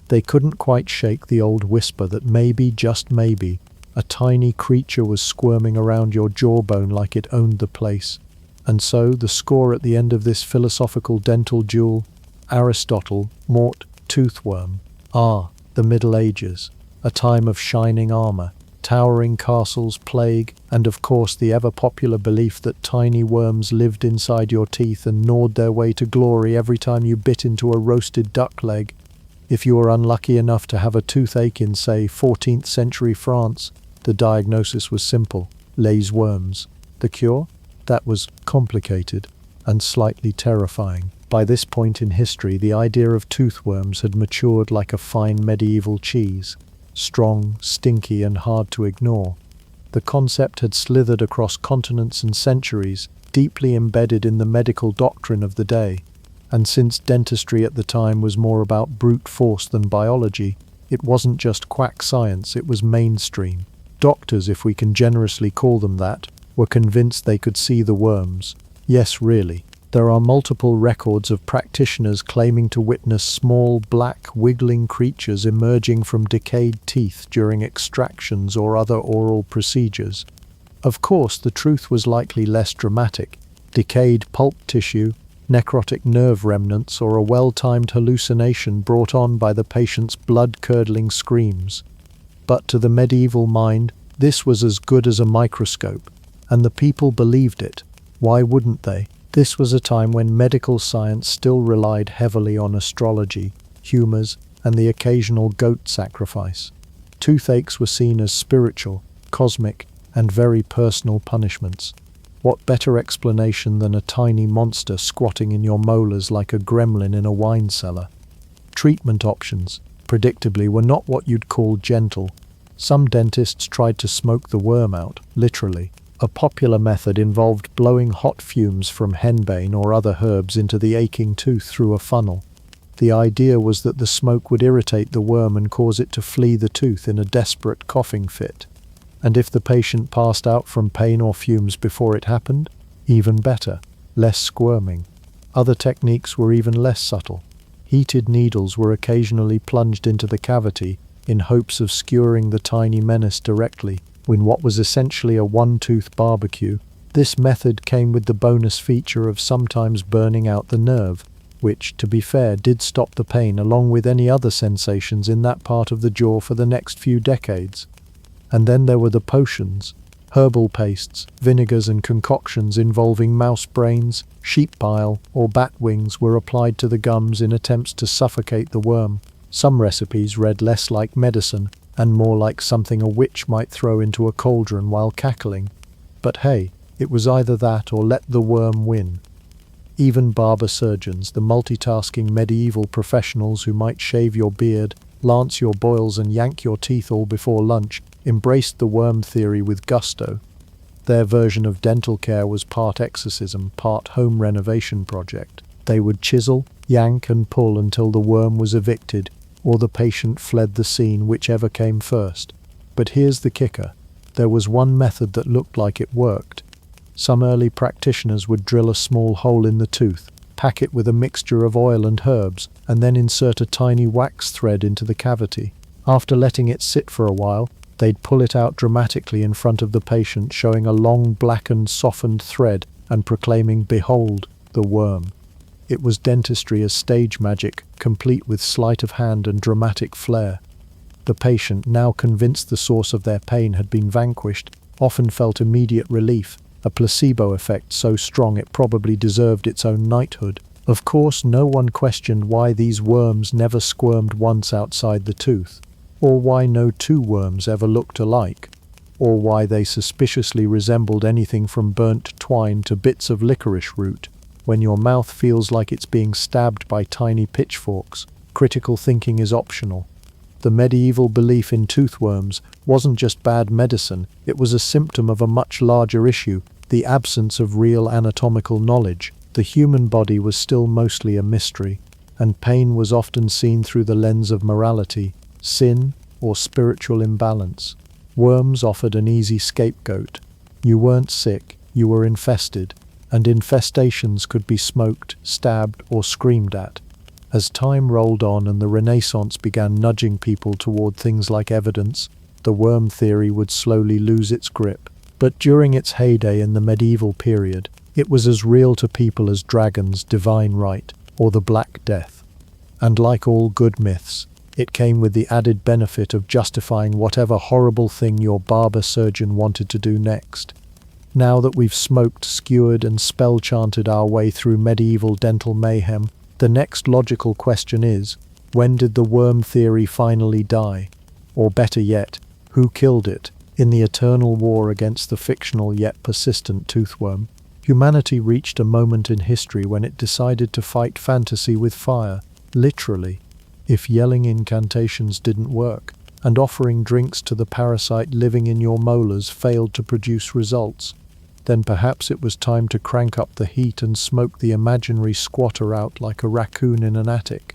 They couldn't quite shake the old whisper that maybe, just maybe, a tiny creature was squirming around your jawbone like it owned the place. And so, the score at the end of this philosophical dental duel: Aristotle, Mort, toothworm. The Middle Ages, a time of shining armor, towering castles, plague, and of course the ever-popular belief that tiny worms lived inside your teeth and gnawed their way to glory every time you bit into a roasted duck leg. If you were unlucky enough to have a toothache in, say, 14th century France, the diagnosis was simple: les worms. The cure? That was complicated and slightly terrifying. By this point in history, the idea of toothworms had matured like a fine medieval cheese. Strong, stinky, and hard to ignore. The concept had slithered across continents and centuries, deeply embedded in the medical doctrine of the day. And since dentistry at the time was more about brute force than biology, it wasn't just quack science, it was mainstream. Doctors, if we can generously call them that, were convinced they could see the worms. Yes, really. There are multiple records of practitioners claiming to witness small, black, wiggling creatures emerging from decayed teeth during extractions or other oral procedures. Of course, the truth was likely less dramatic: decayed pulp tissue, necrotic nerve remnants, or a well-timed hallucination brought on by the patient's blood-curdling screams. But to the medieval mind, this was as good as a microscope, and the people believed it. Why wouldn't they? This was a time when medical science still relied heavily on astrology, humors, and the occasional goat sacrifice. Toothaches were seen as spiritual, cosmic, and very personal punishments. What better explanation than a tiny monster squatting in your molars like a gremlin in a wine cellar? Treatment options, predictably, were not what you'd call gentle. Some dentists tried to smoke the worm out, literally. A popular method involved blowing hot fumes from henbane or other herbs into the aching tooth through a funnel. The idea was that the smoke would irritate the worm and cause it to flee the tooth in a desperate coughing fit. And if the patient passed out from pain or fumes before it happened, even better, less squirming. Other techniques were even less subtle. Heated needles were occasionally plunged into the cavity in hopes of skewering the tiny menace directly. In what was essentially a one-tooth barbecue, this method came with the bonus feature of sometimes burning out the nerve, which, to be fair, did stop the pain along with any other sensations in that part of the jaw for the next few decades. And then there were the potions. Herbal pastes, vinegars and concoctions involving mouse brains, sheep bile, or bat wings were applied to the gums in attempts to suffocate the worm. Some recipes read less like medicine and more like something a witch might throw into a cauldron while cackling. But hey, it was either that or let the worm win. Even barber surgeons, the multitasking medieval professionals who might shave your beard, lance your boils and yank your teeth all before lunch, embraced the worm theory with gusto. Their version of dental care was part exorcism, part home renovation project. They would chisel, yank and pull until the worm was evicted, or the patient fled the scene, whichever came first. But here's the kicker. There was one method that looked like it worked. Some early practitioners would drill a small hole in the tooth, pack it with a mixture of oil and herbs, and then insert a tiny wax thread into the cavity. After letting it sit for a while, They'd pull it out dramatically in front of the patient, showing a long, blackened, softened thread and proclaiming, "Behold, the worm." It was dentistry as stage magic, complete with sleight of hand and dramatic flair. The patient, now convinced the source of their pain had been vanquished, often felt immediate relief, a placebo effect so strong it probably deserved its own knighthood. Of course, no one questioned why these worms never squirmed once outside the tooth, or why no two worms ever looked alike, or why they suspiciously resembled anything from burnt twine to bits of licorice root. When your mouth feels like it's being stabbed by tiny pitchforks, critical thinking is optional. The medieval belief in toothworms wasn't just bad medicine, it was a symptom of a much larger issue, the absence of real anatomical knowledge. The human body was still mostly a mystery, and pain was often seen through the lens of morality, sin, or spiritual imbalance. Worms offered an easy scapegoat. You weren't sick, you were infested, and infestations could be smoked, stabbed, or screamed at. As time rolled on and the Renaissance began nudging people toward things like evidence, the worm theory would slowly lose its grip. But during its heyday in the medieval period, it was as real to people as dragons, divine right, or the Black Death. And like all good myths, it came with the added benefit of justifying whatever horrible thing your barber surgeon wanted to do next. Now that we've smoked, skewered, and spell-chanted our way through medieval dental mayhem, the next logical question is, when did the worm theory finally die? Or better yet, who killed it? In the eternal war against the fictional yet persistent toothworm, humanity reached a moment in history when it decided to fight fantasy with fire, literally. If yelling incantations didn't work, and offering drinks to the parasite living in your molars failed to produce results, then perhaps it was time to crank up the heat and smoke the imaginary squatter out like a raccoon in an attic.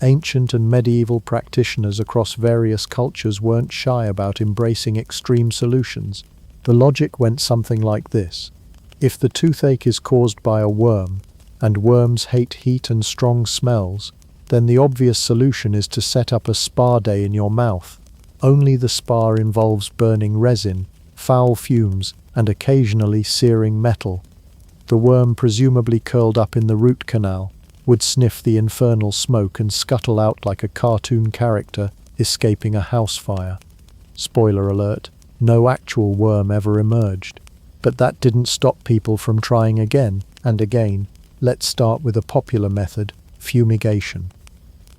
Ancient and medieval practitioners across various cultures weren't shy about embracing extreme solutions. The logic went something like this. If the toothache is caused by a worm, and worms hate heat and strong smells, then the obvious solution is to set up a spa day in your mouth. Only the spa involves burning resin, foul fumes, and occasionally searing metal. The worm, presumably curled up in the root canal, would sniff the infernal smoke and scuttle out like a cartoon character escaping a house fire. Spoiler alert, no actual worm ever emerged. But that didn't stop people from trying again and again. Let's start with a popular method, fumigation.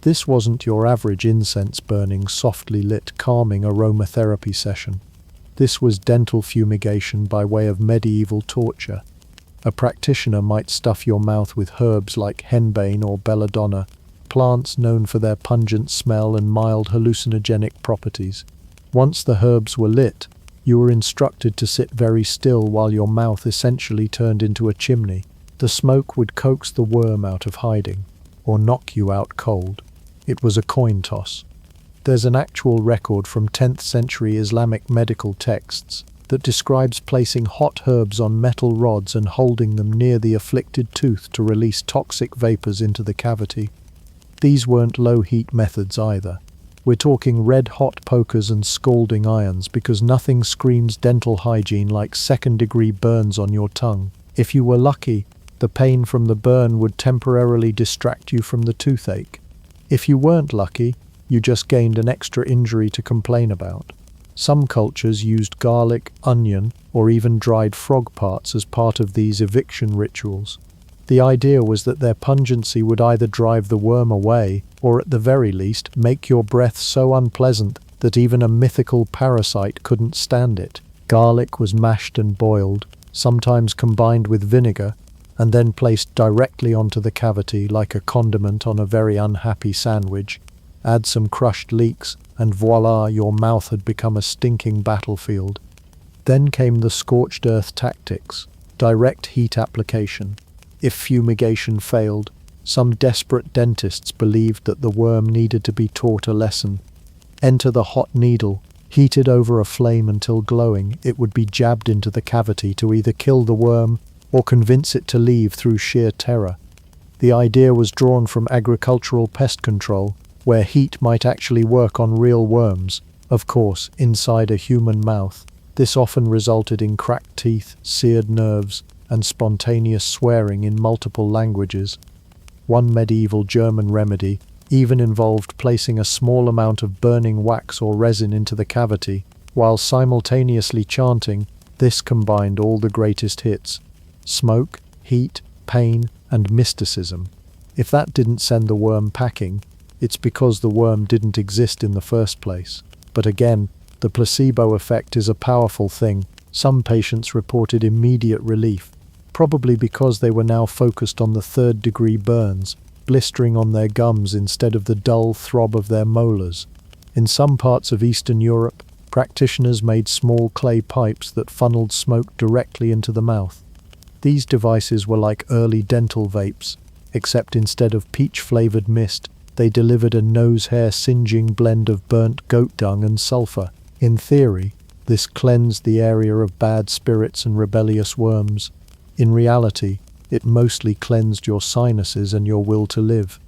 This wasn't your average incense-burning, softly lit, calming aromatherapy session. This was dental fumigation by way of medieval torture. A practitioner might stuff your mouth with herbs like henbane or belladonna, plants known for their pungent smell and mild hallucinogenic properties. Once the herbs were lit, you were instructed to sit very still while your mouth essentially turned into a chimney. The smoke would coax the worm out of hiding, or knock you out cold. It was a coin toss. There's an actual record from 10th century Islamic medical texts that describes placing hot herbs on metal rods and holding them near the afflicted tooth to release toxic vapors into the cavity. These weren't low-heat methods either. We're talking red-hot pokers and scalding irons, because nothing screams dental hygiene like second-degree burns on your tongue. If you were lucky, the pain from the burn would temporarily distract you from the toothache. If you weren't lucky, you just gained an extra injury to complain about. Some cultures used garlic, onion, or even dried frog parts as part of these eviction rituals. The idea was that their pungency would either drive the worm away, or at the very least, make your breath so unpleasant that even a mythical parasite couldn't stand it. Garlic was mashed and boiled, sometimes combined with vinegar, and then placed directly onto the cavity like a condiment on a very unhappy sandwich. Add some crushed leeks, and voila, your mouth had become a stinking battlefield. Then came the scorched earth tactics, direct heat application. If fumigation failed, some desperate dentists believed that the worm needed to be taught a lesson. Enter the hot needle, heated over a flame until glowing. It would be jabbed into the cavity to either kill the worm or convince it to leave through sheer terror. The idea was drawn from agricultural pest control, where heat might actually work on real worms, Of course, inside a human mouth, this often resulted in cracked teeth, seared nerves, and spontaneous swearing in multiple languages. One medieval German remedy even involved placing a small amount of burning wax or resin into the cavity, while simultaneously chanting. This combined all the greatest hits: smoke, heat, pain, and mysticism. If that didn't send the worm packing, it's because the worm didn't exist in the first place. But again, the placebo effect is a powerful thing. Some patients reported immediate relief, probably because they were now focused on the third-degree burns, blistering on their gums instead of the dull throb of their molars. In some parts of Eastern Europe, practitioners made small clay pipes that funneled smoke directly into the mouth. These devices were like early dental vapes, except instead of peach-flavored mist, they delivered a nose-hair-singeing blend of burnt goat dung and sulfur. In theory, this cleansed the area of bad spirits and rebellious worms. In reality, it mostly cleansed your sinuses and your will to live.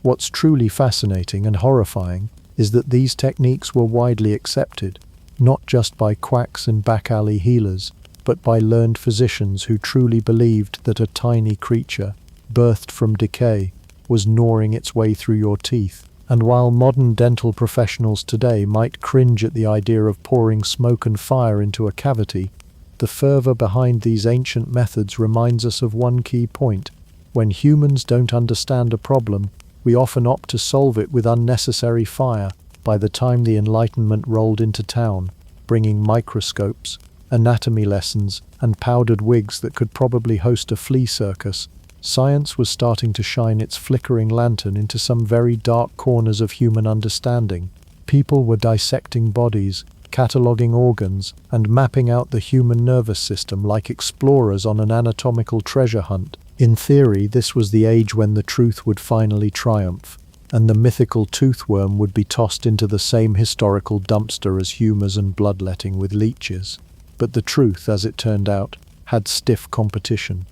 What's truly fascinating and horrifying is that these techniques were widely accepted, not just by quacks and back-alley healers, but by learned physicians who truly believed that a tiny creature, birthed from decay, was gnawing its way through your teeth. And while modern dental professionals today might cringe at the idea of pouring smoke and fire into a cavity, the fervor behind these ancient methods reminds us of one key point. When humans don't understand a problem, we often opt to solve it with unnecessary fire. By the time the Enlightenment rolled into town, bringing microscopes, anatomy lessons, and powdered wigs that could probably host a flea circus, science was starting to shine its flickering lantern into some very dark corners of human understanding. People were dissecting bodies, cataloging organs, and mapping out the human nervous system like explorers on an anatomical treasure hunt. In theory, this was the age when the truth would finally triumph, and the mythical toothworm would be tossed into the same historical dumpster as humours and bloodletting with leeches. But the truth, as it turned out, had stiff competition.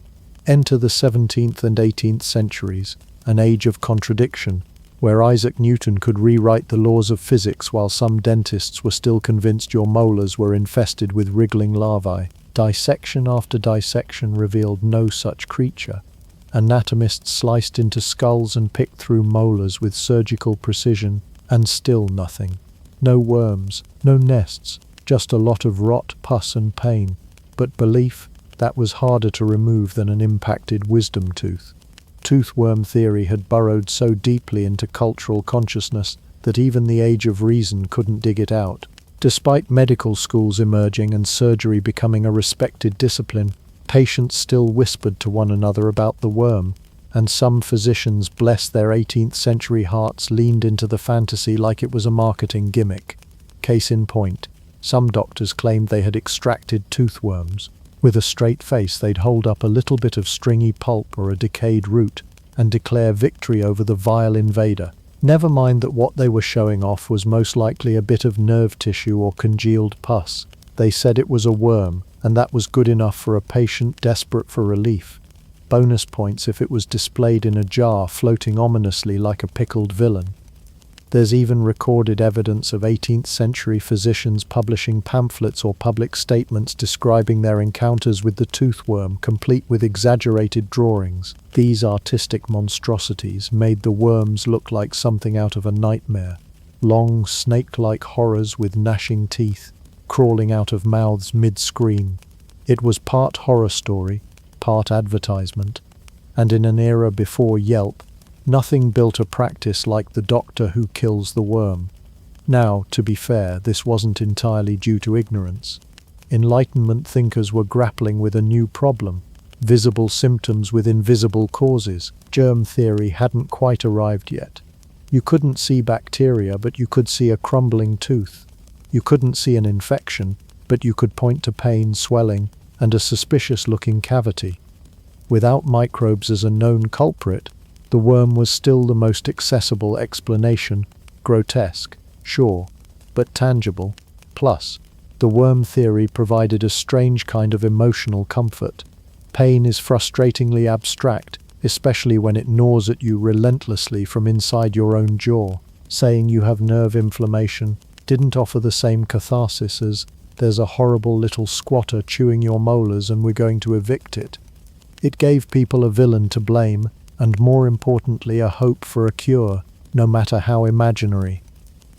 Enter the 17th and 18th centuries, an age of contradiction, where Isaac Newton could rewrite the laws of physics while some dentists were still convinced your molars were infested with wriggling larvae. Dissection after dissection revealed no such creature. Anatomists sliced into skulls and picked through molars with surgical precision, and still nothing. No worms, no nests, just a lot of rot, pus and pain. But belief, that was harder to remove than an impacted wisdom tooth. Toothworm theory had burrowed so deeply into cultural consciousness that even the Age of Reason couldn't dig it out. Despite medical schools emerging and surgery becoming a respected discipline, patients still whispered to one another about the worm, and some physicians, bless their 18th century hearts, leaned into the fantasy like it was a marketing gimmick. Case in point, some doctors claimed they had extracted toothworms. With a straight face, they'd hold up a little bit of stringy pulp or a decayed root and declare victory over the vile invader. Never mind that what they were showing off was most likely a bit of nerve tissue or congealed pus. They said it was a worm, and that was good enough for a patient desperate for relief. Bonus points if it was displayed in a jar floating ominously like a pickled villain. There's even recorded evidence of 18th century physicians publishing pamphlets or public statements describing their encounters with the toothworm, complete with exaggerated drawings. These artistic monstrosities made the worms look like something out of a nightmare. Long, snake-like horrors with gnashing teeth, crawling out of mouths mid-scream. It was part horror story, part advertisement, and in an era before Yelp, nothing built a practice like the doctor who kills the worm. Now, to be fair, this wasn't entirely due to ignorance. Enlightenment thinkers were grappling with a new problem: visible symptoms with invisible causes. Germ theory hadn't quite arrived yet. You couldn't see bacteria, but you could see a crumbling tooth. You couldn't see an infection, but you could point to pain, swelling, and a suspicious-looking cavity. Without microbes as a known culprit, the worm was still the most accessible explanation. Grotesque, sure, but tangible. Plus, the worm theory provided a strange kind of emotional comfort. Pain is frustratingly abstract, especially when it gnaws at you relentlessly from inside your own jaw. Saying you have nerve inflammation didn't offer the same catharsis as "there's a horrible little squatter chewing your molars and we're going to evict it." It gave people a villain to blame, and more importantly, a hope for a cure, no matter how imaginary.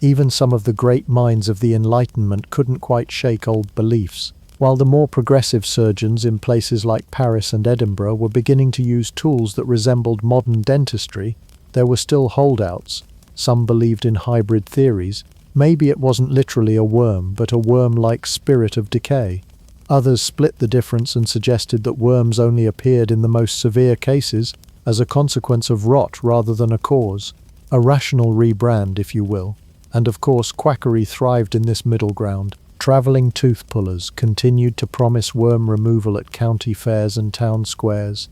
Even some of the great minds of the Enlightenment couldn't quite shake old beliefs. While the more progressive surgeons in places like Paris and Edinburgh were beginning to use tools that resembled modern dentistry, there were still holdouts. Some believed in hybrid theories. Maybe it wasn't literally a worm, but a worm-like spirit of decay. Others split the difference and suggested that worms only appeared in the most severe cases as a consequence of rot rather than a cause. A rational rebrand, if you will. And of course, quackery thrived in this middle ground. Travelling tooth pullers continued to promise worm removal at county fairs and town squares.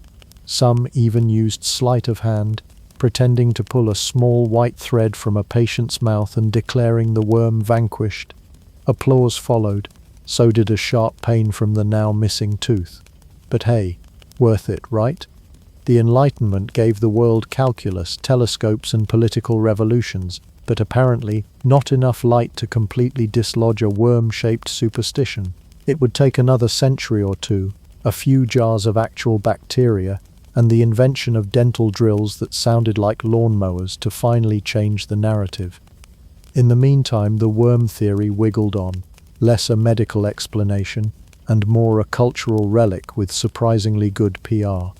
Some even used sleight of hand, pretending to pull a small white thread from a patient's mouth and declaring the worm vanquished. Applause followed. So did a sharp pain from the now missing tooth. But hey, worth it, right? The Enlightenment gave the world calculus, telescopes, and political revolutions, but apparently not enough light to completely dislodge a worm-shaped superstition. It would take another century or two, a few jars of actual bacteria, and the invention of dental drills that sounded like lawnmowers to finally change the narrative. In the meantime, the worm theory wiggled on, less a medical explanation and more a cultural relic with surprisingly good PR.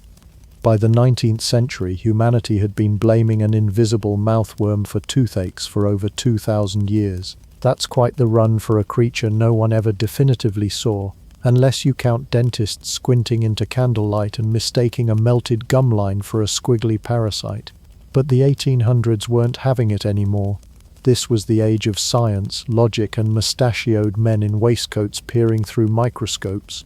By the 19th century, humanity had been blaming an invisible mouthworm for toothaches for over 2,000 years. That's quite the run for a creature no one ever definitively saw, unless you count dentists squinting into candlelight and mistaking a melted gum line for a squiggly parasite. But the 1800s weren't having it anymore. This was the age of science, logic, and mustachioed men in waistcoats peering through microscopes.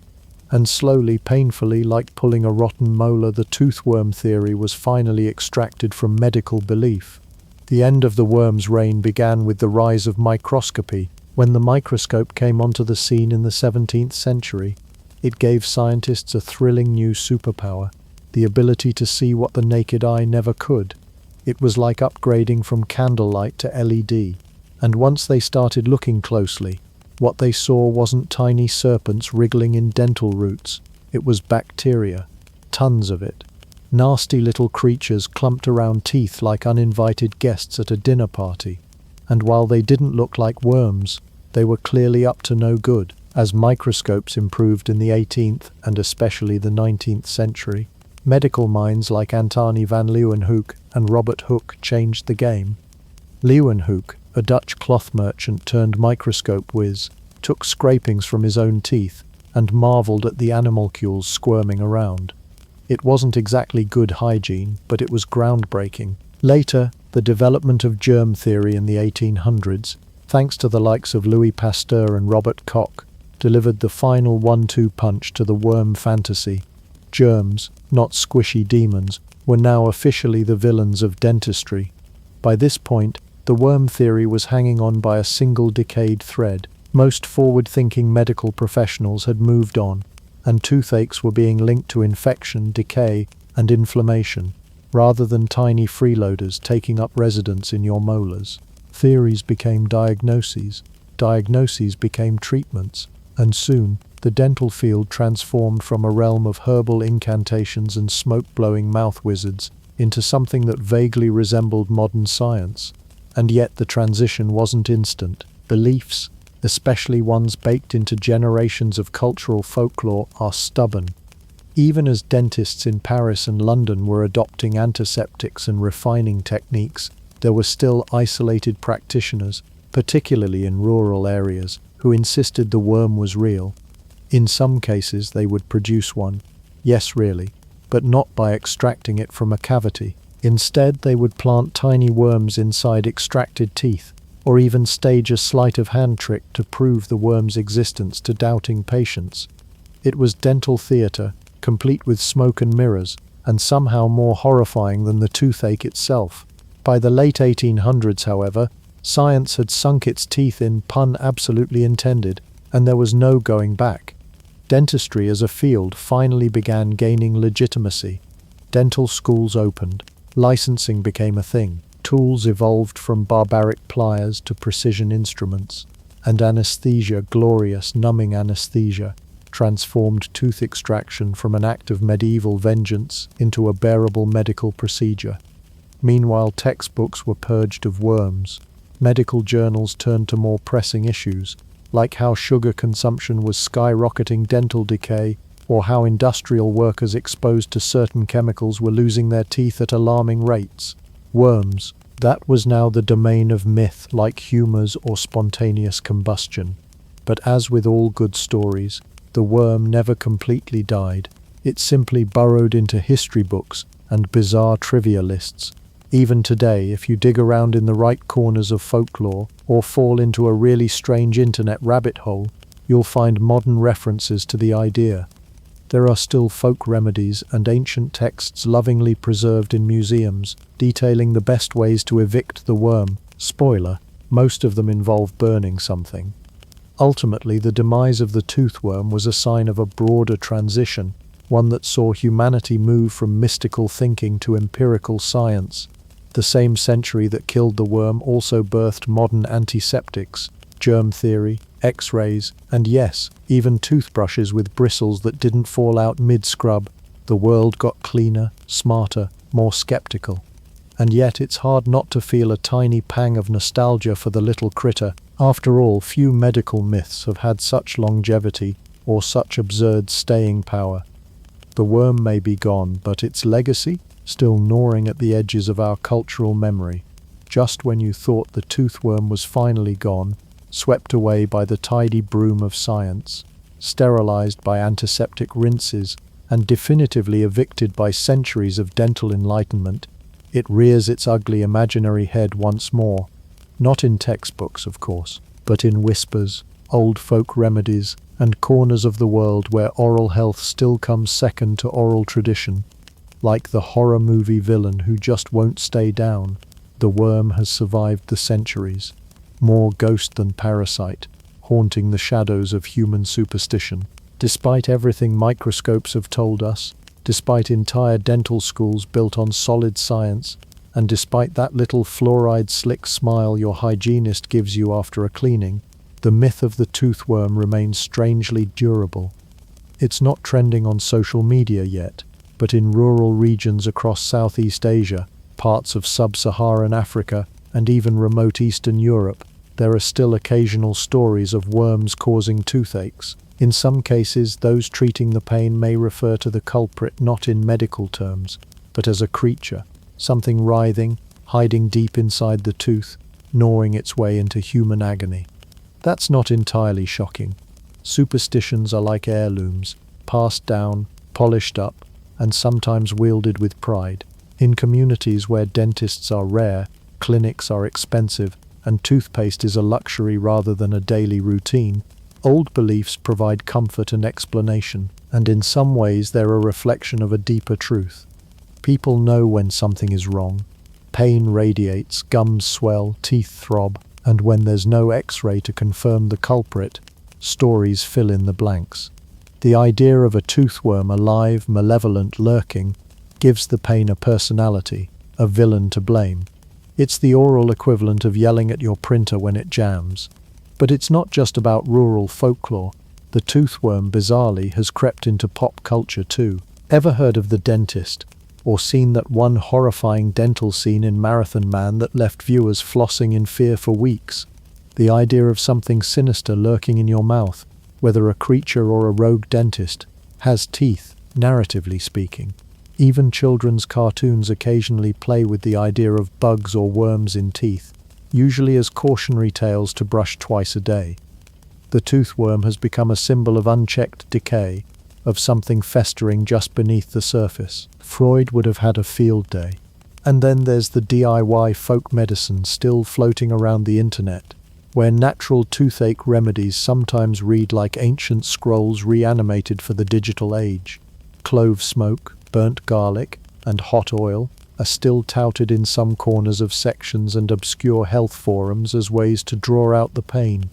And slowly, painfully, like pulling a rotten molar, the toothworm theory was finally extracted from medical belief. The end of the worm's reign began with the rise of microscopy. When the microscope came onto the scene in the 17th century, it gave scientists a thrilling new superpower, the ability to see what the naked eye never could. It was like upgrading from candlelight to LED. And once they started looking closely, what they saw wasn't tiny serpents wriggling in dental roots. It was bacteria. Tons of it. Nasty little creatures clumped around teeth like uninvited guests at a dinner party. And while they didn't look like worms, they were clearly up to no good. As microscopes improved in the 18th and especially the 19th century, medical minds like Antony van Leeuwenhoek and Robert Hooke changed the game. Leeuwenhoek, a Dutch cloth merchant turned microscope whiz, took scrapings from his own teeth and marveled at the animalcules squirming around. It wasn't exactly good hygiene, but it was groundbreaking. Later, the development of germ theory in the 1800s, thanks to the likes of Louis Pasteur and Robert Koch, delivered the final 1-2 punch to the worm fantasy. Germs, not squishy demons, were now officially the villains of dentistry. By this point, the worm theory was hanging on by a single decayed thread. Most forward-thinking medical professionals had moved on, and toothaches were being linked to infection, decay, and inflammation, rather than tiny freeloaders taking up residence in your molars. Theories became diagnoses, diagnoses became treatments, and soon, the dental field transformed from a realm of herbal incantations and smoke-blowing mouth wizards into something that vaguely resembled modern science. And yet the transition wasn't instant. Beliefs, especially ones baked into generations of cultural folklore, are stubborn. Even as dentists in Paris and London were adopting antiseptics and refining techniques, there were still isolated practitioners, particularly in rural areas, who insisted the worm was real. In some cases they would produce one, yes really, but not by extracting it from a cavity. Instead, they would plant tiny worms inside extracted teeth, or even stage a sleight of hand trick to prove the worm's existence to doubting patients. It was dental theatre, complete with smoke and mirrors, and somehow more horrifying than the toothache itself. By the late 1800s, however, science had sunk its teeth in, pun absolutely intended, and there was no going back. Dentistry as a field finally began gaining legitimacy. Dental schools opened. Licensing became a thing. Tools evolved from barbaric pliers to precision instruments, and anesthesia, glorious, numbing anesthesia, transformed tooth extraction from an act of medieval vengeance into a bearable medical procedure. Meanwhile, textbooks were purged of worms. Medical journals turned to more pressing issues, like how sugar consumption was skyrocketing dental decay, or how industrial workers exposed to certain chemicals were losing their teeth at alarming rates. Worms, that was now the domain of myth, like humors or spontaneous combustion. But as with all good stories, the worm never completely died. It simply burrowed into history books and bizarre trivia lists. Even today, if you dig around in the right corners of folklore or fall into a really strange internet rabbit hole, you'll find modern references to the idea. There are still folk remedies and ancient texts lovingly preserved in museums, detailing the best ways to evict the worm. Spoiler, most of them involve burning something. Ultimately, the demise of the toothworm was a sign of a broader transition, one that saw humanity move from mystical thinking to empirical science. The same century that killed the worm also birthed modern antiseptics, germ theory, X-rays, and yes, even toothbrushes with bristles that didn't fall out mid-scrub. The world got cleaner, smarter, more skeptical. And yet it's hard not to feel a tiny pang of nostalgia for the little critter. After all, few medical myths have had such longevity or such absurd staying power. The worm may be gone, but its legacy? Still gnawing at the edges of our cultural memory. Just when you thought the toothworm was finally gone, swept away by the tidy broom of science, sterilized by antiseptic rinses, and definitively evicted by centuries of dental enlightenment, it rears its ugly imaginary head once more. Not in textbooks, of course, but in whispers, old folk remedies, and corners of the world where oral health still comes second to oral tradition. Like the horror movie villain who just won't stay down, the worm has survived the centuries, more ghost than parasite, haunting the shadows of human superstition. Despite everything microscopes have told us, despite entire dental schools built on solid science, and despite that little fluoride slick smile your hygienist gives you after a cleaning, the myth of the toothworm remains strangely durable. It's not trending on social media yet, but in rural regions across Southeast Asia, parts of sub-Saharan Africa, and even remote Eastern Europe, there are still occasional stories of worms causing toothaches. In some cases, those treating the pain may refer to the culprit not in medical terms, but as a creature, something writhing, hiding deep inside the tooth, gnawing its way into human agony. That's not entirely shocking. Superstitions are like heirlooms, passed down, polished up, and sometimes wielded with pride. In communities where dentists are rare, clinics are expensive, and toothpaste is a luxury rather than a daily routine, old beliefs provide comfort and explanation, and in some ways they're a reflection of a deeper truth. People know when something is wrong. Pain radiates, gums swell, teeth throb, and when there's no X-ray to confirm the culprit, stories fill in the blanks. The idea of a toothworm alive, malevolent, lurking, gives the pain a personality, a villain to blame. It's the oral equivalent of yelling at your printer when it jams. But it's not just about rural folklore. The toothworm, bizarrely, has crept into pop culture too. Ever heard of The Dentist? Or seen that one horrifying dental scene in Marathon Man that left viewers flossing in fear for weeks? The idea of something sinister lurking in your mouth, whether a creature or a rogue dentist, has teeth, narratively speaking. Even children's cartoons occasionally play with the idea of bugs or worms in teeth, usually as cautionary tales to brush twice a day. The toothworm has become a symbol of unchecked decay, of something festering just beneath the surface. Freud would have had a field day. And then there's the DIY folk medicine still floating around the internet, where natural toothache remedies sometimes read like ancient scrolls reanimated for the digital age. Clove smoke, burnt garlic, and hot oil are still touted in some corners of sections and obscure health forums as ways to draw out the pain.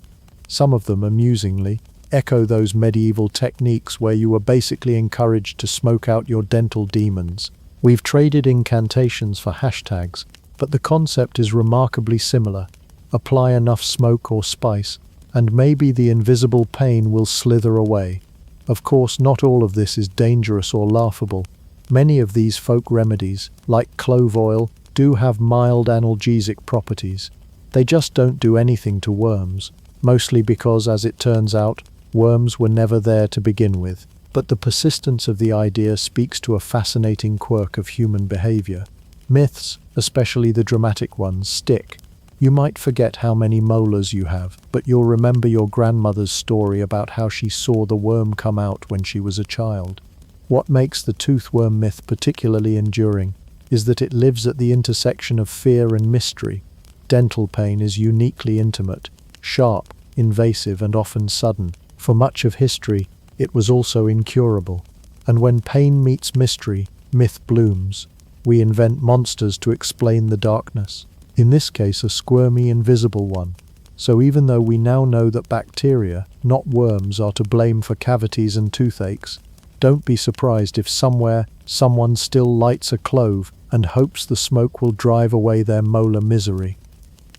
Some of them, amusingly, echo those medieval techniques where you were basically encouraged to smoke out your dental demons. We've traded incantations for hashtags, but the concept is remarkably similar. Apply enough smoke or spice, and maybe the invisible pain will slither away. Of course, not all of this is dangerous or laughable. Many of these folk remedies, like clove oil, do have mild analgesic properties. They just don't do anything to worms, mostly because, as it turns out, worms were never there to begin with. But the persistence of the idea speaks to a fascinating quirk of human behavior. Myths, especially the dramatic ones, stick. You might forget how many molars you have, but you'll remember your grandmother's story about how she saw the worm come out when she was a child. What makes the toothworm myth particularly enduring is that it lives at the intersection of fear and mystery. Dental pain is uniquely intimate, sharp, invasive, and often sudden. For much of history, it was also incurable. And when pain meets mystery, myth blooms. We invent monsters to explain the darkness. In this case, a squirmy, invisible one. So even though we now know that bacteria, not worms, are to blame for cavities and toothaches, don't be surprised if somewhere someone still lights a clove and hopes the smoke will drive away their molar misery.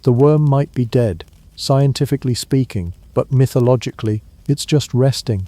The worm might be dead, scientifically speaking, but mythologically, it's just resting,